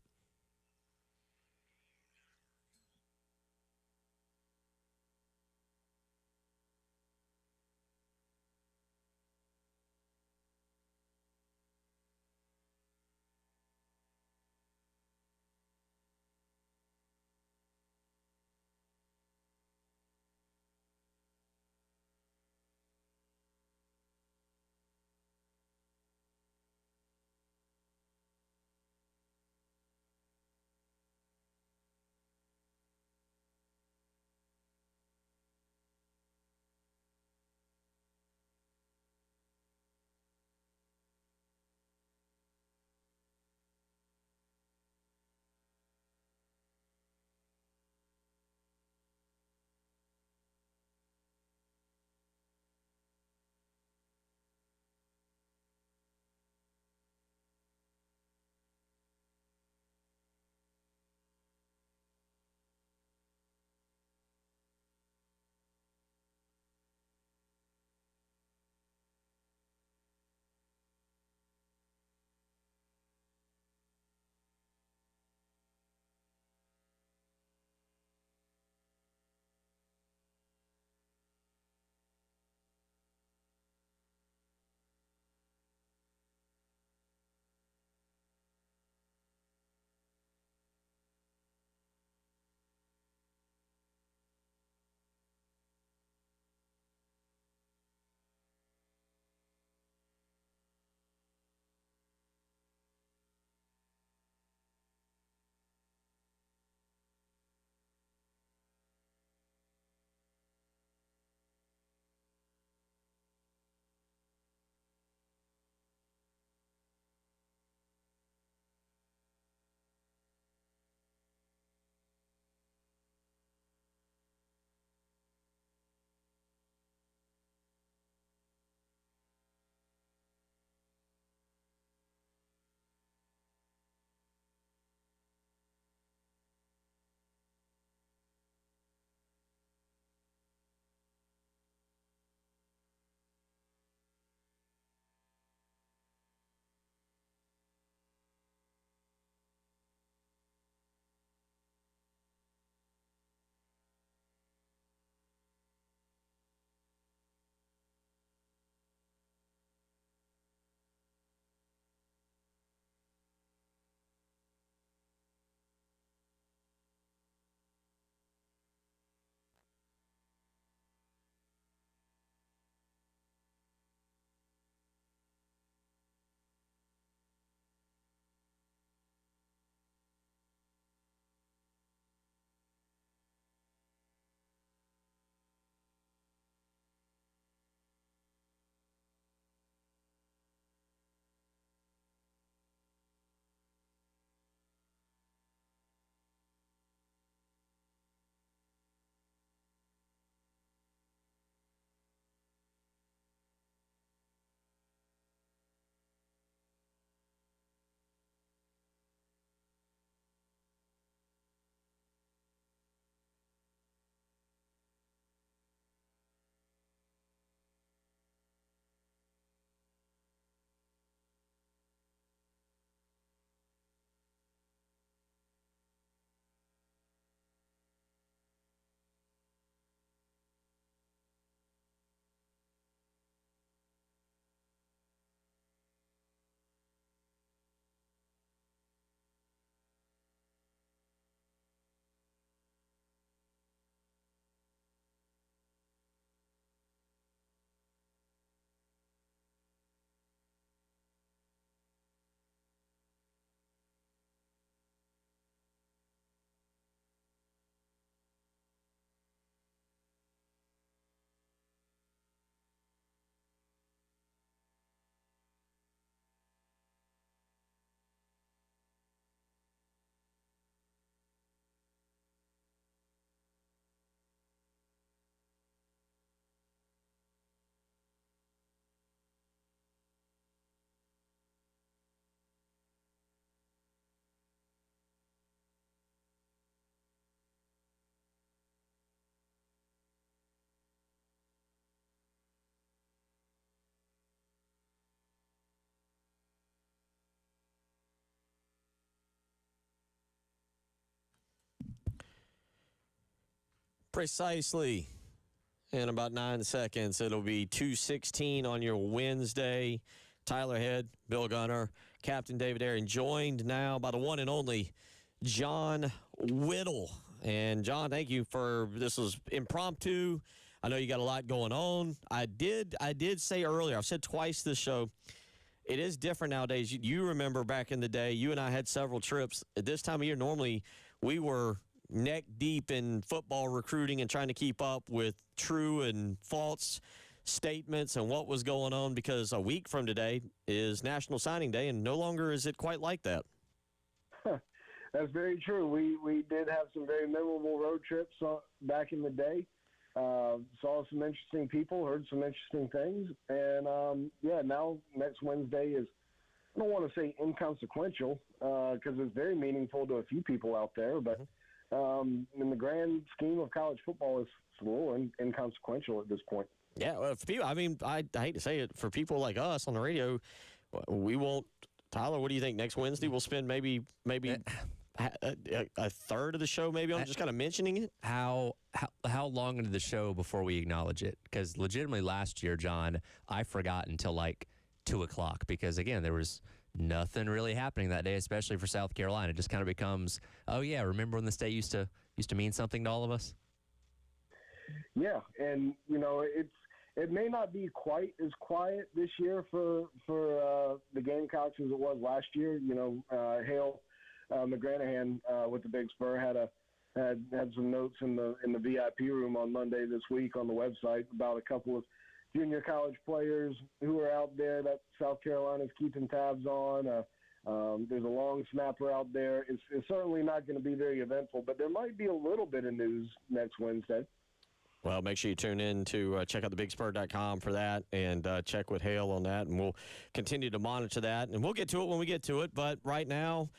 Precisely. In about 9 seconds, it'll be 2:16 on your Wednesday. Tyler Head, Bill Gunner, Captain David Aaron, joined now by the one and only John Whittle. And John, thank you for this. Was impromptu. I know you got a lot going on. I did say earlier, I've said twice this show, it is different nowadays. You remember back in the day, you and I had several trips. At this time of year, normally we were neck deep in football recruiting and trying to keep up with true and false statements and what was going on, because a week from today is National Signing Day, and no longer is it quite like that. That's very true. We did have some very memorable road trips back in the day. Saw some interesting people, heard some interesting things, and now next Wednesday is, I don't want to say inconsequential because it's very meaningful to a few people out there, but in the grand scheme of college football, it's a little inconsequential at this point. Yeah, well, for people, I mean, I hate to say it, for people like us on the radio, we won't. Tyler, what do you think? Next Wednesday we'll spend maybe a third of the show maybe on just kind of mentioning it? How long into the show before we acknowledge it? Because legitimately last year, John, I forgot until like 2 o'clock because, again, there was nothing really happening that day, especially for South Carolina. It just kind of becomes, oh, yeah, remember when this day used to mean something to all of us? Yeah, and, it may not be quite as quiet this year for the Gamecocks as it was last year. Hale McGranahan with the Big Spur had some notes in the VIP room on Monday this week on the website about a couple of junior college players who are out there that South Carolina's keeping tabs on. There's a long snapper out there. It's certainly not going to be very eventful, but there might be a little bit of news next Wednesday. Well, make sure you tune in to check out thebigspur.com for that and check with Hale on that, and we'll continue to monitor that, and we'll get to it when we get to it. But right now,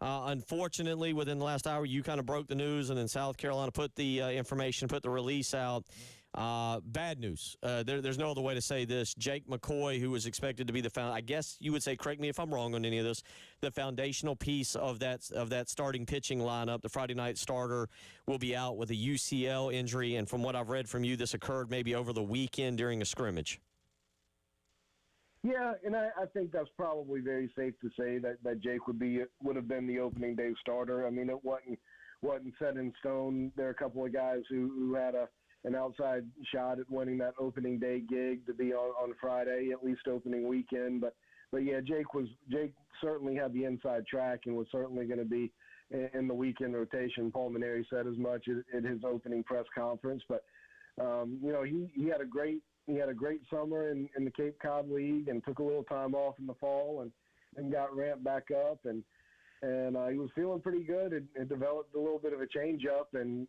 unfortunately, within the last hour, you kind of broke the news, and then South Carolina put the information, put the release out. Bad news. There's no other way to say this. Jake McCoy, who was expected to be I guess you would say, correct me if I'm wrong on any of this, the foundational piece of that starting pitching lineup, the Friday night starter, will be out with a UCL injury. And from what I've read from you, this occurred maybe over the weekend during a scrimmage. Yeah, and I think that's probably very safe to say that Jake would have been the opening day starter. I mean, it wasn't set in stone. There are a couple of guys who had an outside shot at winning that opening day gig to be on Friday, at least opening weekend. But yeah, Jake certainly had the inside track and was certainly going to be in the weekend rotation. Paul Maneri said as much at his opening press conference. But he had a great summer in the Cape Cod League and took a little time off in the fall and got ramped back up and he was feeling pretty good. It developed a little bit of a change-up and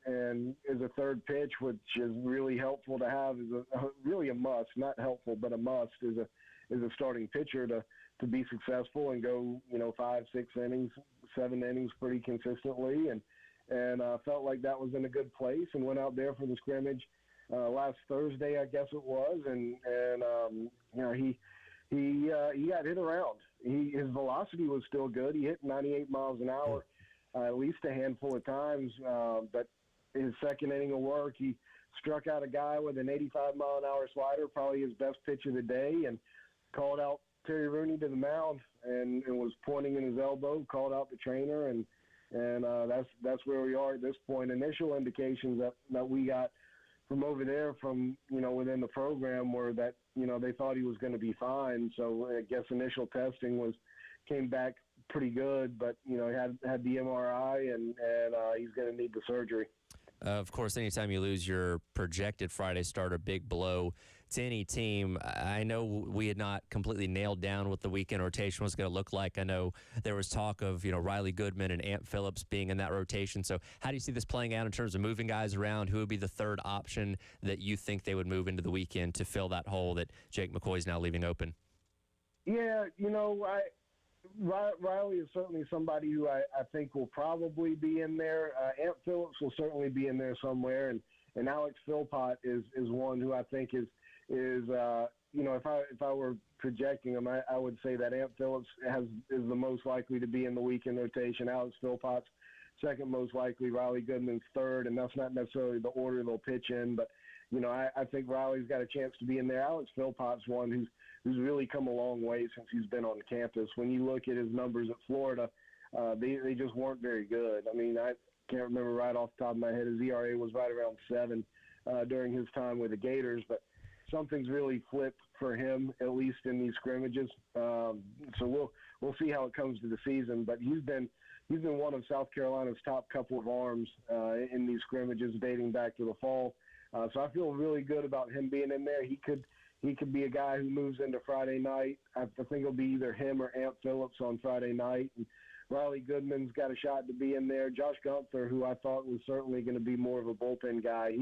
is a third pitch, which is really helpful to have, is really a must, not helpful, but a must is a starting pitcher to be successful and go 5, 6 innings, 7 innings pretty consistently, and felt like that was in a good place and went out there for the scrimmage last Thursday, I guess it was, and he got hit around. His velocity was still good. He hit 98 miles an hour at least a handful of times, but his second inning of work, he struck out a guy with an 85-mile-an-hour slider, probably his best pitch of the day, and called out Terry Rooney to the mound and was pointing in his elbow, called out the trainer, and that's where we are at this point. Initial indications that we got from over there from, within the program were that, they thought he was going to be fine. So I guess initial testing came back pretty good, but, he had the MRI and he's going to need the surgery. Of course, anytime you lose your projected Friday starter, big blow to any team. I know we had not completely nailed down what the weekend rotation was going to look like. I know there was talk of, Riley Goodman and Ant Phillips being in that rotation. So how do you see this playing out in terms of moving guys around? Who would be the third option that you think they would move into the weekend to fill that hole that Jake McCoy is now leaving open? Yeah, Riley is certainly somebody who I think will probably be in there. Ant Phillips will certainly be in there somewhere, and Alex Philpott is one who I think is if I were projecting him, I would say that Ant Phillips is the most likely to be in the weekend rotation. Alex Philpott's second most likely. Riley Goodman's third, and that's not necessarily the order they'll pitch in. But, I think Riley's got a chance to be in there. Alex Philpott's one who's really come a long way since he's been on campus. When you look at his numbers at Florida, they just weren't very good. I mean, I can't remember right off the top of my head. His ERA was right around 7 during his time with the Gators, but something's really flipped for him, at least in these scrimmages. So we'll see how it comes to the season. But he's been one of South Carolina's top couple of arms in these scrimmages dating back to the fall. So I feel really good about him being in there. He could be a guy who moves into Friday night. I think it'll be either him or Amp Phillips on Friday night. And Riley Goodman's got a shot to be in there. Josh Gunther, who I thought was certainly going to be more of a bullpen guy,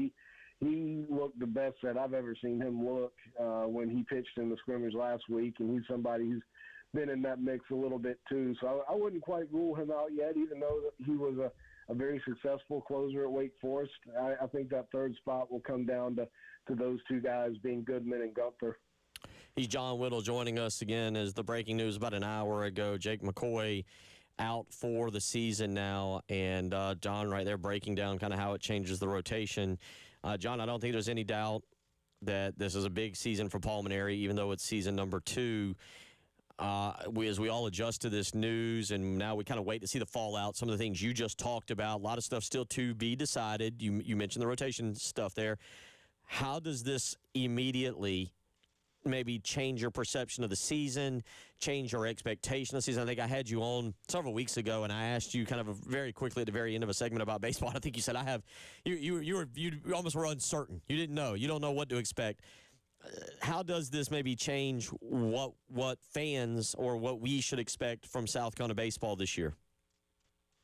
he looked the best that I've ever seen him look when he pitched in the scrimmage last week, and he's somebody who's been in that mix a little bit too. So I wouldn't quite rule him out yet, even though that he was a very successful closer at Wake Forest. I think that third spot will come down to those two guys being Goodman and Gunther. He's John Whittle joining us again as the breaking news about an hour ago. Jake McCoy out for the season now, and John right there breaking down kind of how it changes the rotation. John, I don't think there's any doubt that this is a big season for Paul Mainieri, even though it's season number 2. As we all adjust to this news, and now we kind of wait to see the fallout, some of the things you just talked about, a lot of stuff still to be decided. You mentioned the rotation stuff there. How does this immediately maybe change your perception of the season, change your expectation of the season? I think I had you on several weeks ago, and I asked you kind of very quickly at the very end of a segment about baseball. I think you said you almost were uncertain. You didn't know. You don't know what to expect. How does this maybe change what fans or what we should expect from South Carolina baseball this year?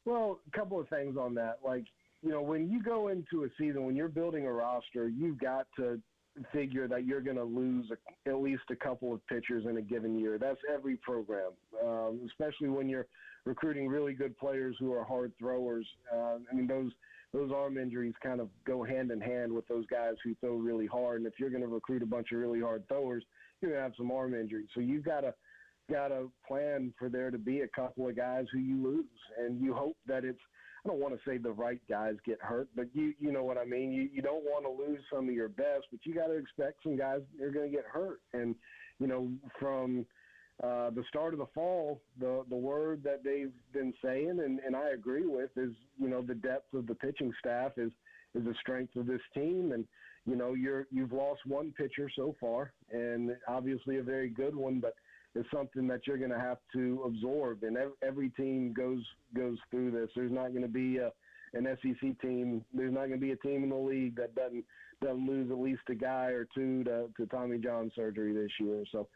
Well, a couple of things on that. When you go into a season, when you're building a roster, you've got to figure that you're going to lose at least a couple of pitchers in a given year. That's every program, especially when you're recruiting really good players who are hard throwers. Those arm injuries kind of go hand in hand with those guys who throw really hard. And if you're going to recruit a bunch of really hard throwers, you're going to have some arm injuries. So you've got to plan for there to be a couple of guys who you lose. And you hope that I don't want to say the right guys get hurt, but you know what I mean. You don't want to lose some of your best, but you got to expect some guys are going to get hurt. And, from the start of the fall, the word that they've been saying, and I agree with, is, the depth of the pitching staff is the strength of this team. And, you've lost one pitcher so far, and obviously a very good one, but it's something that you're going to have to absorb. And every team goes through this. There's not going to be an SEC team. There's not going to be a team in the league that doesn't lose at least a guy or two to Tommy John surgery this year. So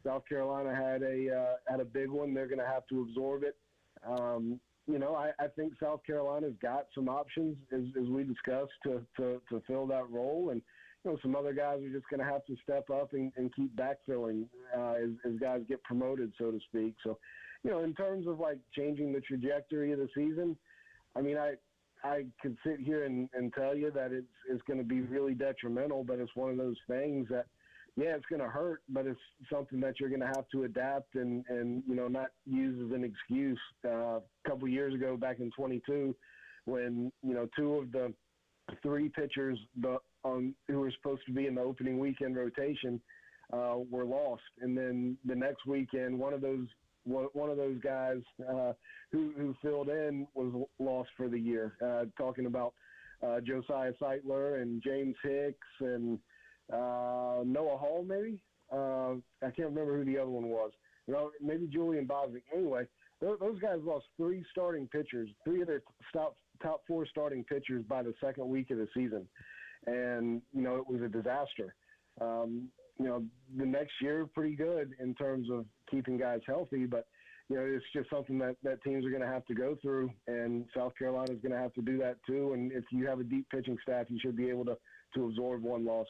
South Carolina had a big one. They're going to have to absorb it. I think South Carolina's got some options, as we discussed, to fill that role. And, some other guys are just going to have to step up and keep backfilling as guys get promoted, so to speak. So, in terms of, changing the trajectory of the season, I mean, I could sit here and tell you that it's going to be really detrimental, but it's one of those things that, yeah, it's going to hurt, but it's something that you're going to have to adapt and not use as an excuse. A couple of years ago, back in 22, when, 2 of the 3 pitchers who were supposed to be in the opening weekend rotation were lost. And then the next weekend, one of those guys who filled in was lost for the year. Talking about Josiah Seitler and James Hicks and Noah Hall, maybe. I can't remember who the other one was. Maybe Julian Boswick. Anyway, those guys lost 3 starting pitchers, 3 of their top 4 starting pitchers by the second week of the season. And, it was a disaster. The next year, pretty good in terms of keeping guys healthy, but, it's just something that teams are going to have to go through, and South Carolina is going to have to do that too. And if you have a deep pitching staff, you should be able to absorb one loss.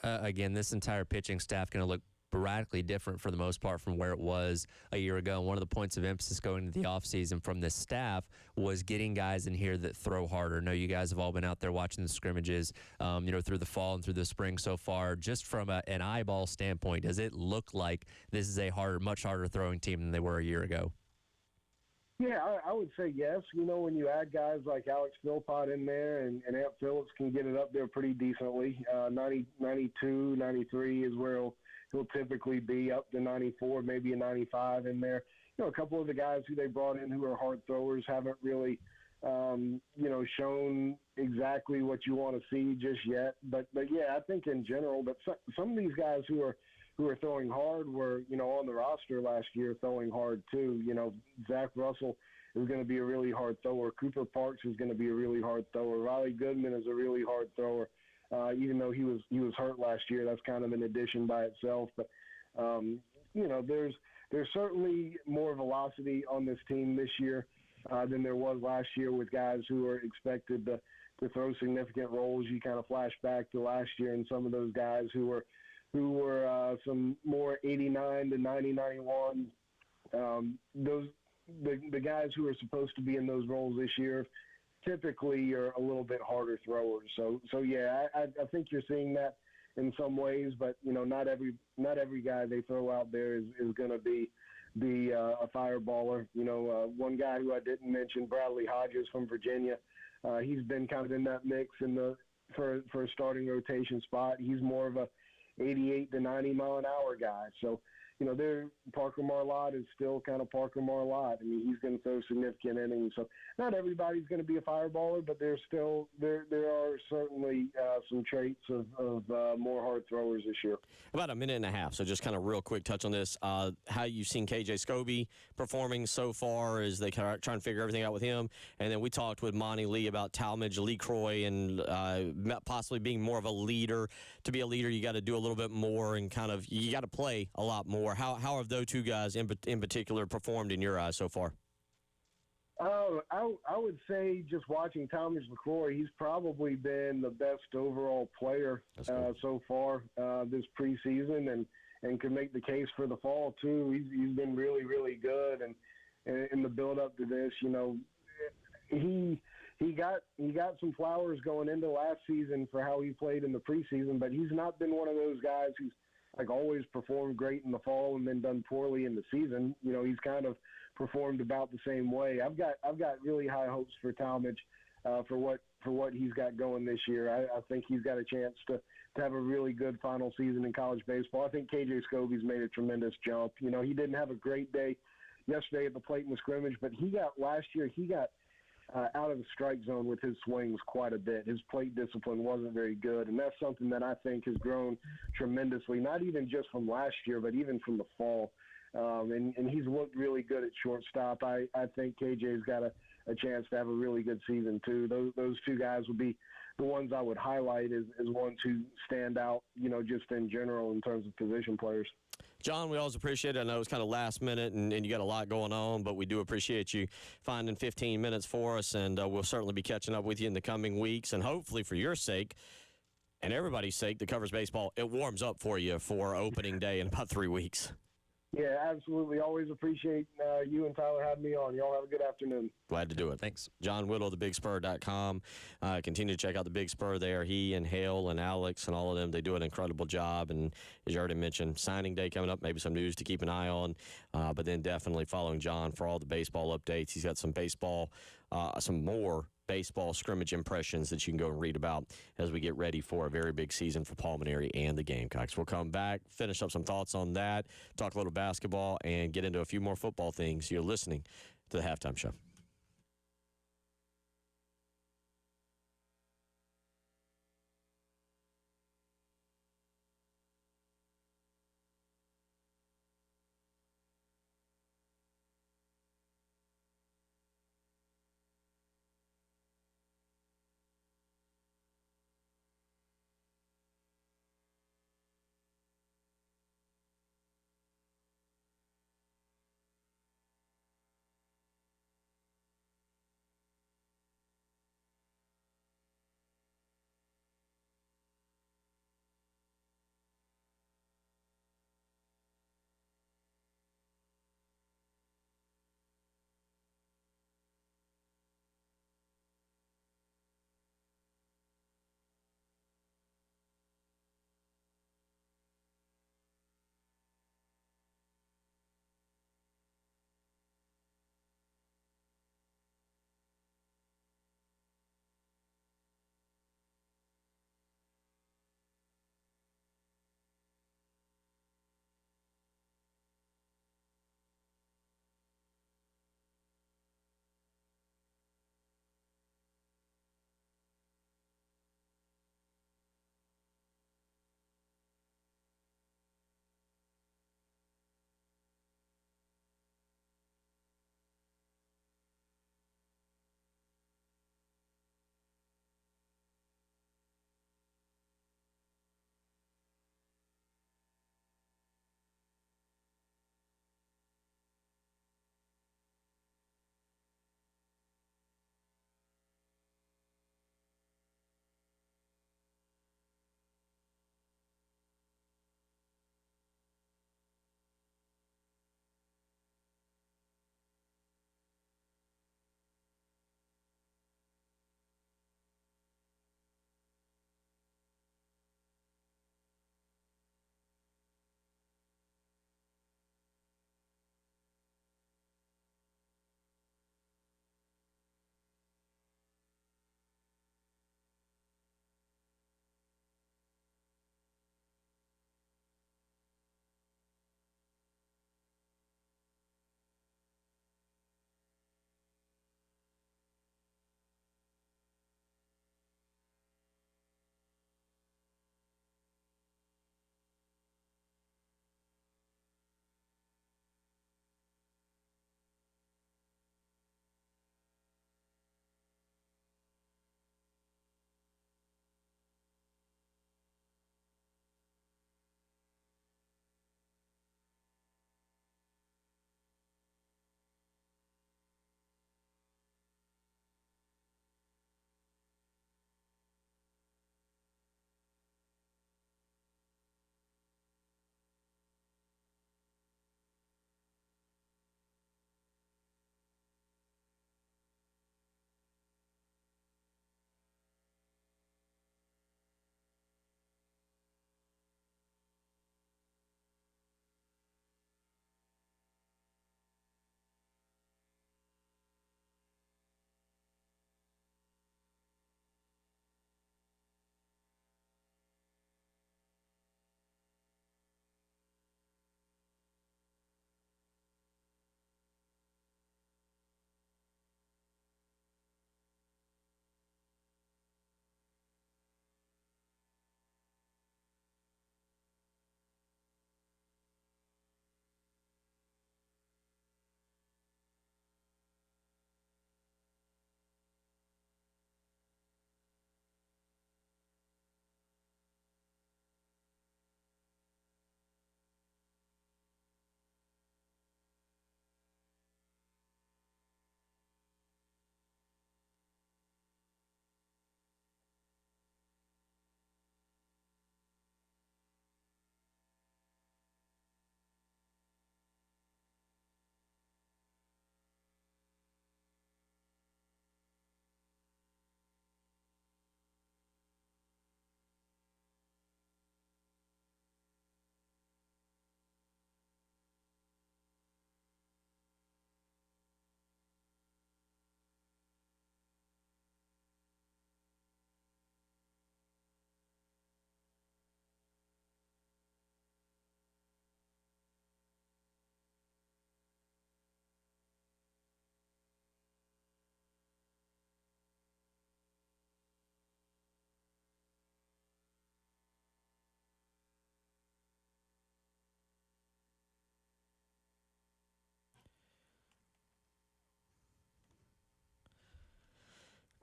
Again, this entire pitching staff going to look radically different for the most part from where it was a year ago. And one of the points of emphasis going into the offseason from this staff was getting guys in here that throw harder. I know you guys have all been out there watching the scrimmages, through the fall and through the spring so far. Just from an eyeball standpoint, does it look like this is a much harder throwing team than they were a year ago? Yeah, I would say yes. When you add guys like Alex Philpott in there and Amp Phillips can get it up there pretty decently. 90, 92, 93 is where he'll typically be, up to 94, maybe a 95 in there. A couple of the guys who they brought in who are hard throwers haven't really, shown exactly what you want to see just yet. But yeah, I think in general, but some of these guys who are throwing hard were, on the roster last year throwing hard too. Zach Russell is going to be a really hard thrower. Cooper Parks is going to be a really hard thrower. Riley Goodman is a really hard thrower. Even though he was hurt last year, that's kind of an addition by itself. But there's certainly more velocity on this team this year than there was last year, with guys who are expected to throw significant roles. You kind of flash back to last year and some of those guys who were some more 89 to 90, 91. The guys who are supposed to be in those roles this year typically are a little bit harder throwers. So yeah, I think you're seeing that in some ways, but not every guy they throw out there is going to be a fireballer. One guy who I didn't mention, Bradley Hodges from Virginia, he's been kind of in that mix for a starting rotation spot. He's more of a 88 to 90 mile an hour guy. So, Parker Marlott is still kind of Parker Marlott. I mean, he's going to throw significant innings. So not everybody's going to be a fireballer, but there are certainly some traits of more hard throwers this year. About a minute and a half, so just kind of real quick touch on this. How you've seen KJ Scobie performing so far as they kind of trying to figure everything out with him. And then we talked with Monty Lee about Talmadge, Lee Croy, and possibly being more of a leader. To be a leader, you got to do a little bit more and you got to play a lot more. How have those two guys in particular performed in your eyes so far? I would say just watching Talmadge LaCroix, he's probably been the best overall player so far this preseason, and can make the case for the fall too. He's been really, really good, and in the build up to this, he got some flowers going into last season for how he played in the preseason, but he's not been one of those guys who's always performed great in the fall and then done poorly in the season. He's kind of performed about the same way. I've got really high hopes for Talmadge for what he's got going this year. I think he's got a chance to have a really good final season in college baseball. I think KJ Scobie's made a tremendous jump. He didn't have a great day yesterday at the plate in the scrimmage, but last year he got out of the strike zone with his swings quite a bit. His plate discipline wasn't very good, and that's something that I think has grown tremendously, not even just from last year, but even from the fall. And he's looked really good at shortstop. I think KJ's got a chance to have a really good season too. Those two guys would be the ones I would highlight as ones who stand out, just in general in terms of position players. John, we always appreciate it. I know it's kind of last minute and you got a lot going on, but we do appreciate you finding 15 minutes for us, and we'll certainly be catching up with you in the coming weeks. And hopefully for your sake and everybody's sake that covers baseball, it warms up for you for opening day in about 3 weeks. Yeah, absolutely. Always appreciate you and Tyler having me on. Y'all have a good afternoon. Glad to do it. Thanks. John Whittle, thebigspur.com. Continue to check out the Big Spur there. He and Hale and Alex and all of them, they do an incredible job. And as you already mentioned, signing day coming up, maybe some news to keep an eye on. But then definitely following John for all the baseball updates. He's got some more baseball scrimmage impressions that you can go and read about as we get ready for a very big season for Pulmonary and the Gamecocks. We'll come back, finish up some thoughts on that, talk a little basketball, and get into a few more football things. You're listening to The Halftime Show.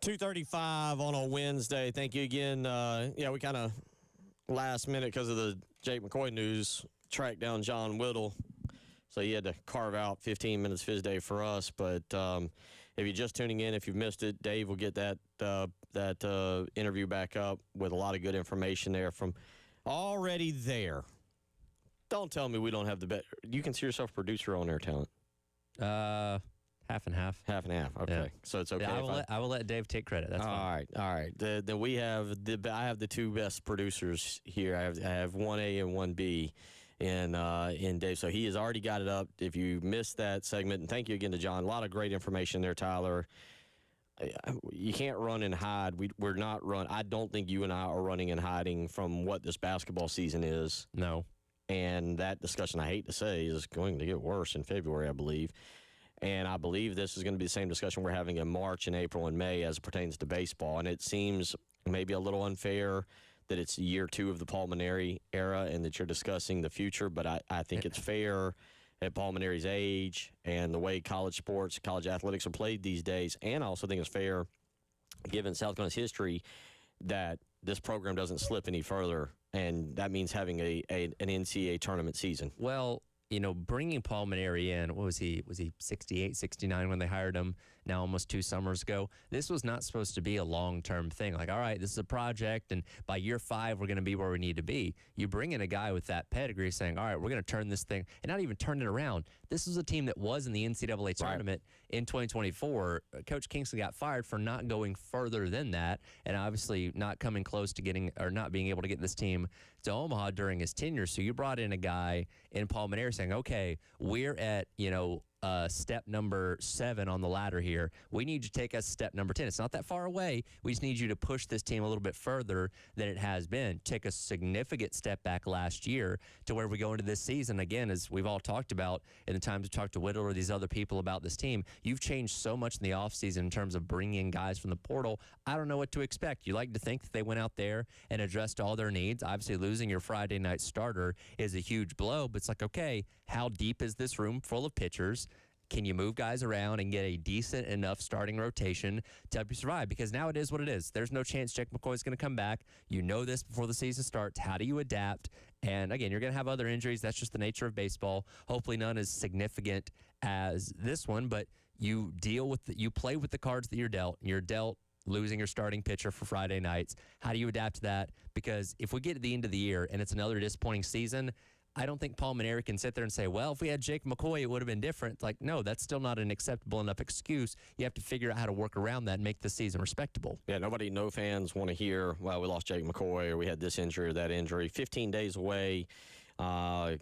2:35 on a Wednesday. Thank you again. Yeah, we kind of last minute because of the Jake McCoy news tracked down John Whittle, so he had to carve out 15 minutes of his day for us. But if you're just tuning in, if you've missed it, Dave will get that interview back up with a lot of good information there from already there. Don't tell me we don't have the best. You consider yourself a producer on Air Talent? Half and half. Half and half. Okay, Yeah. So it's okay. Yeah, I will let Dave take credit. That's fine. All right. Then we have I have the two best producers here. I have 1A and 1B, in Dave. So he has already got it up. If you missed that segment, and thank you again to John. A lot of great information there, Tyler. You can't run and hide. We're not run. I don't think you and I are running and hiding from what this basketball season is. No. And that discussion, I hate to say, is going to get worse in February, I believe. And I believe this is going to be the same discussion we're having in March and April and May as it pertains to baseball. And it seems maybe a little unfair that it's year 2 of the Paul Mainieri era and that you're discussing the future. But I think it's fair at Paul Mainieri's age and the way college sports, college athletics are played these days. And I also think it's fair, given South Carolina's history, that this program doesn't slip any further. And that means having an NCAA tournament season. Well, bringing Paul Mainieri in, what was he? Was he 68, 69 when they hired him? Now almost 2 summers ago. This was not supposed to be a long-term thing. Like, all right, this is a project, and by year 5, we're going to be where we need to be. You bring in a guy with that pedigree saying, all right, we're going to turn this thing, and not even turn it around. This was a team that was in the NCAA tournament in 2024. Coach Kingsley got fired for not going further than that, and obviously not coming close to getting, or not being able to get this team to Omaha during his tenure. So you brought in a guy in Paul Mainieri saying, okay, we're at, step number 7 on the ladder here. We need you to take us step number 10. It's not that far away. We just need you to push this team a little bit further than it has been. Take a significant step back last year to where we go into this season. Again, as we've all talked about in the times we talked to Whittle or these other people about this team, you've changed so much in the offseason in terms of bringing in guys from the portal. I don't know what to expect. You like to think that they went out there and addressed all their needs. Obviously, losing your Friday night starter is a huge blow, but it's like, okay, how deep is this room full of pitchers? Can you move guys around and get a decent enough starting rotation to help you survive? Because now it is what it is. There's no chance Jake McCoy is going to come back. You know this before the season starts. How do you adapt? And again, you're going to have other injuries. That's just the nature of baseball. Hopefully none as significant as this one, but you you play with the cards that you're dealt. You're dealt losing your starting pitcher for Friday nights. How do you adapt to that? Because if we get to the end of the year and it's another disappointing season, I don't think Paul Mainieri can sit there and say, well, if we had Jake McCoy, it would have been different. Like, no, that's still not an acceptable enough excuse. You have to figure out how to work around that and make the season respectable. Yeah, no fans want to hear, well, we lost Jake McCoy or we had this injury or that injury. 15 days away, not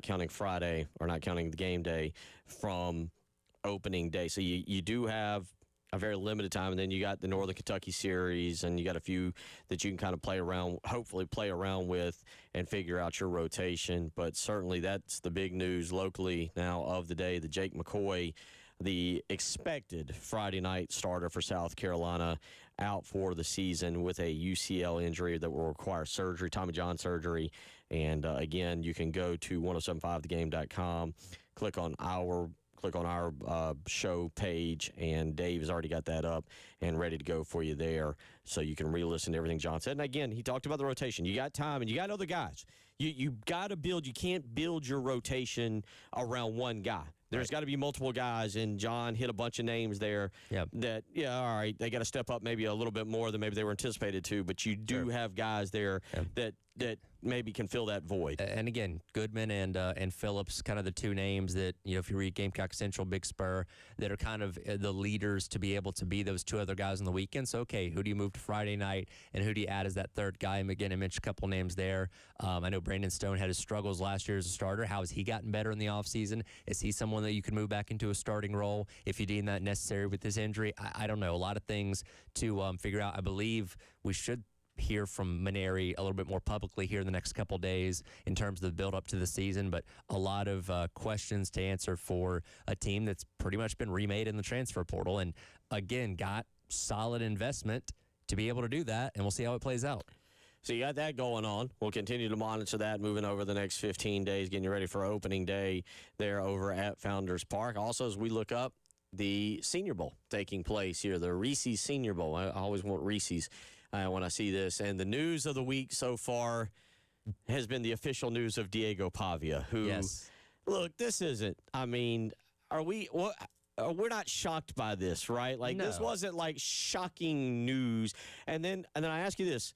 counting Friday or not counting the game day from opening day. So you do have a very limited time, and then you got the Northern Kentucky series, and you got a few that you can kind of hopefully play around with and figure out your rotation. But certainly that's the big news locally now of the day, the Jake McCoy, the expected Friday night starter for South Carolina, out for the season with a UCL injury that will require surgery, Tommy John surgery. And again, you can go to 1075thegame.com, click on our show page, and Dave has already got that up and ready to go for you there, so you can re-listen to everything John said. And again, he talked about the rotation. You got time, and you got other guys. You got to build. You can't build your rotation around one guy. There's got to be multiple guys, and John hit a bunch of names there that, all right, they got to step up maybe a little bit more than maybe they were anticipated to, but you do have guys there that maybe can fill that void. And again, Goodman and Phillips, kind of the two names that, if you read Gamecock Central, Big Spur, that are kind of the leaders to be able to be those two other guys on the weekend. So, okay, who do you move to Friday night, and who do you add as that third guy? And again, I mentioned a couple names there. I know Brandon Stone had his struggles last year as a starter. How has he gotten better in the offseason? Is he someone that you can move back into a starting role if you deem that necessary with this injury? I don't know. A lot of things to figure out. I believe we should hear from Mainieri a little bit more publicly here in the next couple days in terms of the build up to the season, but a lot of questions to answer for a team that's pretty much been remade in the transfer portal, and again got solid investment to be able to do that, and we'll see how it plays out. So you got that going on. We'll continue to monitor that moving over the next 15 days, getting you ready for opening day there over at Founders Park. Also, as we look up, the Senior Bowl taking place here, the Reese's Senior Bowl. I always want Reese's when I see this. And the news of the week so far has been the official news of Diego Pavia, who, Yes. look, this isn't, I mean, we're not shocked by this, right? Like, this No. wasn't like shocking news. And then I ask you this.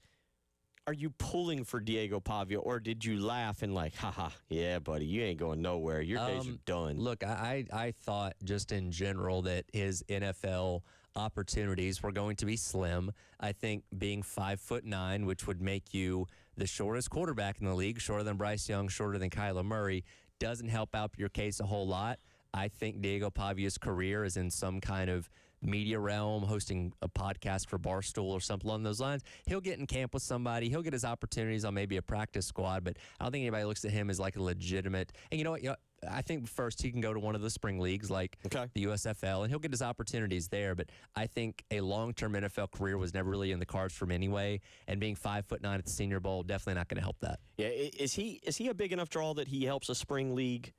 Are you pulling for Diego Pavia, or did you laugh and like, haha, yeah, buddy, you ain't going nowhere. Your days are done. Look, I thought just in general that his NFL opportunities were going to be slim. I think being 5'9", which would make you the shortest quarterback in the league, shorter than Bryce Young, shorter than Kyler Murray, doesn't help out your case a whole lot. I think Diego Pavia's career is in some kind of media realm, hosting a podcast for Barstool or something along those lines. He'll get in camp with somebody. He'll get his opportunities on maybe a practice squad, but I don't think anybody looks at him as like a legitimate. And you know what? I think first he can go to one of the spring leagues like the USFL, and he'll get his opportunities there. But I think a long-term NFL career was never really in the cards for him anyway. And being 5'9" at the Senior Bowl, definitely not going to help that. Yeah, is he a big enough draw that he helps a spring league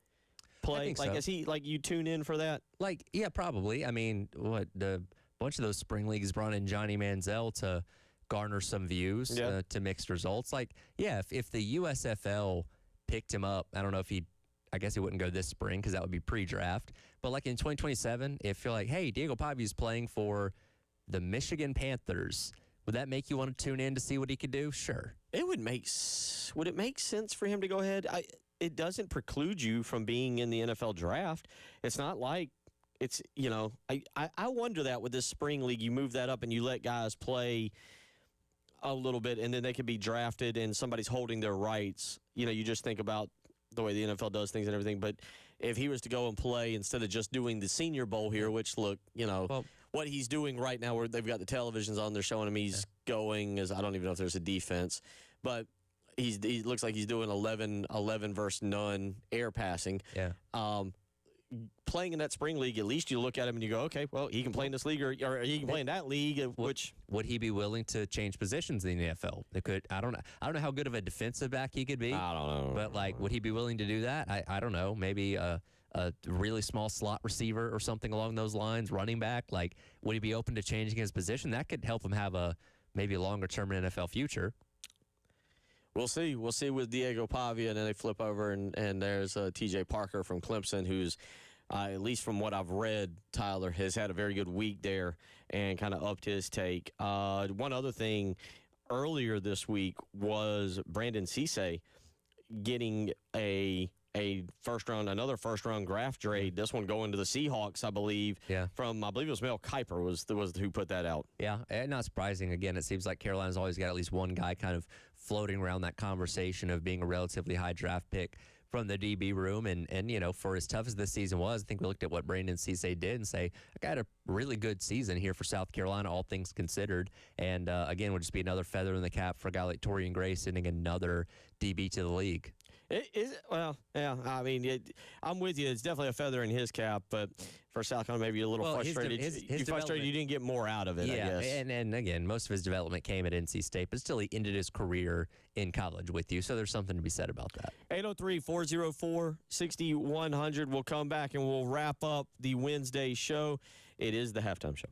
play? I think like, so. is he like you tune in for that? Like, yeah, probably. I mean, the bunch of those spring leagues brought in Johnny Manziel to garner some views, to mixed results. Like, yeah, if the USFL picked him up, I don't know if I guess he wouldn't go this spring because that would be pre-draft. But like in 2027, if you're like, hey, Diego Pavia's playing for the Michigan Panthers, would that make you want to tune in to see what he could do? Sure. Would it make sense for him to go ahead? It doesn't preclude you from being in the NFL draft. It's not like it's, I wonder that with this spring league, you move that up and you let guys play a little bit and then they could be drafted and somebody's holding their rights. You just think about the way the NFL does things and everything. But if he was to go and play instead of just doing the Senior Bowl here, which, look, what he's doing right now where they've got the televisions on, they're showing him he's going as I don't even know if there's a defense. But he looks like he's doing 11 versus none air passing. Yeah. Playing in that spring league, at least you look at him and you go, okay, well, he can play in this league or he can play in that league. Which would he be willing to change positions in the NFL? I don't know how good of a defensive back he could be. I don't know. But like, would he be willing to do that? I don't know. Maybe a really small slot receiver or something along those lines, running back. Like, would he be open to changing his position? That could help him have maybe a longer term NFL future. We'll see. We'll see with Diego Pavia, and then they flip over, and there's T.J. Parker from Clemson, who's, at least from what I've read, Tyler, has had a very good week there and kind of upped his take. One other thing earlier this week was Brandon Cisse getting another first round draft trade. This one going to the Seahawks, I believe. Yeah. From I believe it was Mel Kiper was who put that out. Yeah, and not surprising. Again, it seems like Carolina's always got at least one guy kind of floating around that conversation of being a relatively high draft pick from the DB room. And for as tough as this season was, I think we looked at what Brandon Cisse did and say, I got a really good season here for South Carolina, all things considered. And again, would just be another feather in the cap for a guy like Torian Gray sending another DB to the league. Well, yeah. I mean, I'm with you. It's definitely a feather in his cap, but for South Carolina, maybe a little frustrated. You're frustrated you didn't get more out of it, I guess. And again, most of his development came at NC State, but still he ended his career in college with you, so there's something to be said about that. 803-404-6100. We'll come back and we'll wrap up the Wednesday show. It is the halftime show.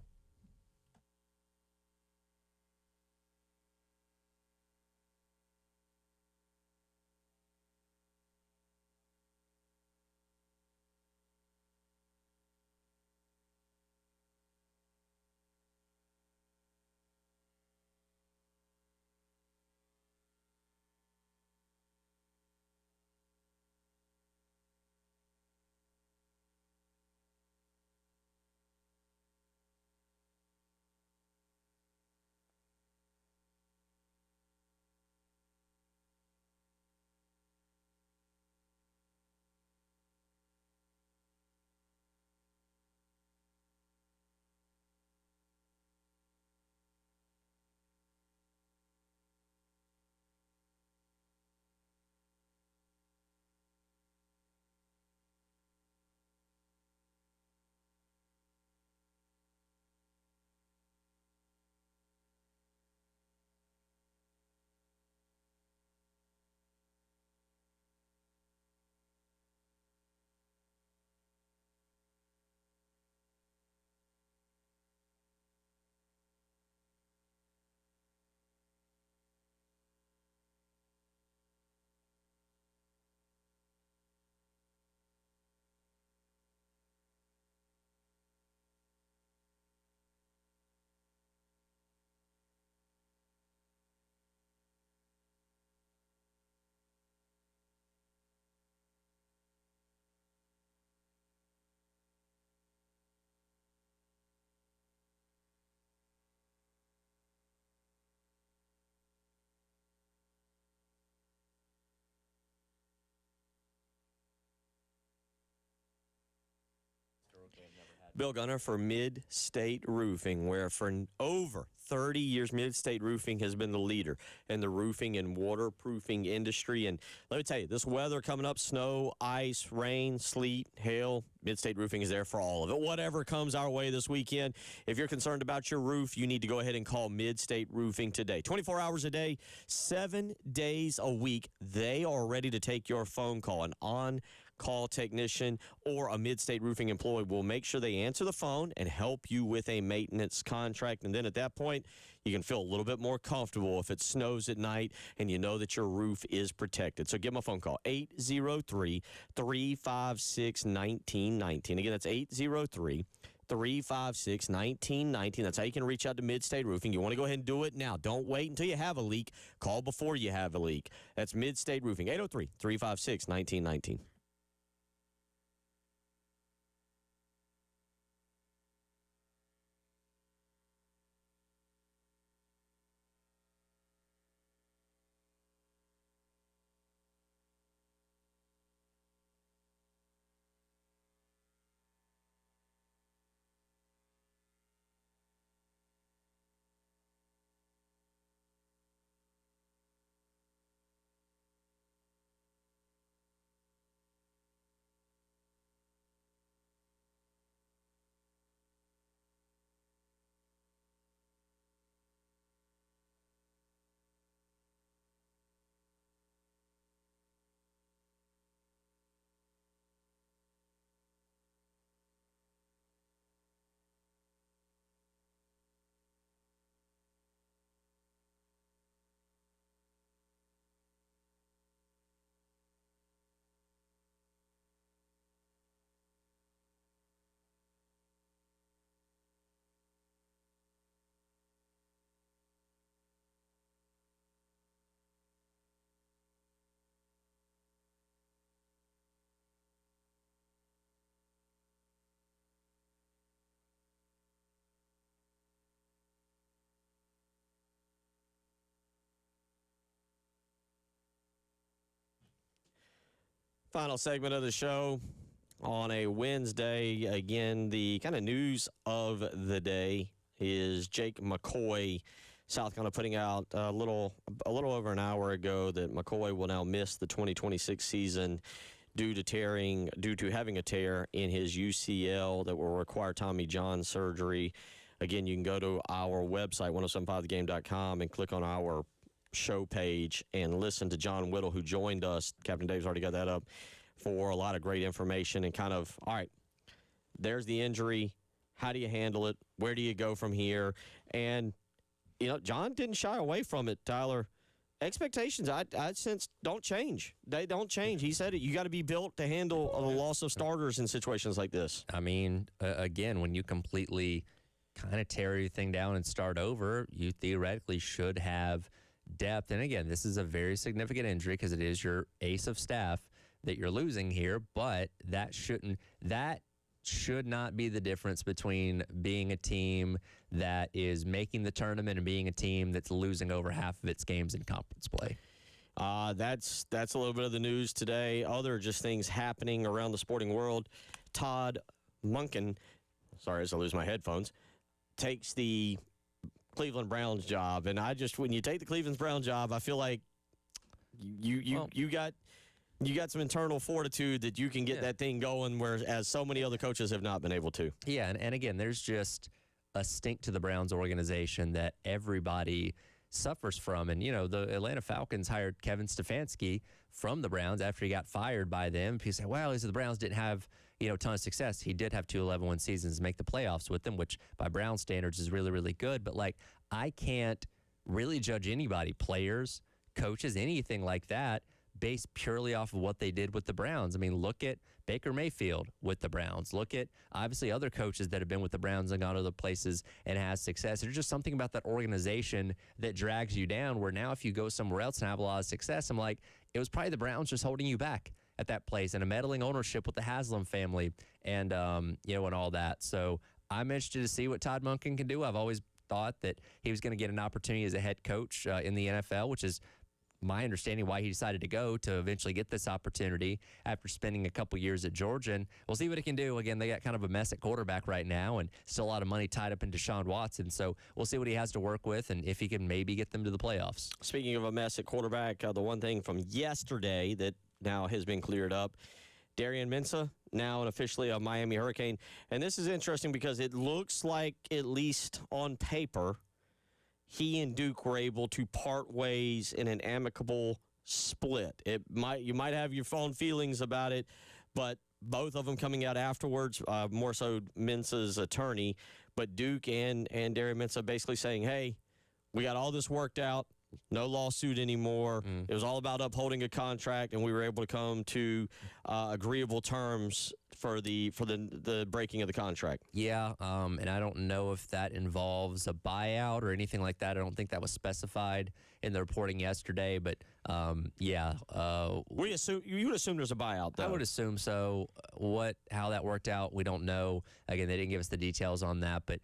Bill Gunner for Mid-State Roofing, where for over 30 years, Mid-State Roofing has been the leader in the roofing and waterproofing industry. And let me tell you, this weather coming up, snow, ice, rain, sleet, hail, Mid-State Roofing is there for all of it. Whatever comes our way this weekend, if you're concerned about your roof, you need to go ahead and call Mid-State Roofing today. 24 hours a day, 7 days a week. They are ready to take your phone call. An on-call technician or a Mid-State Roofing employee will make sure they answer the phone and help you with a maintenance contract. And then at that point, you can feel a little bit more comfortable if it snows at night and you know that your roof is protected. So give them a phone call, 803-356-1919. Again, that's 803-356-1919. That's how you can reach out to Mid-State Roofing. You want to go ahead and do it now. Don't wait until you have a leak. Call before you have a leak. That's Mid-State Roofing, 803-356-1919. Final segment of the show on a Wednesday. Again, the kind of news of the day is Jake McCoy. South Carolina putting out a little over an hour ago that McCoy will now miss the 2026 season due to having a tear in his UCL that will require Tommy John surgery. Again, you can go to our website, 1075thegame.com, and click on our show page and listen to John Whittle, who joined us. Captain Dave's already got that up, for a lot of great information and kind of, all right, there's the injury. How do you handle it? Where do you go from here? And, you know, John didn't shy away from it, Tyler. Expectations, I sense, don't change. They don't change. He said it. You got to be built to handle the loss of starters in situations like this. I mean, again, when you completely kind of tear everything down and start over, you theoretically should have depth. And again, this is a very significant injury because it is your ace of staff that you're losing here, but that should not be the difference between being a team that is making the tournament and being a team that's losing over half of its games in conference play. That's a little bit of the news today. Other just things happening around the sporting world. Todd Monken, sorry as I lose my headphones, takes the Cleveland Browns job. And when you take the Cleveland Browns job, I feel like you got some internal fortitude that you can get that thing going, whereas so many other coaches have not been able to. Yeah, and again, there's just a stink to the Browns organization that everybody suffers from. And, you know, the Atlanta Falcons hired Kevin Stefanski from the Browns after he got fired by them. People say, well, the Browns didn't have, a ton of success. He did have 2 11-win seasons, make the playoffs with them, which by Brown standards is really, really good. But, I can't really judge anybody, players, coaches, anything like that, based purely off of what they did with the Browns. I mean, look at Baker Mayfield with the Browns. Look at, obviously, other coaches that have been with the Browns and gone to other places and has success. There's just something about that organization that drags you down, where now if you go somewhere else and have a lot of success, I'm like, it was probably the Browns just holding you back at that place, and a meddling ownership with the Haslam family and, and all that. So I'm interested to see what Todd Monken can do. I've always thought that he was going to get an opportunity as a head coach in the NFL, which is my understanding why he decided to go to eventually get this opportunity after spending a couple years at Georgia. And we'll see what he can do. Again, they got kind of a mess at quarterback right now and still a lot of money tied up in Deshaun Watson. So we'll see what he has to work with and if he can maybe get them to the playoffs. Speaking of a mess at quarterback, the one thing from yesterday that now has been cleared up, Darian Mensah, now officially a Miami Hurricane. And this is interesting because it looks like, at least on paper, he and Duke were able to part ways in an amicable split. You might have your own feelings about it, but both of them coming out afterwards, more so Mensah's attorney, but Duke and Darian Mensah basically saying, hey, we got all this worked out. No lawsuit anymore. It was all about upholding a contract, and we were able to come to agreeable terms for the breaking of the contract. Yeah, and I don't know if that involves a buyout or anything like that. I don't think that was specified in the reporting yesterday, but yeah. You would assume there's a buyout, though. I would assume so. How that worked out, we don't know. Again, they didn't give us the details on that, but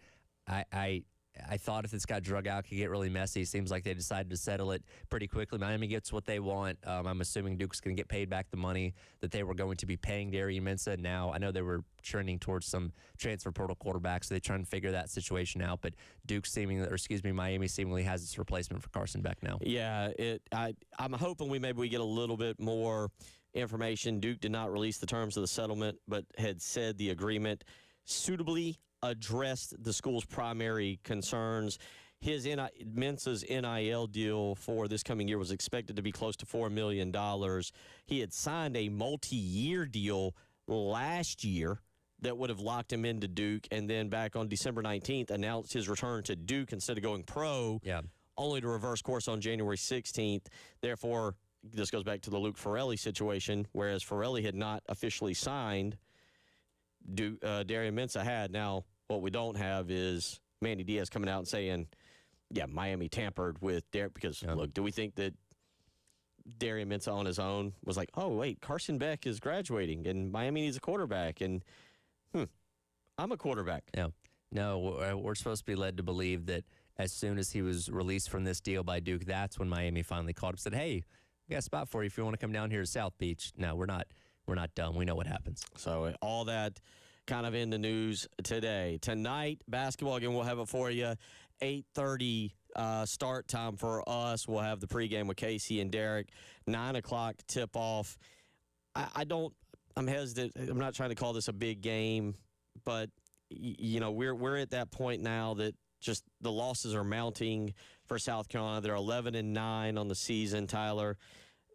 I thought if this got drug out, it could get really messy. It seems like they decided to settle it pretty quickly. Miami gets what they want. I'm assuming Duke's going to get paid back the money that they were going to be paying Darian Mensah. Now, I know they were trending towards some transfer portal quarterbacks, so they're trying to figure that situation out. But Miami seemingly has its replacement for Carson Beck now. Yeah, I'm hoping we get a little bit more information. Duke did not release the terms of the settlement, but had said the agreement suitably addressed the school's primary concerns. Mensah's NIL deal for this coming year was expected to be close to $4 million. He had signed a multi-year deal last year that would have locked him into Duke, and then back on December 19th announced his return to Duke instead of going pro, only to reverse course on January 16th. Therefore, this goes back to the Luke Farrelly situation, whereas Farrelly had not officially signed, Darian Mensah had. Now, what we don't have is Manny Diaz coming out and saying, yeah, Miami tampered with Derek. Because, look, do we think that Darian Mensah on his own was like, oh, wait, Carson Beck is graduating and Miami needs a quarterback, and I'm a quarterback. Yeah. No, we're supposed to be led to believe that as soon as he was released from this deal by Duke, that's when Miami finally called him and said, hey, we got a spot for you if you want to come down here to South Beach. No, we're not dumb. We know what happens. So all that kind of in the news today. Tonight, basketball, again, we'll have it for you. 8:30 start time for us. We'll have the pregame with Casey and Derek. 9 o'clock tip-off. I'm hesitant. I'm not trying to call this a big game, but, we're at that point now that just the losses are mounting for South Carolina. They're 11-9 on the season, Tyler.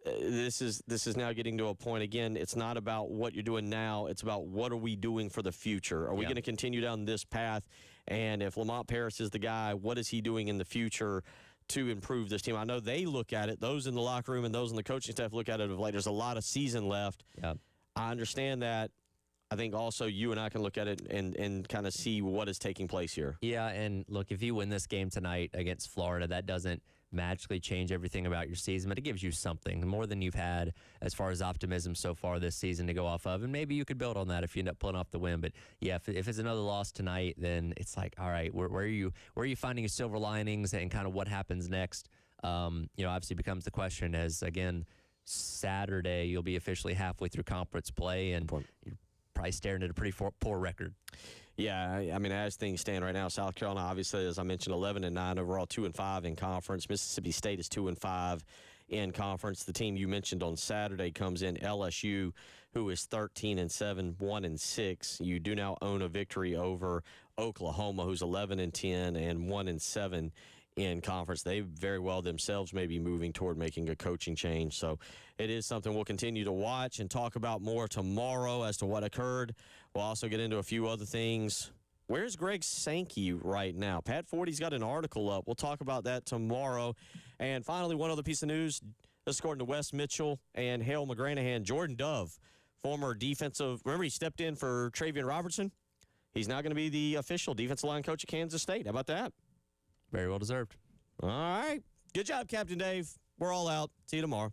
This is now getting to a point, again, it's not about what you're doing now. It's about what are we doing for the future. Are we going to continue down this path? And if Lamont Paris is the guy, what is he doing in the future to improve this team? I know they look at it. Those in the locker room and those in the coaching staff look at it of like there's a lot of season left. Yeah. I understand that. I think also you and I can look at it and kind of see what is taking place here. Yeah, and look, if you win this game tonight against Florida, that doesn't magically change everything about your season, but it gives you something more than you've had as far as optimism so far this season to go off of, and maybe you could build on that if you end up pulling off the win. But yeah, if it's another loss tonight, then it's like, all right, where are you finding your silver linings and kind of what happens next? Obviously becomes the question as, again, Saturday you'll be officially halfway through conference play, and you're probably staring at a pretty poor record. Yeah, I mean, as things stand right now, South Carolina, obviously, as I mentioned, 11-9 overall, 2-5 in conference. Mississippi State is 2-5 in conference. The team you mentioned on Saturday comes in, LSU, who is 13-7, 1-6. You do now own a victory over Oklahoma, who's 11-10 and 1-7 in conference. They very well themselves may be moving toward making a coaching change. So it is something we'll continue to watch and talk about more tomorrow as to what occurred. We'll also get into a few other things. Where's Greg Sankey right now? Pat Forty's got an article up. We'll talk about that tomorrow. And finally, one other piece of news. This is according to Wes Mitchell and Hale McGranahan. Jordan Dove, former defensive, remember he stepped in for Travian Robertson? He's now going to be the official defensive line coach at Kansas State. How about that? Very well deserved. All right. Good job, Captain Dave. We're all out. See you tomorrow.